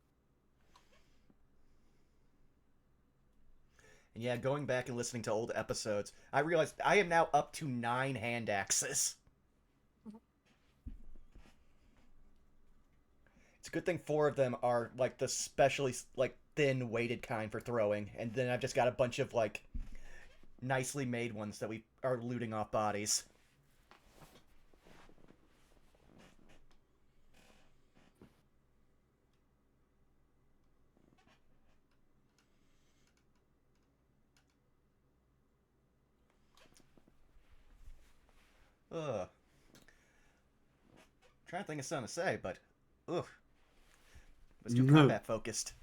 And yeah, going back and listening to old episodes, I realized I am now up to 9 hand axes. It's a good thing 4 of them are like the specially like thin weighted kind for throwing, and then I've just got a bunch of like nicely made ones that we are looting off bodies. Ugh. Trying to think of something to say, but ugh. Was too combat focused.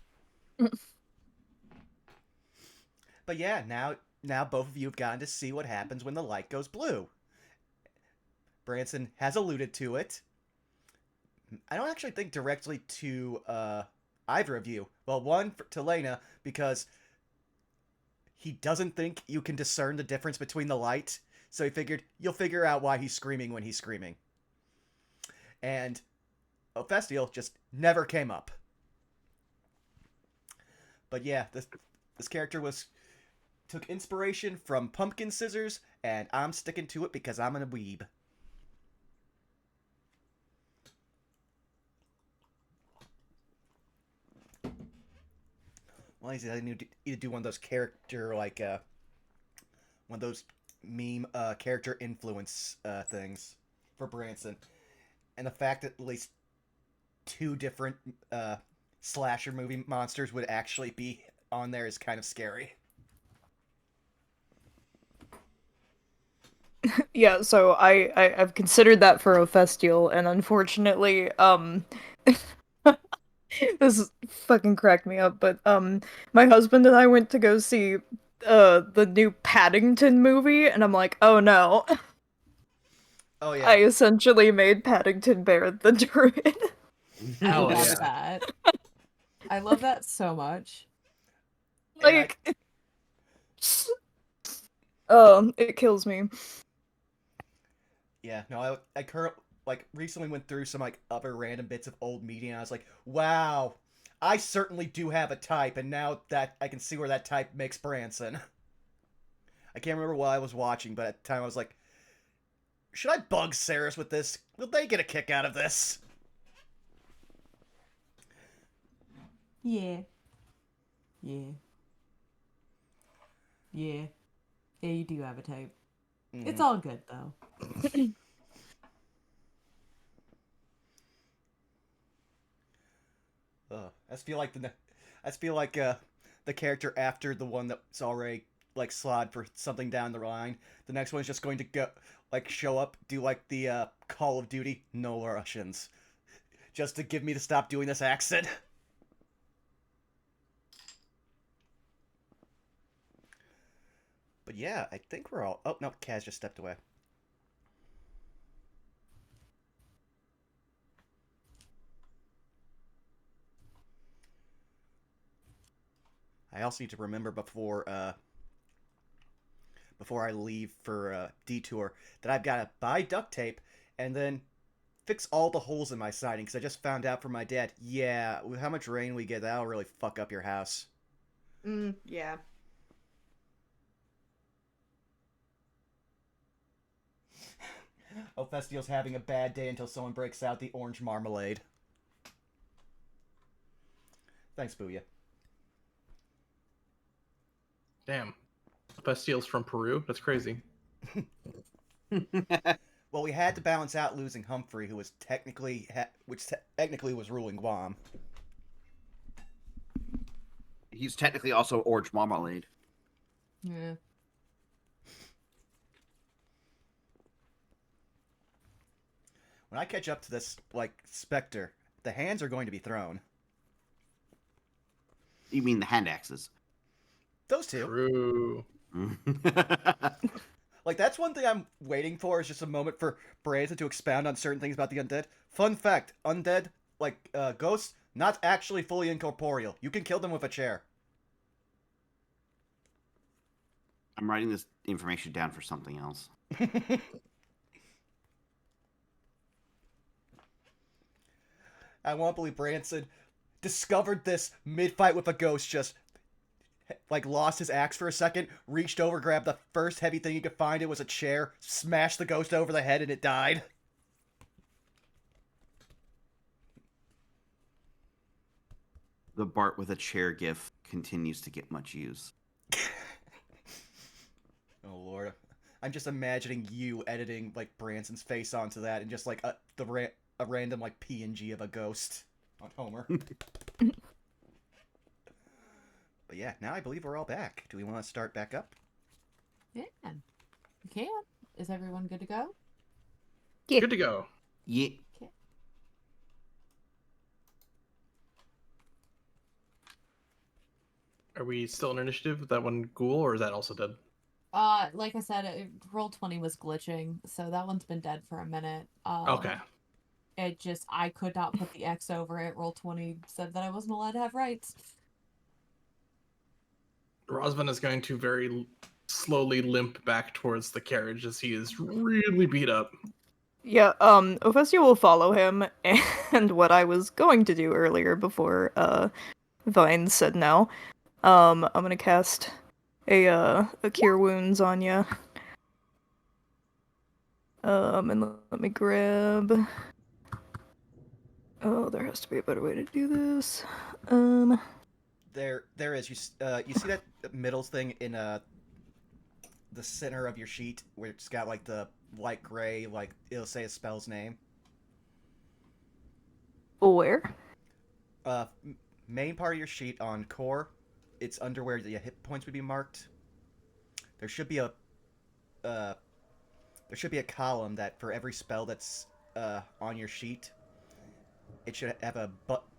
But yeah, now both of you have gotten to see what happens when the light goes blue. Branson has alluded to it. I don't actually think directly to either of you. Well, one to Lena, because he doesn't think you can discern the difference between the light, so he figured you'll figure out why he's screaming when he's screaming. and Ophestiel just never came up. But yeah, this character took inspiration from Pumpkin Scissors, and I'm sticking to it because I'm a weeb. Well, I need to do one of those character one of those meme character influence things for Branson, and the fact that at least two different slasher movie monsters would actually be on there is kind of scary. Yeah, so I've considered that for Ophestial, and unfortunately, this fucking cracked me up, but my husband and I went to go see the new Paddington movie, and I'm like, oh no. Oh yeah. I essentially made Paddington Bear the druid. I Hell love yeah. that. I love that so much. Like, it kills me. Yeah, no, I recently went through some like other random bits of old media, and I was like, wow, I certainly do have a type, and now that I can see where that type makes Branson. I can't remember what I was watching, but at the time I was like, should I bug Saris with this? Will they get a kick out of this? Yeah. Yeah. Yeah. Yeah, you do have a type. It's all good though. I just feel like the character after the one that's already like slotted for something down the line. The next one's just going to go show up, do like the Call of Duty no Russians, just to give me to stop doing this accent. But yeah, I think we're all. Oh no, Kaz just stepped away. I also need to remember before I leave for detour that I've got to buy duct tape and then fix all the holes in my siding because I just found out from my dad. Yeah, with how much rain we get, that'll really fuck up your house. Yeah. Ophestiel's having a bad day until someone breaks out the orange marmalade. Thanks, Booyah. Damn. Bestial's from Peru? That's crazy. Well, we had to balance out losing Humphrey, who was technically was ruling Guam. He's technically also orange marmalade. Yeah. When I catch up to this, Spectre, the hands are going to be thrown. You mean the hand axes? Those two. True. That's one thing I'm waiting for is just a moment for Branson to expound on certain things about the undead. Fun fact, undead, ghosts, not actually fully incorporeal. You can kill them with a chair. I'm writing this information down for something else. I won't believe Branson discovered this mid-fight with a ghost, just lost his axe for a second, reached over, grabbed the first heavy thing he could find, it was a chair, smashed the ghost over the head, and it died. The Bart with a chair gif continues to get much use. Oh lord. I'm just imagining you editing Branson's face onto that and just a random PNG of a ghost on Homer. But yeah, now I believe we're all back. Do we want to start back up? Yeah. You can. Is everyone good to go? Yeah. Good to go. Yeah. Okay. Are we still in initiative with that one ghoul, or is that also dead? Like I said, Roll20 was glitching, so that one's been dead for a minute. Okay. It just, I could not put the X over it. Roll20 said that I wasn't allowed to have rights. Rosvan is going to very slowly limp back towards the carriage as he is really beat up. Yeah, Ophelia will follow him, and what I was going to do earlier before, Vines said no, I'm gonna cast a Cure Wounds on you. And let me grab... Oh, there has to be a better way to do this. There is. You see that middle thing in the center of your sheet where it's got like the light gray, like it'll say a spell's name. Where? Uh, Main part of your sheet on core. It's under where the hit points would be marked. There should be a uh, there should be a column that for every spell that's on your sheet, it should have a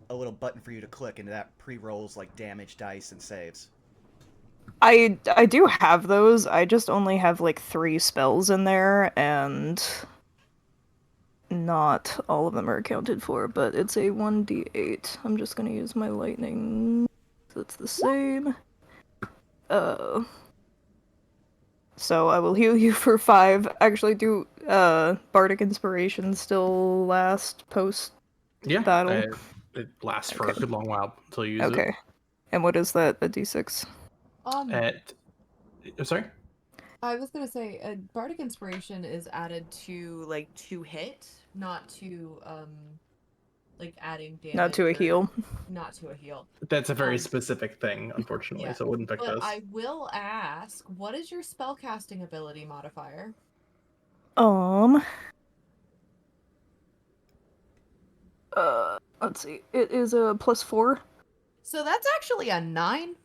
little button for you to click, and that pre-rolls like damage dice and saves. I do have those. I just only have like 3 spells in there, and not all of them are accounted for, but it's a 1d8. I'm just gonna use my lightning. So it's the same. So I will heal you for 5. Actually, do Bardic Inspiration still last post Yeah, battle? it lasts for a Okay. good long while until you use Okay. And what is that? A d6? it. Sorry? I was gonna say, Bardic Inspiration is added to like to hit, not to like adding damage. Not to a heal. Not to a heal. That's a very specific thing, unfortunately, Yeah. so it wouldn't pick But those. I will ask, what is your spellcasting ability modifier? Let's see. It is a +4. So that's actually a 9.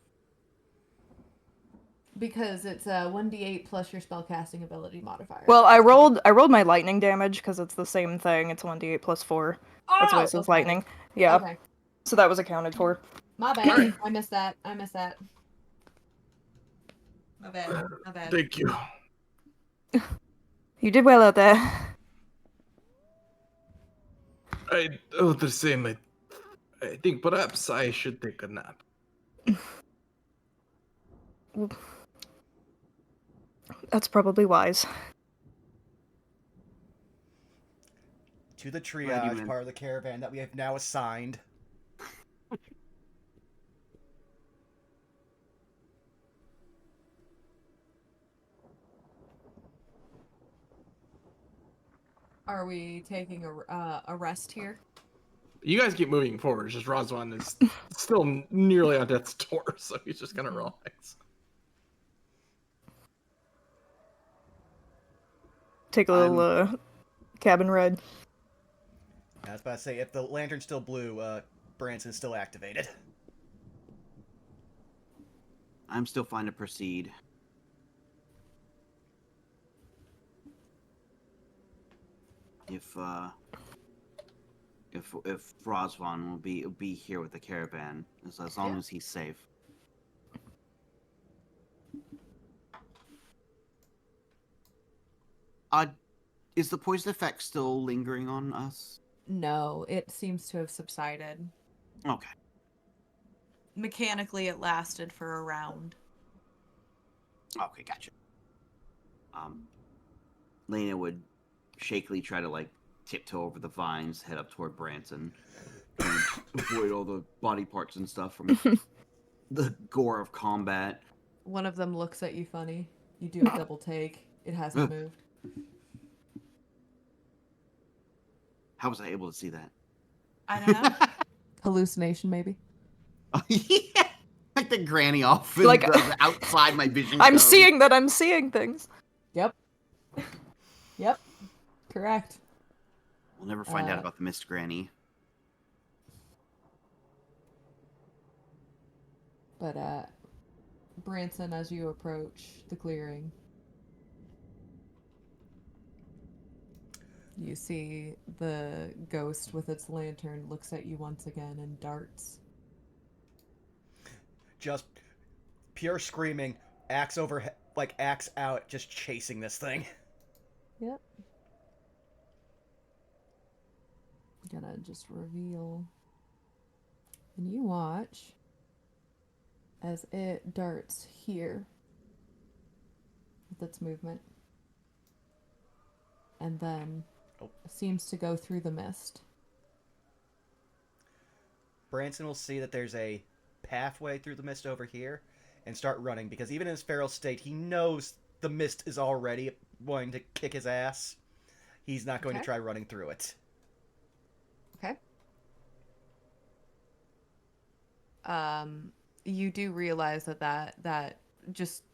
Because it's a 1d8 plus your spellcasting ability modifier. Well, I rolled my lightning damage because it's the same thing. It's 1d8 +4. That's why it says lightning. Yeah. Okay. So that was accounted for. My bad. I missed that. My bad. Thank you. You did well out there. The same. I think perhaps I should take a nap. That's probably wise. To the Righty, triage man. part of the caravan that we have now assigned. Are we taking a rest here? You guys keep moving forward. It's just Roswan is still nearly on death's door, so he's just gonna relax. Take a little cabin ride. I was about to say, if the lantern's still blue, Branson's still activated. I'm still fine to proceed. If Rosvan will be here with the caravan, as long as he's safe. Is the poison effect still lingering on us? No, it seems to have subsided. Okay. Mechanically, it lasted for a round. Okay, gotcha. Lena would shakily try to like tiptoe over the vines, head up toward Branson, and avoid all the body parts and stuff from the gore of combat. One of them looks at you funny. You do a double take. It hasn't moved. How was I able to see that? I don't know. Hallucination, maybe. Oh, yeah, like the granny off in Like- the outside my vision. I'm cone. seeing that I'm seeing things. Yep. Yep. Correct. We'll never find out about the missed granny. But Branson, as you approach the clearing, you see the ghost with its lantern looks at you once again and darts. Just pure screaming, axe over, like axe out, just chasing this thing. Yep. Gonna just reveal. And you watch as it darts here with its movement. And then seems to go through the mist. Branson will see that there's a pathway through the mist over here and start running because even in his feral state, he knows the mist is already wanting to kick his ass. He's not going to Okay. try running through it. Okay. You do realize that just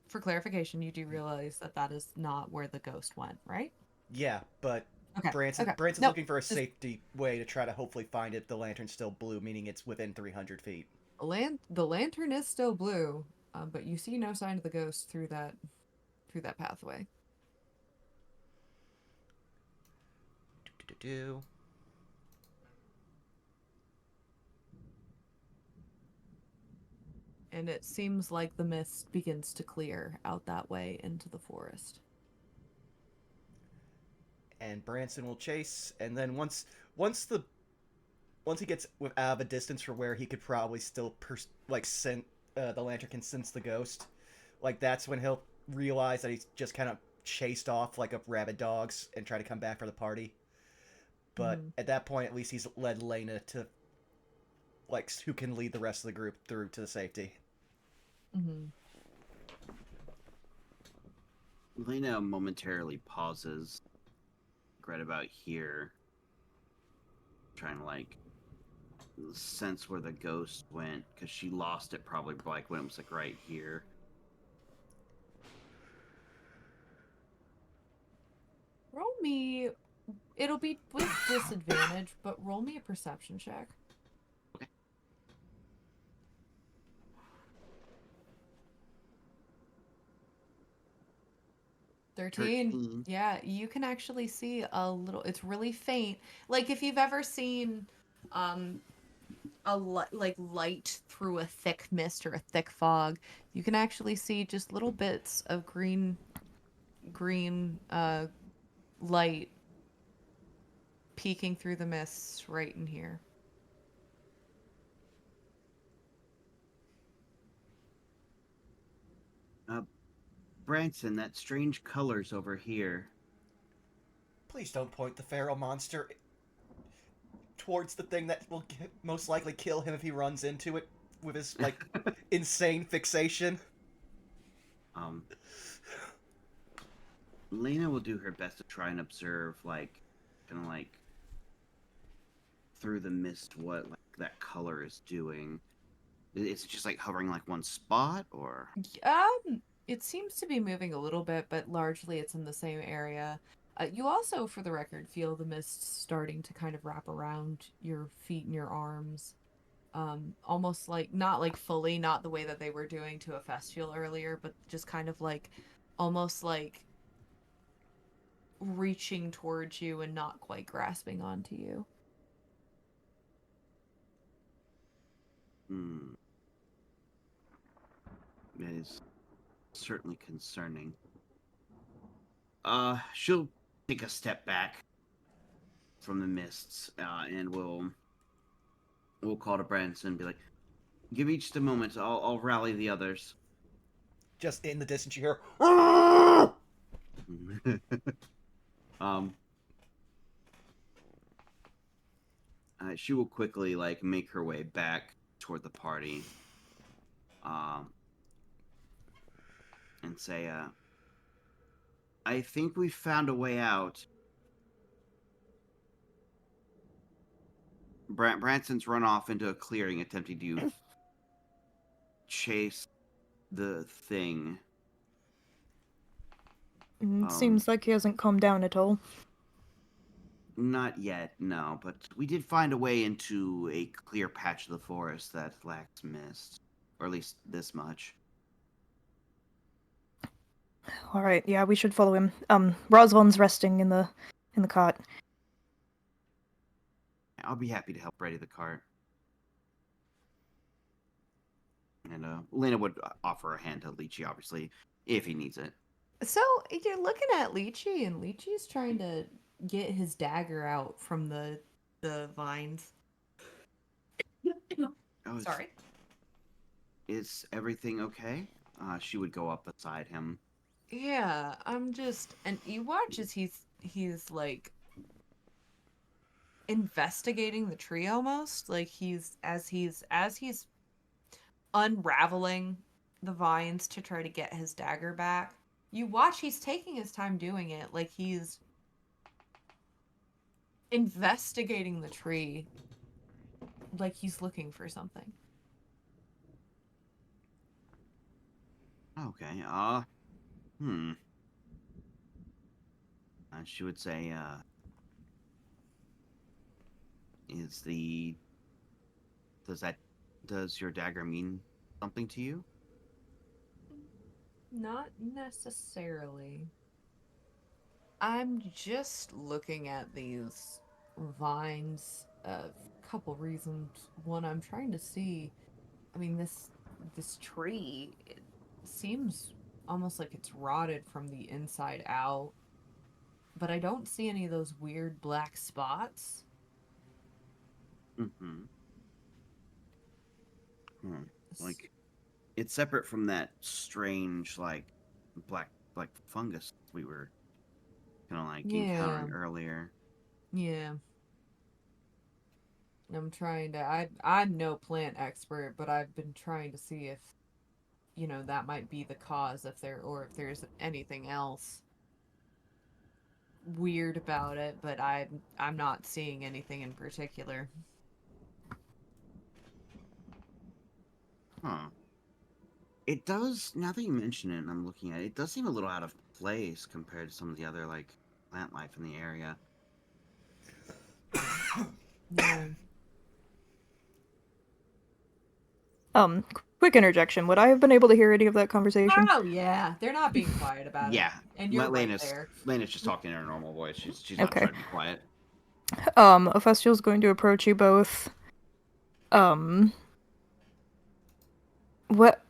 for clarification, you do realize that is not where the ghost went, right? Yeah, but Okay. Branson's Nope. looking for a Just safety way to try to hopefully find it. The lantern's still blue, meaning it's within 300 feet. the lantern is still blue, but you see no sign of the ghost through that pathway. Do. And it seems like the mist begins to clear out that way into the forest. And Branson will chase, and then once the once he gets out of a distance for where he could probably still the lantern can sense the ghost, like that's when he'll realize that he's just kind of chased off like a rabid dogs and try to come back for the party. But Mhm. at that point, at least he's led Lena to who can lead the rest of the group through to the safety. Mhm. Lena momentarily pauses, right about here, trying to sense where the ghost went, because she lost it probably like when it was like right here. Roll me. It'll be with disadvantage, but roll me a perception check. Okay. 13. 13. Yeah, you can actually see a little. It's really faint. Like if you've ever seen um like light through a thick mist or a thick fog, you can actually see just little bits of green light peeking through the mists right in here. Branson, that strange colors over here. Please don't point the feral monster towards the thing that will most likely kill him if he runs into it with his insane fixation. um, Lena will do her best to try and observe, kind of through the mist, what that color is doing. Is it just hovering one spot, or? It seems to be moving a little bit, but largely it's in the same area. You also, for the record, feel the mist starting to kind of wrap around your feet and your arms. Almost like, not like fully, not the way that they were doing to a festival earlier, but just kind of almost like reaching towards you and not quite grasping onto you. Hmm. It is certainly concerning. She'll take a step back from the mists, and we'll call to Branson and be like, "Give me just a moment. I'll rally the others." Just in the distance, you hear. um, she will quickly make her way back toward the party, um, and say, "I think we found a way out." Branson's run off into a clearing, attempting to chase the thing. Seems like he hasn't calmed down at all. Not yet, no, but we did find a way into a clear patch of the forest that lacks mist, or at least this much. All right, yeah, we should follow him. Roswell's resting in the cot. I'll be happy to help ready the cart. And Lena would offer a hand to Lychee, obviously, if he needs it. So you're looking at Lychee, and Lychee's trying to get his dagger out from the vines. Oh, Sorry. Is everything okay? She would go up beside him. Yeah, and you watch as he's investigating the tree almost. Like he's unraveling the vines to try to get his dagger back. You watch, he's taking his time doing it, like he's investigating the tree, like he's looking for something. Okay. She would say, is the does your dagger mean something to you? Not necessarily. I'm just looking at these vines. A couple reasons. One, I'm trying to see. I mean, this tree, it seems almost like it's rotted from the inside out, but I don't see any of those weird black spots. Mm-hmm. Like it's separate from that strange like black fungus we were kind of like Yeah, encountering earlier. yeah. I'm trying to. I'm no plant expert, but I've been trying to see if that might be the cause, if there's anything else weird about it, but I'm not seeing anything in particular. Huh. It does, now that you mention it and I'm looking at it, it does seem a little out of place compared to some of the other like plant life in the area. Yeah. Quick interjection. Would I have been able to hear any of that conversation? Oh yeah, they're not being quiet about it, Yeah. and you're right Lena's there. Lena's just talking in her normal voice. She's not Okay. trying to be quiet. Ophistial's going to approach you both. What?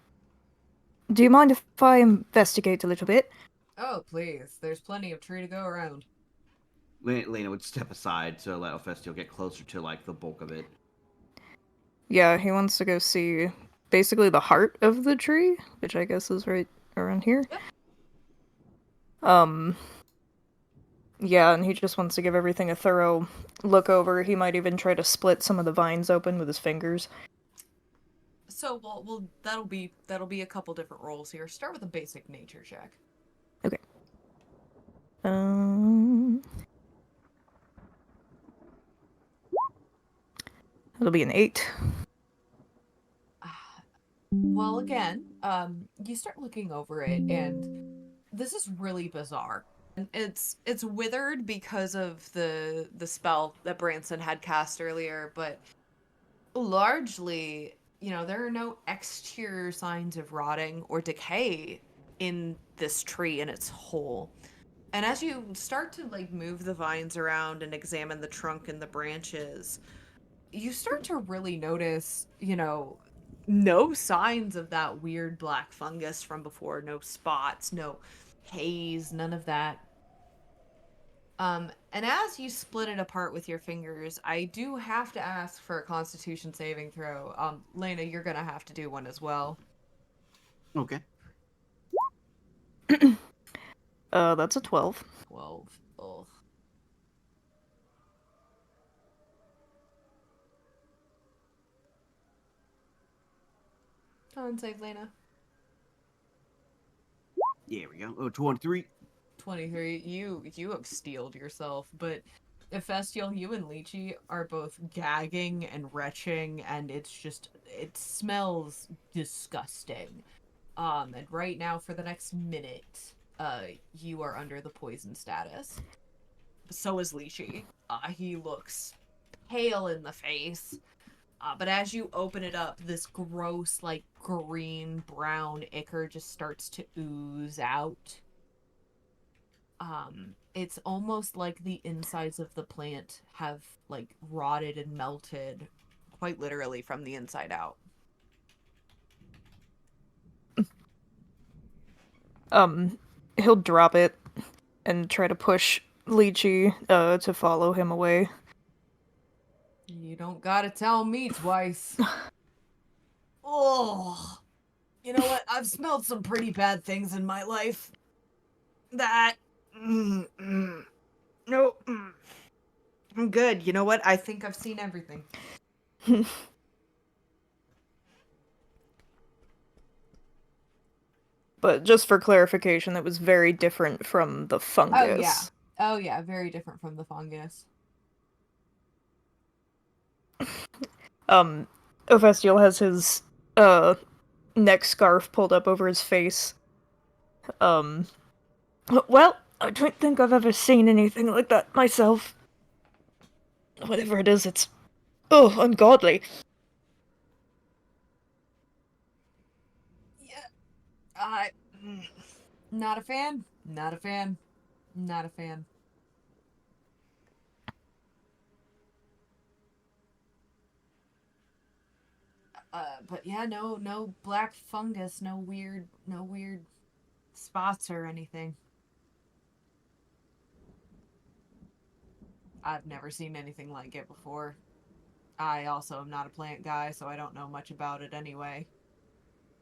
Do you mind if I investigate a little bit? Oh please, there's plenty of tree to go around. Lena would step aside to let Ophistial get closer to like the bulk of it. Yeah, he wants to go see basically the heart of the tree, which I guess is right around here. Yep. Yeah, and he just wants to give everything a thorough look over. He might even try to split some of the vines open with his fingers. So well that'll be a couple different rolls here. Start with a basic nature check. Okay. It'll be an 8. Well, again, you start looking over it, and this is really bizarre. And it's withered because of the spell that Branson had cast earlier, but largely, there are no exterior signs of rotting or decay in this tree in its whole. And as you start to like move the vines around and examine the trunk and the branches, you start to really notice, no signs of that weird black fungus from before, no spots, no haze, none of that. And as you split it apart with your fingers, I do have to ask for a constitution saving throw. Lena, you're gonna have to do one as well. Okay. That's a 12. 12. Ugh. Con save, Lena. There we go. Oh, 23. 23. You have steeled yourself, but Ephestial, you and Lychee are both gagging and retching, and it smells disgusting. And right now for the next minute, you are under the poison status. So is Lychee. He looks pale in the face. But as you open it up, this gross, like, green brown ichor just starts to ooze out. It's almost like the insides of the plant have like rotted and melted, quite literally from the inside out. He'll drop it and try to push Lychee to follow him away. You don't gotta tell me twice. Oh, you know what? I've smelled some pretty bad things in my life. That. No. I'm good. You know what? I think I've seen everything. But just for clarification, that was very different from the fungus. Oh yeah. Oh yeah, very different from the fungus. Ophestiel has his neck scarf pulled up over his face. Well, I don't think I've ever seen anything like that myself. Whatever it is, it's ungodly. Yeah. I not a fan. Not a fan. Not a fan. But yeah, no black fungus, no weird spots or anything. I've never seen anything like it before. I also am not a plant guy, so I don't know much about it anyway.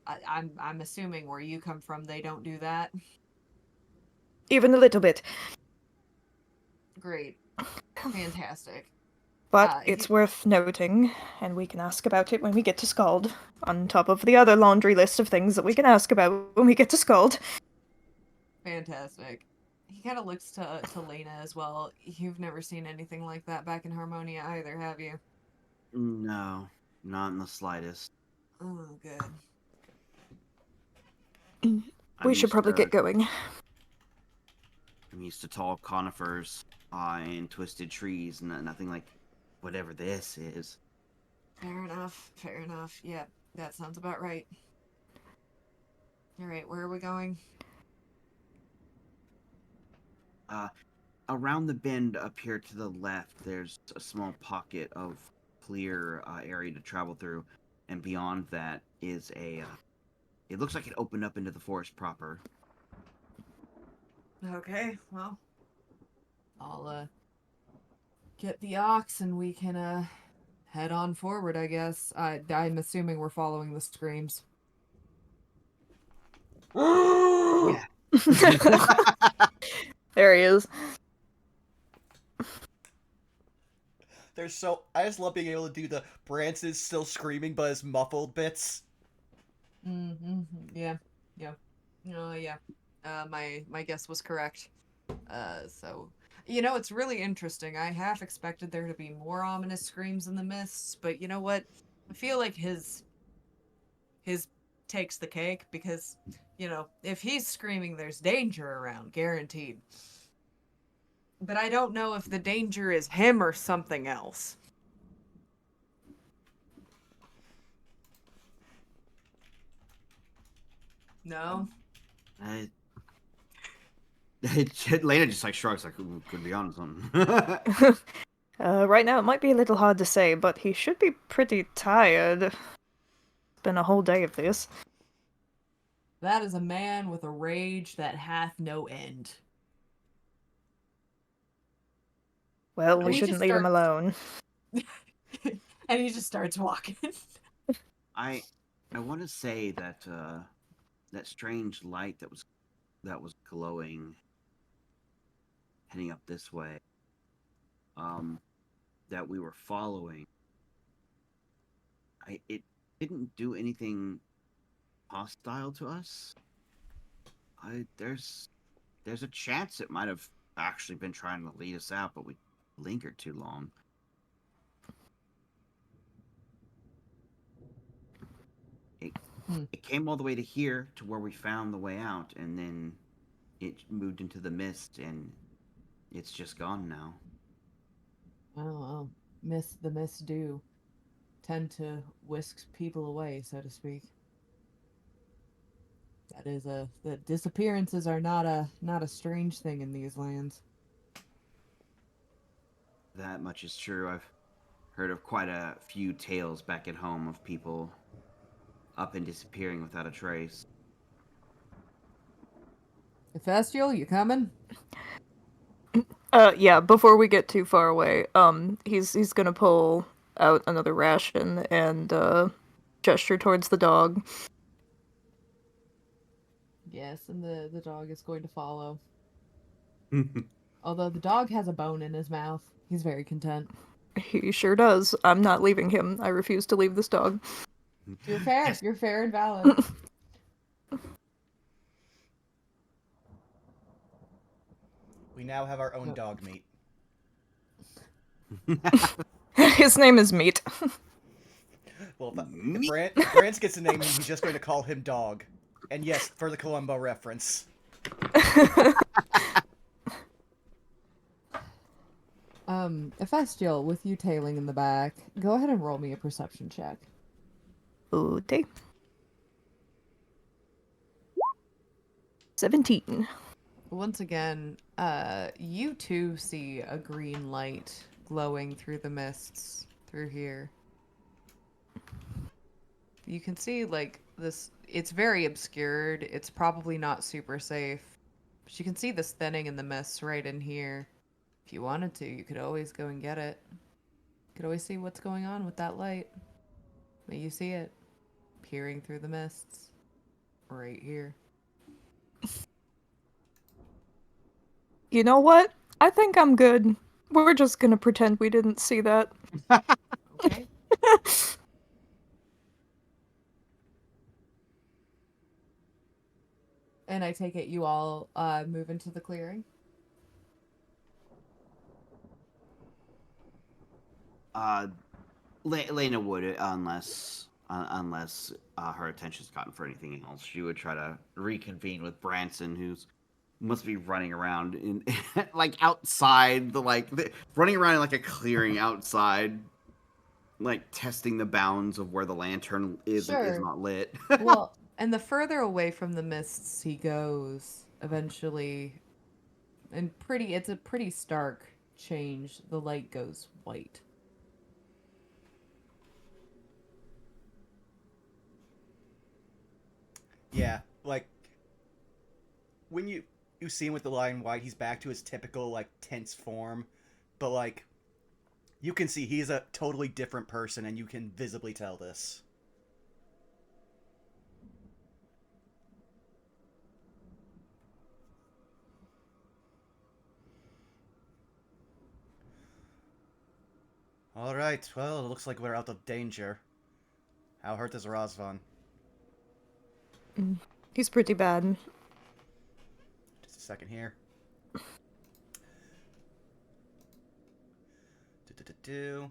I'm assuming where you come from, they don't do that. Even a little bit. Great, fantastic. But it's worth noting, and we can ask about it when we get to Scald, on top of the other laundry list of things that we can ask about when we get to Scald. Fantastic. He kind of looks to Lena as well. You've never seen anything like that back in Harmonia either, have you? No, not in the slightest. Oh, good. We should probably get going. I'm used to tall conifers and twisted trees, and nothing like whatever this is. Fair enough. Fair enough. Yep, that sounds about right. All right, where are we going? Around the bend up here to the left, there's a small pocket of clear area to travel through, and beyond that is a. It looks like it opened up into the forest proper. Okay, well, I'll get the ox and we can head on forward, I guess. I'm assuming we're following the screams. Yeah. There he is. I just love being able to do the Brance's still screaming but his muffled bits. Mm-hmm. Yeah. Yeah. Yeah. My guess was correct. So it's really interesting. I half expected there to be more ominous screams in the mists, but you know what? I feel like his takes the cake because, if he's screaming, there's danger around, guaranteed. But I don't know if the danger is him or something else. No? Lena just like shrugs, like, "Ooh, could be on something." Right now it might be a little hard to say, but he should be pretty tired. It's been a whole day of this. That is a man with a rage that hath no end. Well, And we he shouldn't just leave him starts- alone. And he just starts walking. I want to say that that strange light that was glowing heading up this way, that we were following. It didn't do anything hostile to us. There's a chance it might have actually been trying to lead us out, but we lingered too long. It came all the way to here, to where we found the way out, and then it moved into the mist, and it's just gone now. Oh, the mist do tend to whisk people away, so to speak. That is the disappearances are not a strange thing in these lands. That much is true. I've heard of quite a few tales back at home of people up and disappearing without a trace. Festival, you coming? Yeah, before we get too far away, he's gonna pull out another ration and, gesture towards the dog. Yes, and the dog is going to follow. Although the dog has a bone in his mouth. He's very content. He sure does. I'm not leaving him. I refuse to leave this dog. You're fair. Yes. You're fair and valid. We now have our own dog meat. His name is Meat. Well, if Meat. Brance gets a name, he's just going to call him Dog. And yes, for the Columbo reference. Ephestial, with you tailing in the back, go ahead and roll me a perception check. Okay. 17. Once again, you too see a green light glowing through the mists through here. You can see, like, this, it's very obscured. It's probably not super safe. But you can see this thinning in the mists right in here. If you wanted to, you could always go and get it. You could always see what's going on with that light. But you see it peering through the mists right here. You know what? I think I'm good. We're just gonna pretend we didn't see that. Okay. And I take it you all move into the clearing? Lena would, unless her attention's gotten for anything else. She would try to reconvene with Branson, who's must be running around in like outside running around in like a clearing outside, like testing the bounds of where the lantern is and is Sure. not lit. Well, and the further away from the mists he goes, eventually, and it's a pretty stark change. The light goes white. Yeah, like when you see him with the line white, he's back to his typical like tense form, but like you can see he's a totally different person, and you can visibly tell this. All right, well, it looks like we're out of danger. How hurt is Razvan? He's pretty bad. Just a second here. Do.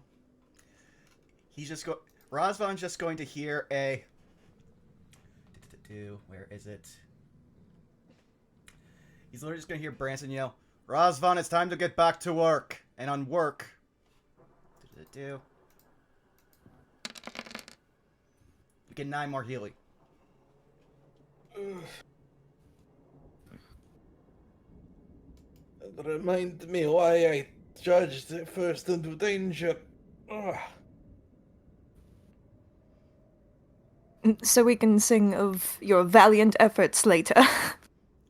He's just go. Razvan's just going to hear a. Where is it? He's literally just going to hear Branson yell, "Razvan, it's time to get back to work." And on work. You get 9 more healing. Remind me why I judged it first into danger. Ugh. So we can sing of your valiant efforts later.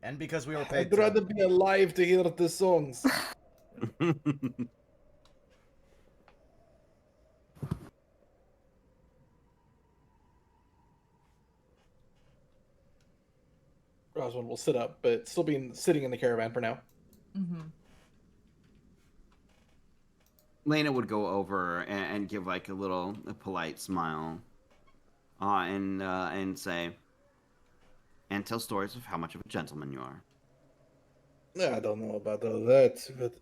And because we were paid I'd rather be alive to hear the songs. Roswell will sit up, but still being sitting in the caravan for now. Mm-hmm. Lena would go over and give like a polite smile, and say, and tell stories of how much of a gentleman you are. I don't know about all that, but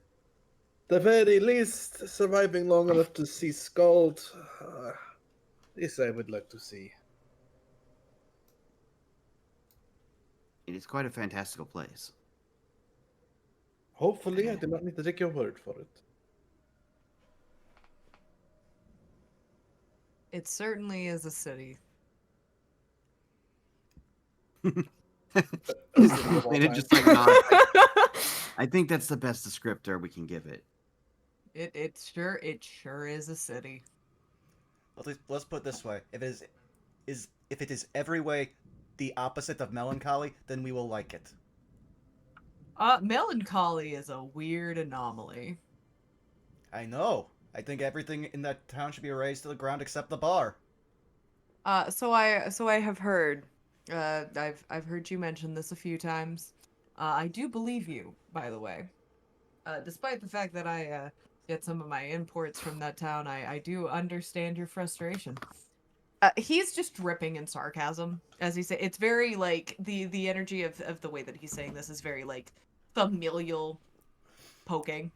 the very least, surviving long enough to see Scald, this I would like to see. It is quite a fantastical place. Hopefully, I do not need to take your word for it. It certainly is a city. Lena just like nods. I think that's the best descriptor we can give it. It sure is a city. Let's put it this way: if it is every way the opposite of melancholy, then we will like it. Melancholy is a weird anomaly. I know. I think everything in that town should be razed to the ground except the bar. So I have heard. I've heard you mention this a few times. I do believe you, by the way. Despite the fact that I get some of my imports from that town, I do understand your frustration. He's just dripping in sarcasm, as he said. It's very like the energy of the way that he's saying this is very like familial poking.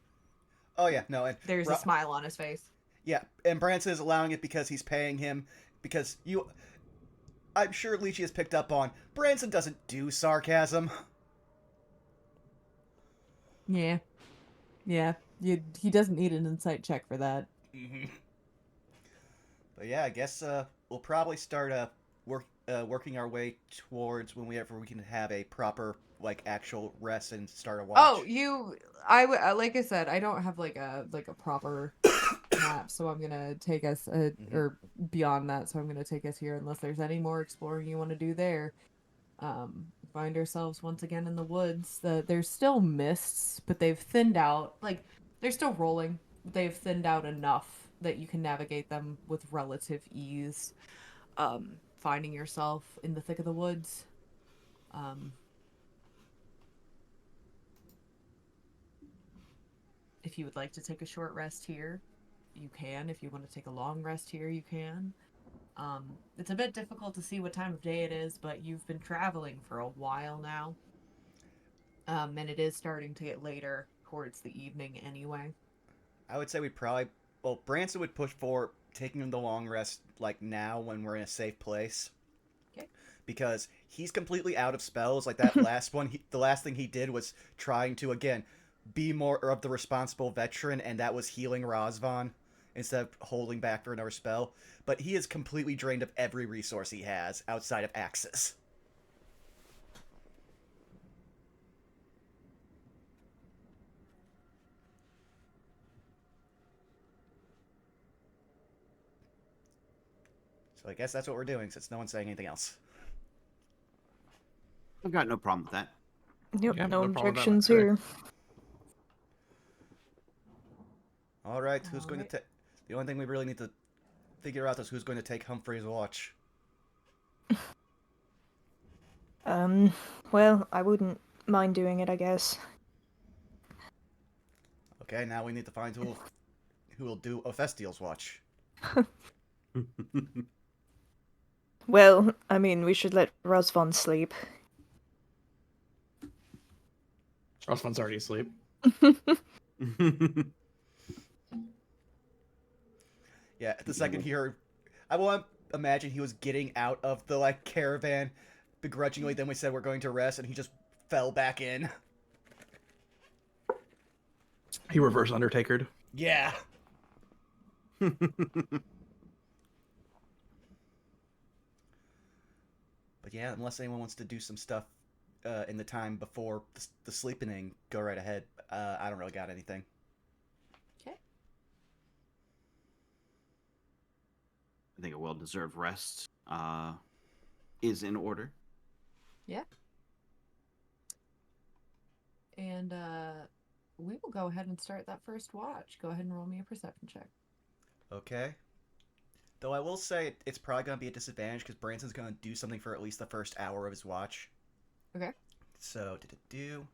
Oh yeah, no, and There's a smile on his face. yeah, and Branson is allowing it because he's paying him. Because I'm sure Lychee has picked up on Branson doesn't do sarcasm. Yeah, yeah. He doesn't need an insight check for that. Mm-hmm. But yeah, I guess we'll probably start working our way towards whenever we can have a proper like actual rest and start a watch. Oh, like I said, I don't have like a proper map, so I'm gonna take us or beyond that. So I'm gonna take us here, unless there's any more exploring you want to do there. Find ourselves once again in the woods. There's still mists, but they've thinned out. Like they're still rolling. But they've thinned out enough that you can navigate them with relative ease. Finding yourself in the thick of the woods. If you would like to take a short rest here, you can. If you want to take a long rest here, you can. It's a bit difficult to see what time of day it is, but you've been traveling for a while now. And it is starting to get later towards the evening anyway. I would say we probably Branson would push for taking the long rest like now when we're in a safe place. Okay. Because he's completely out of spells. Like that last one, the last thing he did was trying to again be more of the responsible veteran, and that was healing Razvan instead of holding back for another spell. But he is completely drained of every resource he has outside of Axis. So I guess that's what we're doing, since no one's saying anything else. I've got no problem with that. Yep, Yeah, no no problem with that objections either. here. All right, who's going Alright. to take? The only thing we really need to figure out is who's going to take Humphrey's watch. Well, I wouldn't mind doing it, I guess. Okay, now we need to find who will do Ophestiel's watch. Well, I mean, we should let Razvan sleep. Rossman's already asleep. Yeah, the second I will imagine he was getting out of the like caravan begrudgingly. Then we said we're going to rest, and he just fell back in. He reverse Undertakered. Yeah. But yeah, unless anyone wants to do some stuff in the time before the sleeping, go right ahead. I don't really got anything. Okay. I think a well-deserved rest is in order. Yeah. And we will go ahead and start that first watch. Go ahead and roll me a perception check. Okay. Though I will say it's probably going to be a disadvantage because Branson's going to do something for at least the first hour of his watch. Okay. So, do.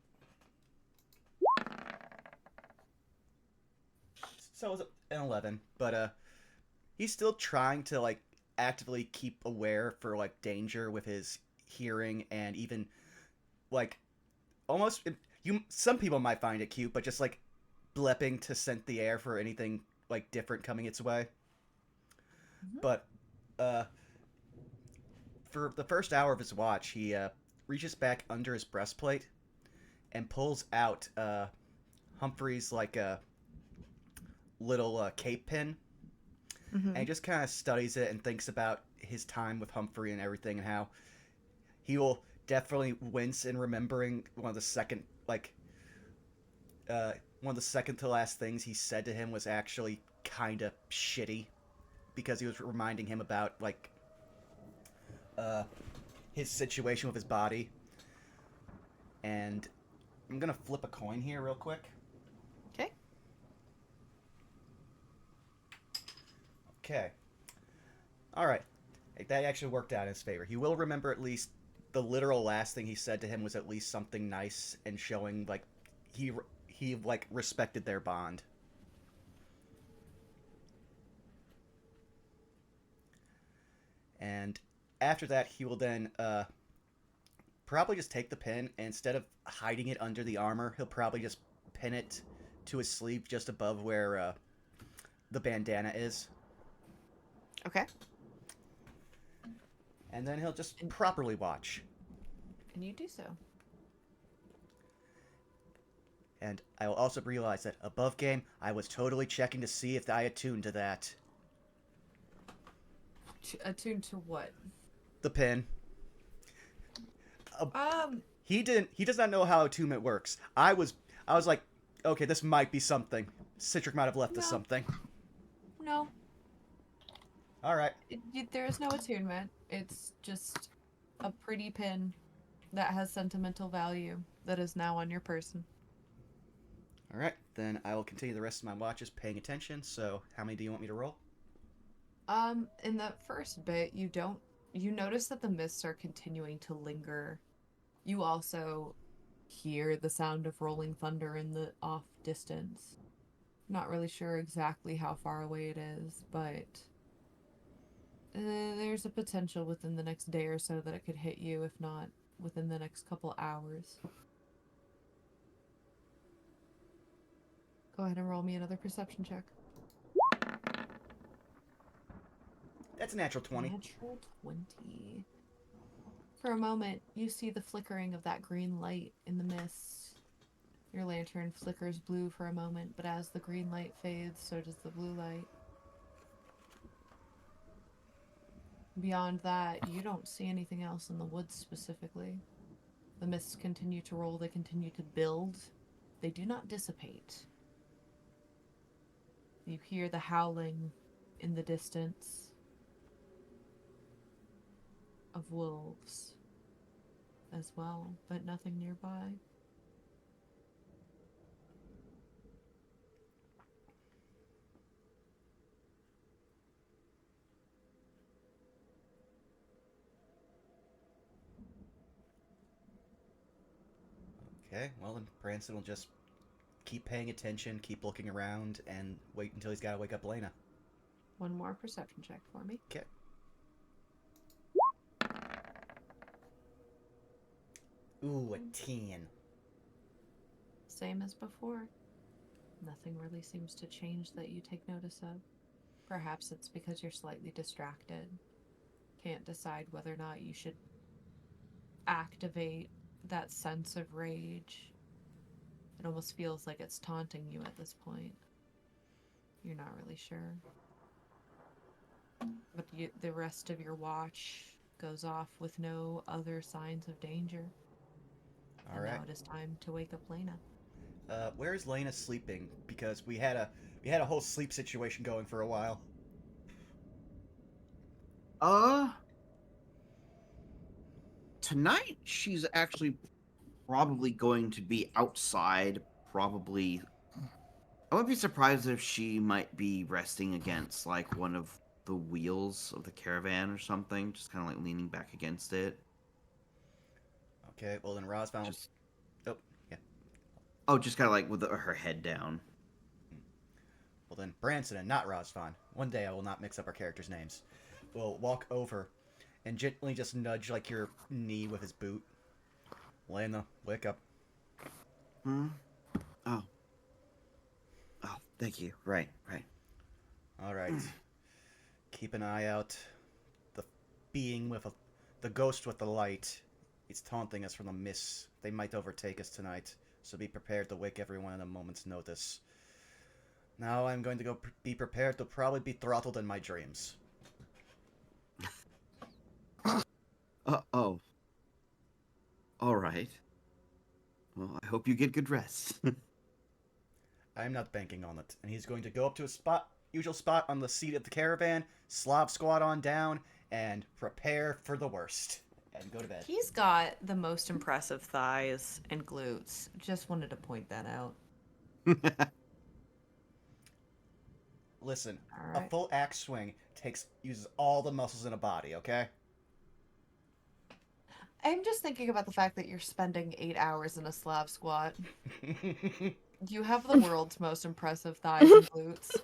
So it was an 11, but he's still trying to like actively keep aware for like danger with his hearing, and even like almost some people might find it cute, but just like blepping to scent the air for anything like different coming its way. But for the first hour of his watch, he reaches back under his breastplate and pulls out Humphrey's like a little cape pin, and he just kind of studies it and thinks about his time with Humphrey and everything, and how he will definitely wince in remembering one of the second to last things he said to him was actually kind of shitty, because he was reminding him about like his situation with his body. And I'm gonna flip a coin here real quick. Okay. Okay. All right. That actually worked out in his favor. He will remember at least the literal last thing he said to him was at least something nice, and showing like he he like respected their bond. And after that, he will then probably just take the pin, and instead of hiding it under the armor, he'll probably just pin it to his sleeve just above where the bandana is. Okay. And then he'll just properly watch. And you do so. And I will also realize that above game, I was totally checking to see if I attuned to that. Attuned to what? The pin. Um, He didn't. He does not know how attunement works. I was like, okay, this might be something. Citric might have left us No. something. no. All right. There is no attunement. It's just a pretty pin that has sentimental value that is now on your person. All right. Then I will continue the rest of my watches paying attention. So, how many do you want me to roll? In the first bit, you notice that the mists are continuing to linger. You also hear the sound of rolling thunder in the off distance. Not really sure exactly how far away it is, but there's a potential within the next day or so that it could hit you, if not within the next couple hours. Go ahead and roll me another perception check. That's a natural 20. Natural 20. For a moment, you see the flickering of that green light in the mist. Your lantern flickers blue for a moment, but as the green light fades, so does the blue light. Beyond that, you don't see anything else in the woods specifically. The mists continue to roll, they continue to build. They do not dissipate. You hear the howling in the distance of wolves as well, but nothing nearby. Okay. Well, then Branson will just keep paying attention, keep looking around, and wait until he's got to wake up Lena. One more perception check for me. Okay. Ooh, a 10. Same as before. Nothing really seems to change that you take notice of. Perhaps it's because you're slightly distracted. Can't decide whether or not you should activate that sense of rage. It almost feels like it's taunting you at this point. You're not really sure. But the rest of your watch goes off with no other signs of danger. All And right. now it is time to wake up Lena. Where is Lena sleeping? Because we had a whole sleep situation going for a while. Tonight she's actually probably going to be outside. Probably, I wouldn't be surprised if she might be resting against like one of the wheels of the caravan or something, just kind of like leaning back against it. Okay. Well, then Rosval. Just Oh, yeah. just kind of like with her head down. Well, then Branson and not Rosvan. One day I will not mix up our characters' names. Will walk over and gently just nudge like your knee with his boot. Lena, wake up. Hmm. Oh. Oh, thank you. Right. All right. Keep an eye out. The being with the ghost with the light. It's taunting us from the mists. They might overtake us tonight, so be prepared to wake everyone at a moment's notice. Now I'm going to go be prepared to probably be throttled in my dreams. Oh. All right. Well, I hope you get good rest. I'm not banking on it. And he's going to go up to his usual spot on the seat of the caravan, Slav squat on down, and prepare for the worst. And go to bed. He's got the most impressive thighs and glutes. Just wanted to point that out. Listen, All a right. full axe swing uses all the muscles in a body, okay? I'm just thinking about the fact that you're spending 8 hours in a Slav squat. You have the world's most impressive thighs and glutes.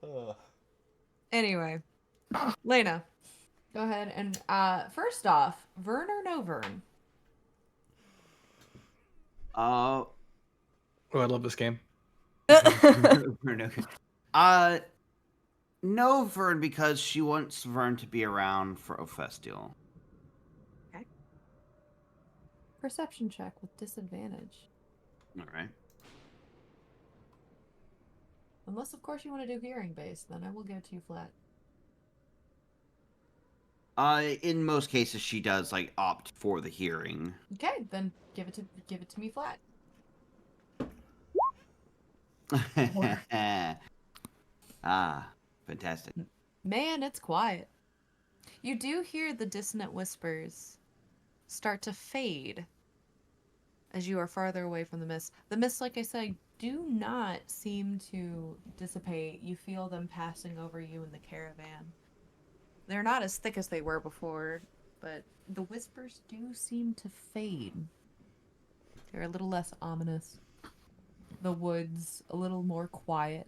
Ugh. Anyway, Lena, go ahead and first off, Vern or no Vern? Uh, Oh, I love this game. no Vern, because she wants Vern to be around for Ophestial. Okay. Perception check with disadvantage. All right. Unless, of course, you want to do hearing based, then I will give it to you flat. In most cases, she does like opt for the hearing. Okay, then give it to me flat. Fantastic. Man, it's quiet. You do hear the dissonant whispers start to fade as you are farther away from the mist. The mists, like I said, do not seem to dissipate. You feel them passing over you in the caravan. They're not as thick as they were before, but the whispers do seem to fade. They're a little less ominous. The woods a little more quiet.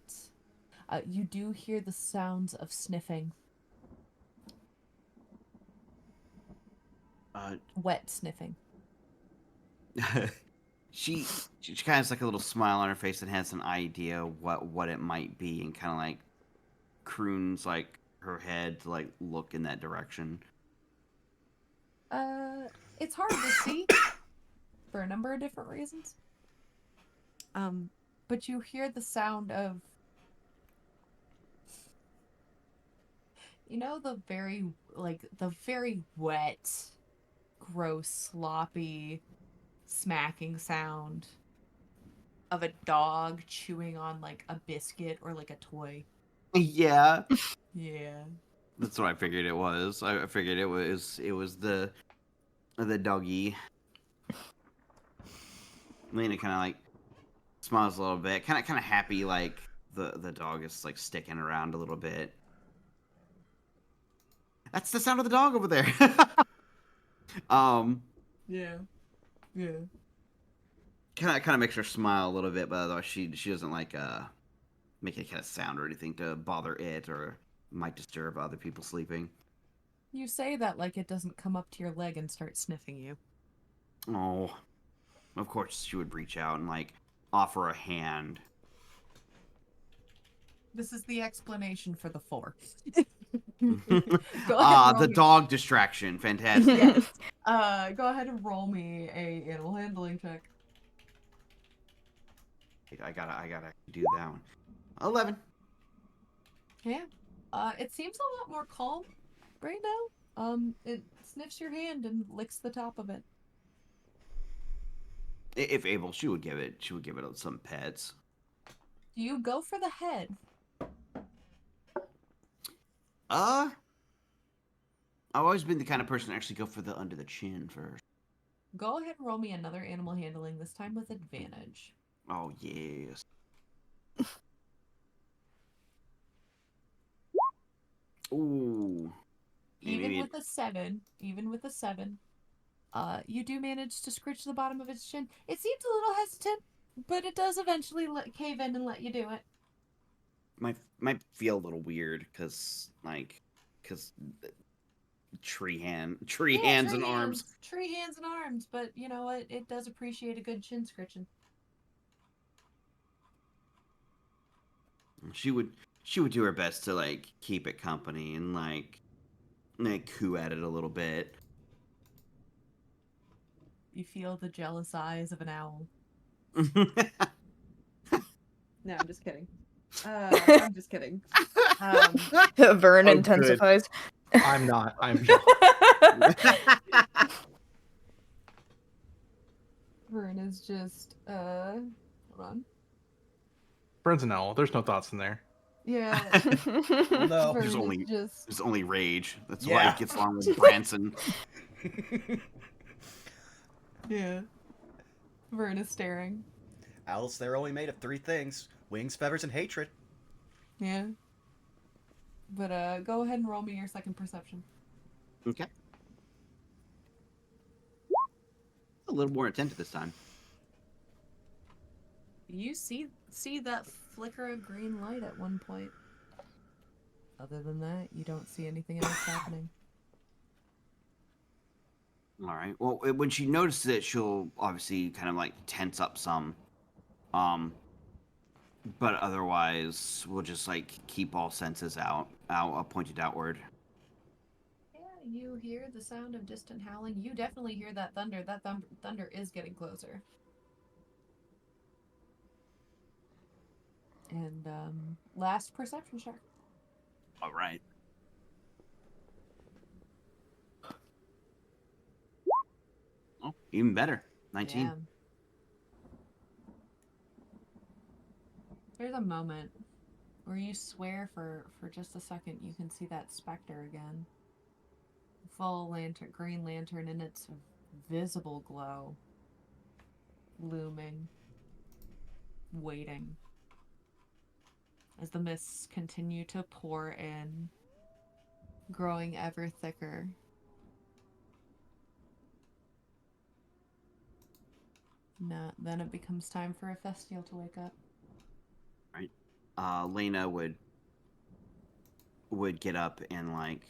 You do hear the sounds of sniffing. Wet sniffing. she kind of has like a little smile on her face and has an idea what it might be, and kind of like croons like her head to like look in that direction. It's hard to see for a number of different reasons. But you hear the sound of, you know, the very wet, gross, sloppy smacking sound of a dog chewing on like a biscuit or like a toy. Yeah, Yeah. that's what I figured it was. I figured it was the doggy. Lena kind of like smiles a little bit, kind of happy, like the dog is like sticking around a little bit. That's the sound of the dog over there. Yeah. Yeah. Kind of makes her smile a little bit, but otherwise she doesn't like make any kind of sound or anything to bother it or might disturb other people sleeping. You say that like it doesn't come up to your leg and start sniffing you. Oh, of course she would reach out and like offer a hand. This is the explanation for the 4. Go ahead, The dog distraction, fantastic. Yes. Go ahead and roll me a animal handling check. I gotta do that one. 11. Yeah. It seems a lot more calm right now. It sniffs your hand and licks the top of it. If able, she would give it some pets. Do you go for the head? I've always been the kind of person to actually go for the under the chin first. Go ahead and roll me another animal handling, this time with advantage. Oh yes. Ooh. Even with a 7, you do manage to scritch the bottom of its chin. It seems a little hesitant, but it does eventually cave in and let you do it. Might feel a little weird because tree hands and arms. Tree hands and arms, but you know what? It does appreciate a good chin scritching. She would do her best to like keep it company and like coo at it a little bit. You feel the jealous eyes of an owl. No, I'm just kidding. I'm just kidding. Vern Oh, intensifies. I'm not. Vern is just hold on. Burns and owl. There's no thoughts in there. Yeah. No. Vern There's is only just there's only rage. That's why Yeah. it gets along with Branson. yeah. Vern is staring. Owls, they're only made of 3 things: wings, feathers, and hatred. Yeah. But go ahead and roll me your second perception. Okay. A little more attentive this time. You see that flicker of green light at one point. Other than that, you don't see anything else happening. All right. Well, when she notices it, she'll obviously kind of like tense up some. But otherwise, we'll just like keep all senses pointed outward. Yeah, you hear the sound of distant howling. You definitely hear that thunder. That thunder is getting closer. And last perception check. All right. Oh, even better. 19. Yeah. There's a moment where you swear for just a second you can see that specter again. Full lantern, green lantern in its visible glow, looming, waiting. As the mists continue to pour in, growing ever thicker. Then it becomes time for Ephestiel to wake up. Right. Lena would get up and like.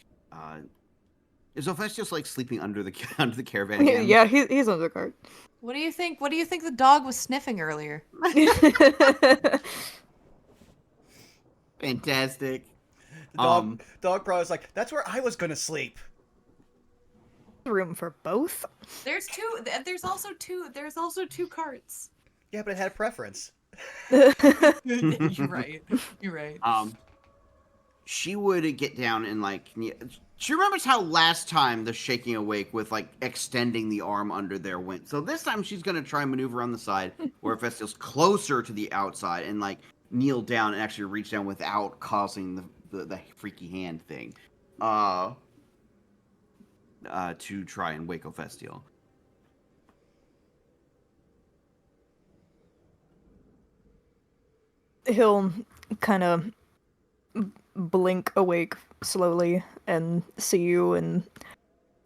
Is Ophes just like sleeping under the under the caravan again? Yeah, he's under the cart. What do you think? What do you think the dog was sniffing earlier? Fantastic. The dog probably was like, "That's where I was gonna sleep." Room for both. There's two. There's also two. There's also two carts. Yeah, but it had a preference. You're right. You're right. She would get down and like. She remembers how last time the shaking awake with like extending the arm under there went. So this time she's gonna try and maneuver on the side where Festival's closer to the outside and like kneel down and actually reach down without causing the freaky hand thing. To try and wake Festival. He'll kind of blink awake slowly and see you and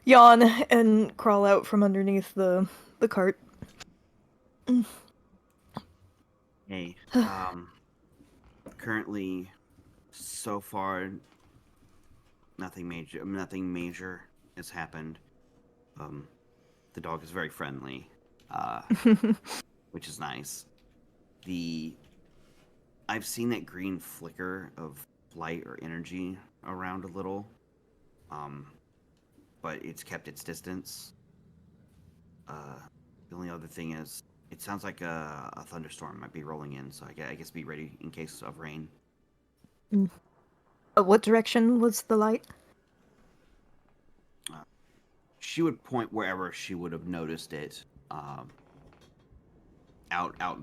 yawn and crawl out from underneath the cart. Hey, currently, so far, nothing major has happened. The dog is very friendly, which is nice. I've seen that green flicker of light or energy around a little, but it's kept its distance. The only other thing is, it sounds like a thunderstorm might be rolling in, so I guess be ready in case of rain. What direction was the light? She would point wherever she would have noticed it.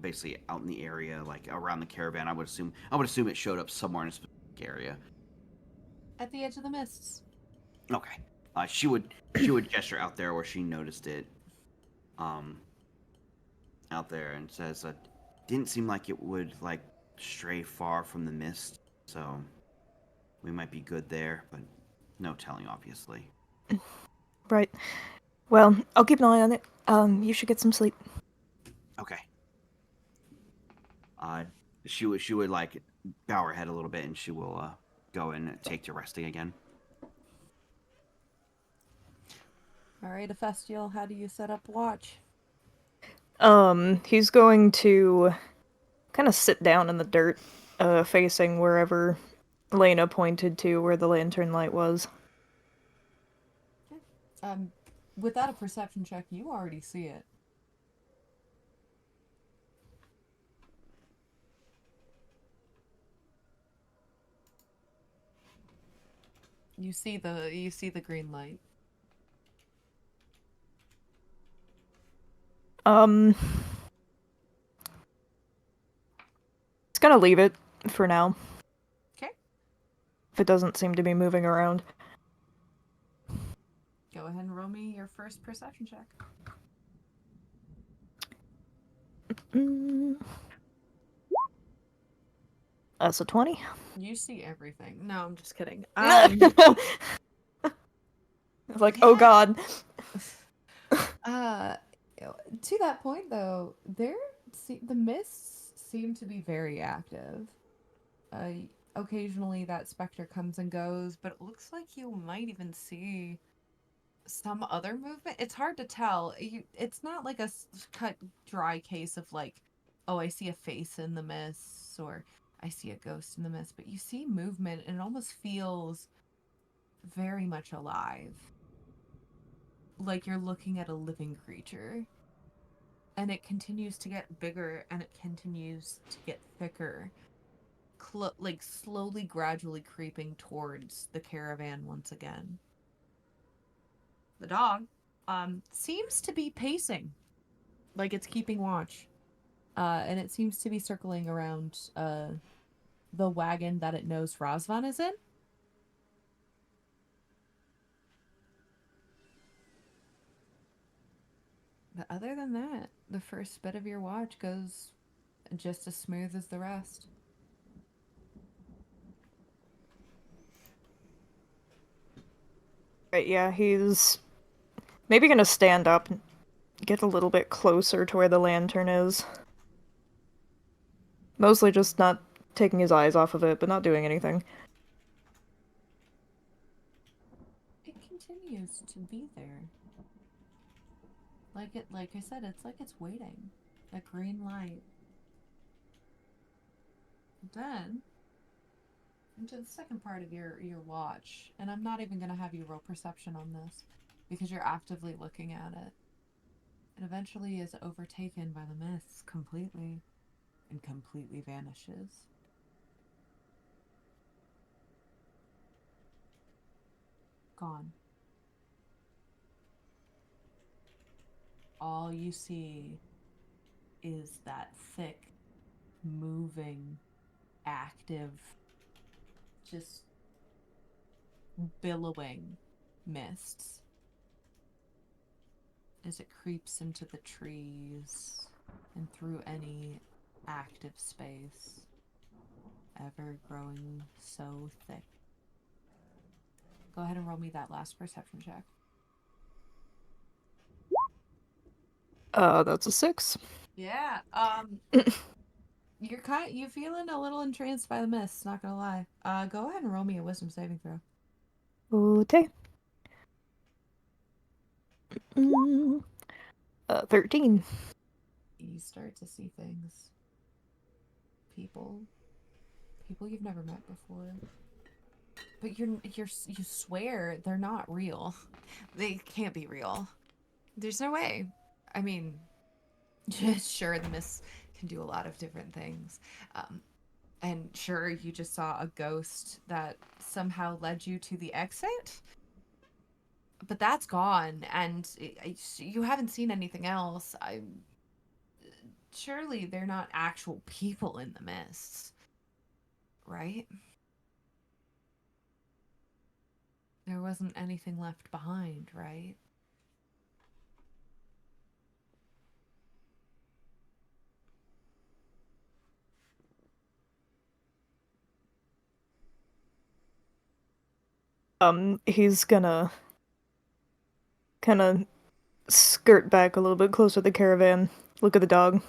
Basically out in the area, like around the caravan. I would assume it showed up somewhere in a specific area. At the edge of the mists. Okay. She would gesture out there where she noticed it. Out there and says, didn't seem like it would like stray far from the mist, so we might be good there, but no telling, obviously. Right. Well, I'll keep an eye on it. You should get some sleep. Okay. She would like bow her head a little bit, and she will go and take to resting again. All right, Ephestiel, how do you set up watch? He's going to kind of sit down in the dirt, facing wherever Lena pointed to where the lantern light was. Without a perception check, you already see it. You see the green light. Just gonna leave it for now. Okay. If it doesn't seem to be moving around. Go ahead and roll me your first perception check. That's a 20. You see everything. No, I'm just kidding. It's like, oh god. To that point though, the mists seem to be very active. Uh, Occasionally that specter comes and goes, but it looks like you might even see some other movement. It's hard to tell. It's not like a cut dry case of like, oh, I see a face in the mist or I see a ghost in the mist, but you see movement and it almost feels very much alive. Like you're looking at a living creature. And it continues to get bigger and it continues to get thicker. Like slowly, gradually creeping towards the caravan once again. The dog seems to be pacing, like it's keeping watch. And it seems to be circling around the wagon that it knows Razvan is in. But other than that, the first bit of your watch goes just as smooth as the rest. Right, yeah, he's maybe gonna stand up and get a little bit closer to where the lantern is. Mostly just not taking his eyes off of it, but not doing anything. It continues to be there. Like I said, it's like it's waiting. A green light. Then into the second part of your watch, and I'm not even gonna have you roll perception on this because you're actively looking at it. It eventually is overtaken by the mists completely and completely vanishes. Gone. All you see is that thick, moving, active, just billowing mists as it creeps into the trees and through any active space, ever growing so thick. Go ahead and roll me that last perception check. That's a 6. Yeah. You feeling a little entranced by the mists, not gonna lie. Go ahead and roll me a wisdom saving throw. Okay. 13. You start to see things. People you've never met before. But you swear they're not real. They can't be real. There's no way. I mean, sure, the mists can do a lot of different things. And sure, you just saw a ghost that somehow led you to the exit, but that's gone, and you haven't seen anything else. Surely they're not actual people in the mists, right? There wasn't anything left behind, right? He's gonna kind of skirt back a little bit closer to the caravan. Look at the dog.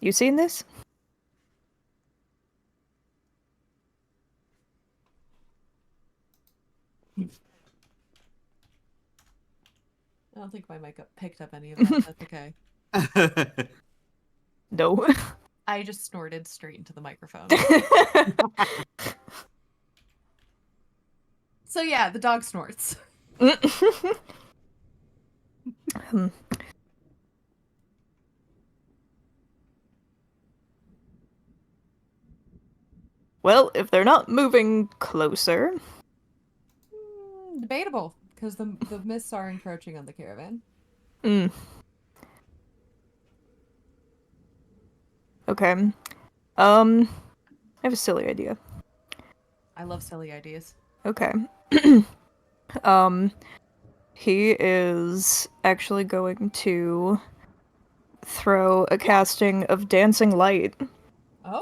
You seen this? I don't think my mic picked up any of that. That's okay. No. I just snorted straight into the microphone. So yeah, the dog snorts. Well, if they're not moving closer... Debatable, because the mists are encroaching on the caravan. Okay. I have a silly idea. I love silly ideas. Okay. He is actually going to throw a casting of Dancing Light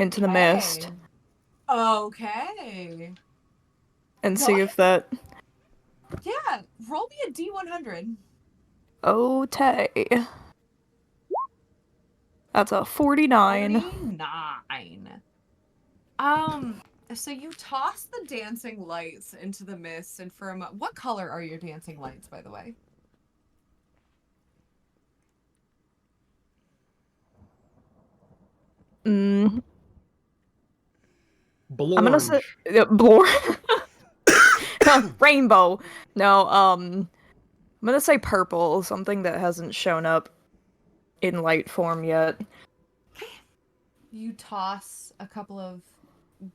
into the mist Okay. and Go see ahead. if that... Yeah, roll me a D100. Okay. That's a 49. 49. So you toss the dancing lights into the mist, and for a what color are your dancing lights, by the way? Mm, I'm gonna say Blorge. blur. Rainbow. No, I'm gonna say purple, something that hasn't shown up in light form yet. You toss a couple of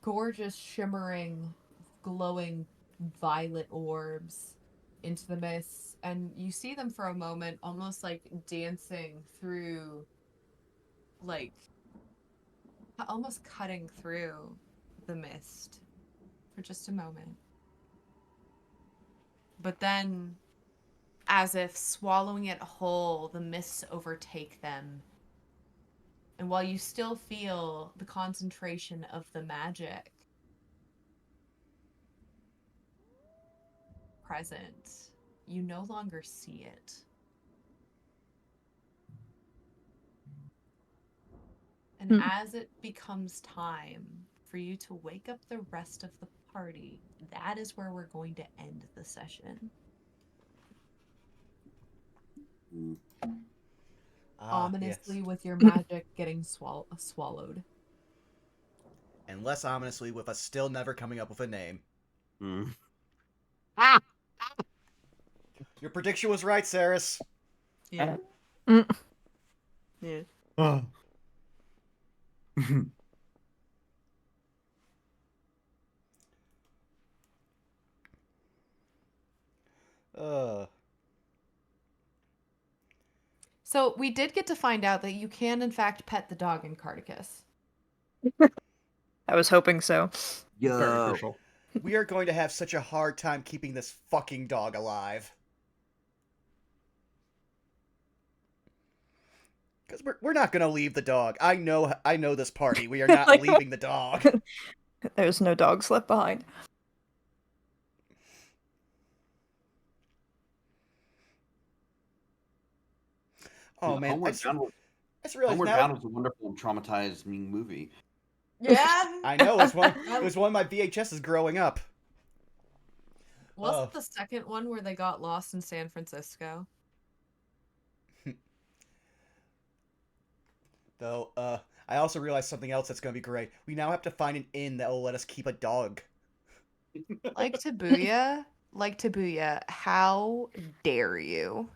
gorgeous, shimmering, glowing violet orbs into the mist, and you see them for a moment almost like dancing through, like, almost cutting through the mist for just a moment. But then, as if swallowing it whole, the mists overtake them. And while you still feel the concentration of the magic present, you no longer see it. And Hmm. as it becomes time for you to wake up the rest of the party, that is where we're going to end the session. Ominously, Yes. with your magic getting swallowed. And less ominously with us still never coming up with a name. Mm. Your prediction was right, Saris. Yeah. Mm. Yeah. Uh, So we did get to find out that you can, in fact, pet the dog in Carticus. I was hoping so. Very Yo. crucial. we are going to have such a hard time keeping this fucking dog alive. Because we're not going to leave the dog. I know this party. We are not I know. leaving the dog. There's no dogs left behind. Oh man, I Homeward just, Bound was, I just realized Homeward now. Bound was a wonderful and traumatizing movie. Yeah. I know it was one of my VHSs growing up. Wasn't the second one where they got lost in San Francisco? Though, I also realized something else that's going to be great. We now have to find an inn that will let us keep a dog. Like Tabuya, how dare you?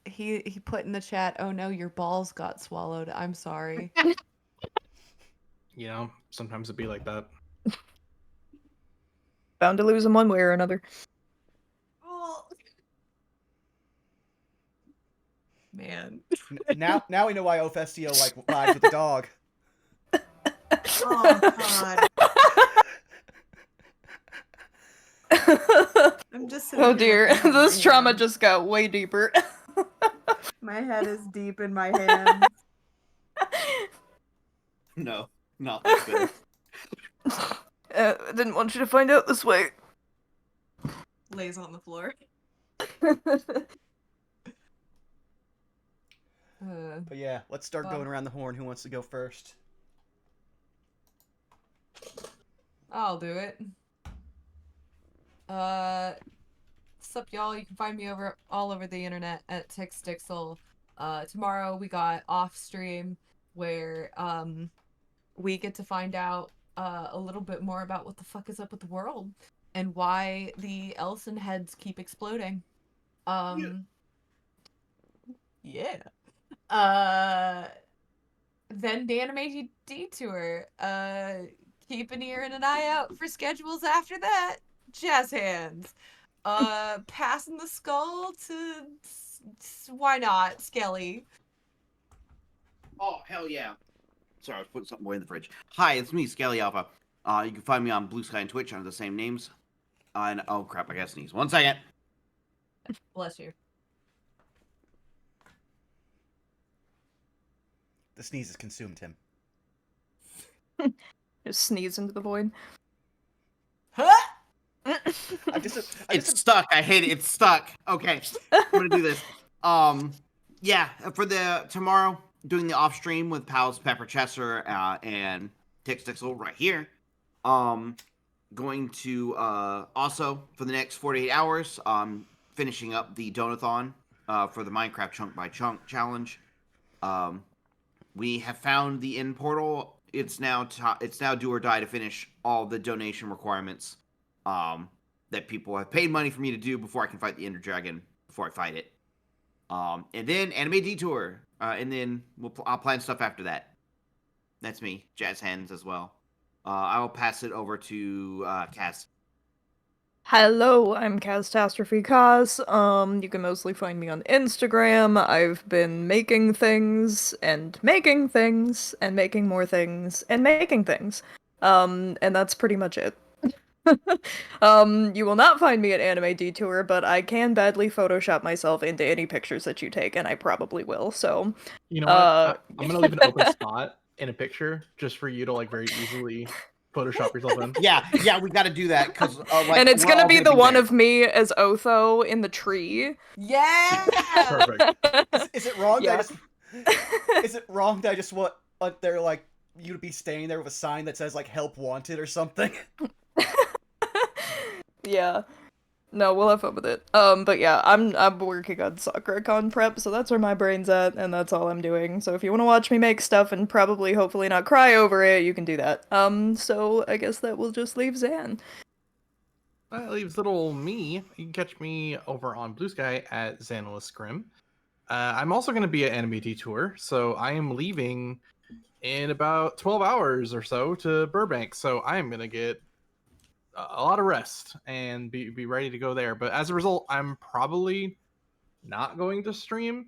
He put in the chat, "Oh no, your balls got swallowed. I'm sorry." You know, sometimes it'd be like that. Bound to lose them one way or another. Man. Now we know why Ofestio like vibes with the dog. Oh god. I'm just sitting Oh here dear, looking at my this trauma hands. just got way deeper. My head is deep in my hands. No, not like this. I didn't want you to find out this way. Lays on the floor. But yeah, let's start going around the horn. Who wants to go first? I'll do it. What's up, y'all? You can find me all over the internet at TixDixel. Tomorrow we got off stream where we get to find out a little bit more about what the fuck is up with the world and why the Elson heads keep exploding. Yeah. Then the Anime Detour. Keep an ear and an eye out for schedules after that. Jazz hands. Passing the skull to why not, Skelly? Oh, hell yeah. Sorry, I was putting something away in the fridge. Hi, it's me, Skelly Alpha. You can find me on Blue Sky and Twitch under the same names. And oh crap, I gotta sneeze. 1 second. Bless you. The sneeze has consumed him. Just sneeze into the void. Huh? It's stuck. I hate it. It's stuck. Okay, I'm gonna do this. Yeah, for the tomorrow, doing the off stream with pals Pepper Chesser and Tixel right here. Um, going to also for the next 48 hours, finishing up the Donathon for the Minecraft Chunk by Chunk challenge. Um, we have found the end portal. It's now it's now do or die to finish all the donation requirements that people have paid money for me to do before I can fight the Ender Dragon before I fight it. And then Anime Detour, and then I'll plan stuff after that. That's me, Jazz Hands as well. I will pass it over to Cass. Hello, I'm Catastrophe Cause. You can mostly find me on Instagram. I've been making things and making things and making more things and making things. And that's pretty much it. You will not find me at Anime Detour, but I can badly Photoshop myself into any pictures that you take, and I probably will, so... You know what? I'm gonna leave an open spot in a picture just for you to like very easily Photoshop yourself in. Yeah, we got to do that because like, and it's we're gonna all be gonna the one there. of me as Otho in the tree. Yeah. Perfect. Is it wrong? Yeah. Is it wrong that I just want there like you to be standing there with a sign that says like "Help Wanted" or something? Yeah. No, we'll have fun with it. But yeah, I'm working on SakuraCon prep, so that's where my brain's at, and that's all I'm doing. So if you want to watch me make stuff and probably hopefully not cry over it, you can do that. So I guess that will just leave Zan. That leaves little me. You can catch me over on Blue Sky at Xanalis Grim. I'm also going to be at Anime Detour, so I am leaving in about 12 hours or so to Burbank. So I am going to get a lot of rest and be ready to go there. But as a result, I'm probably not going to stream.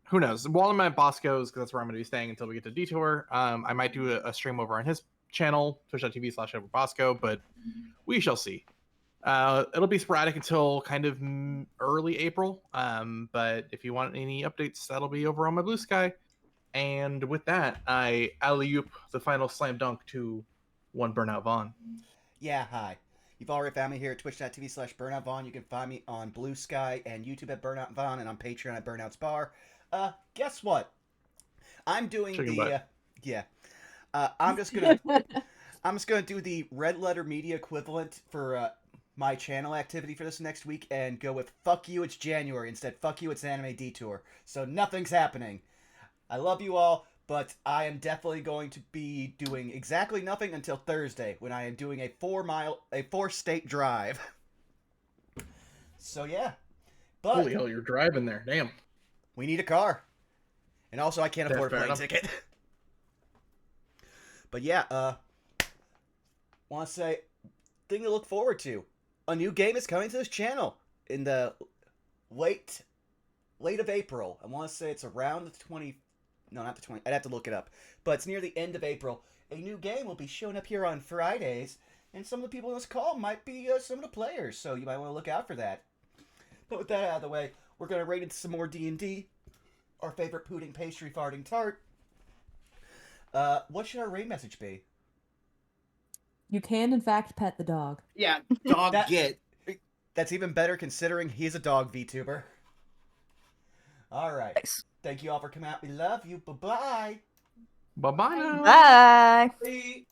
Who knows? While I'm at Bosco's, because that's where I'm going to be staying until we get to Detour, I might do a stream over on his channel, twitch.tv/Bosco, but we shall see. It'll be sporadic until kind of early April. But if you want any updates, that'll be over on my Blue Sky. And with that, I alley-oop the final slam dunk to one Burnout Vaughn. Yeah, hi. You've already found me here at twitch.tv/BurnoutVaughn. You can find me on Blue Sky and YouTube at Burnout Vaughn and on Patreon at Burnout's Bar. Guess what? I'm doing Chicken the butt. yeah. I'm just gonna do the Red Letter Media equivalent for my channel activity for this next week and go with "Fuck you, it's January" instead. "Fuck you, it's Anime Detour." So nothing's happening. I love you all, but I am definitely going to be doing exactly nothing until Thursday when I am doing a 4-state drive. So yeah, but Holy hell, you're driving there. Damn. we need a car, and also I can't That's afford a fair plane enough. ticket. But yeah, want to say thing to look forward to. A new game is coming to this channel in the late of April. I want to say it's around the 20. No, not the 20. I'd have to look it up. But it's near the end of April. A new game will be showing up here on Fridays, and some of the people in this call might be some of the players, so you might want to look out for that. But with that out of the way, we're going to raid into some more D&D. Our favorite pudding pastry farting tart. What should our raid message be? You can, in fact, pet the dog. Yeah, dog That- get. That's even better considering he's a dog VTuber. Alright. Nice. Thank you all for coming out. We love you. Bye-bye. Bye-bye now. Bye! Bye.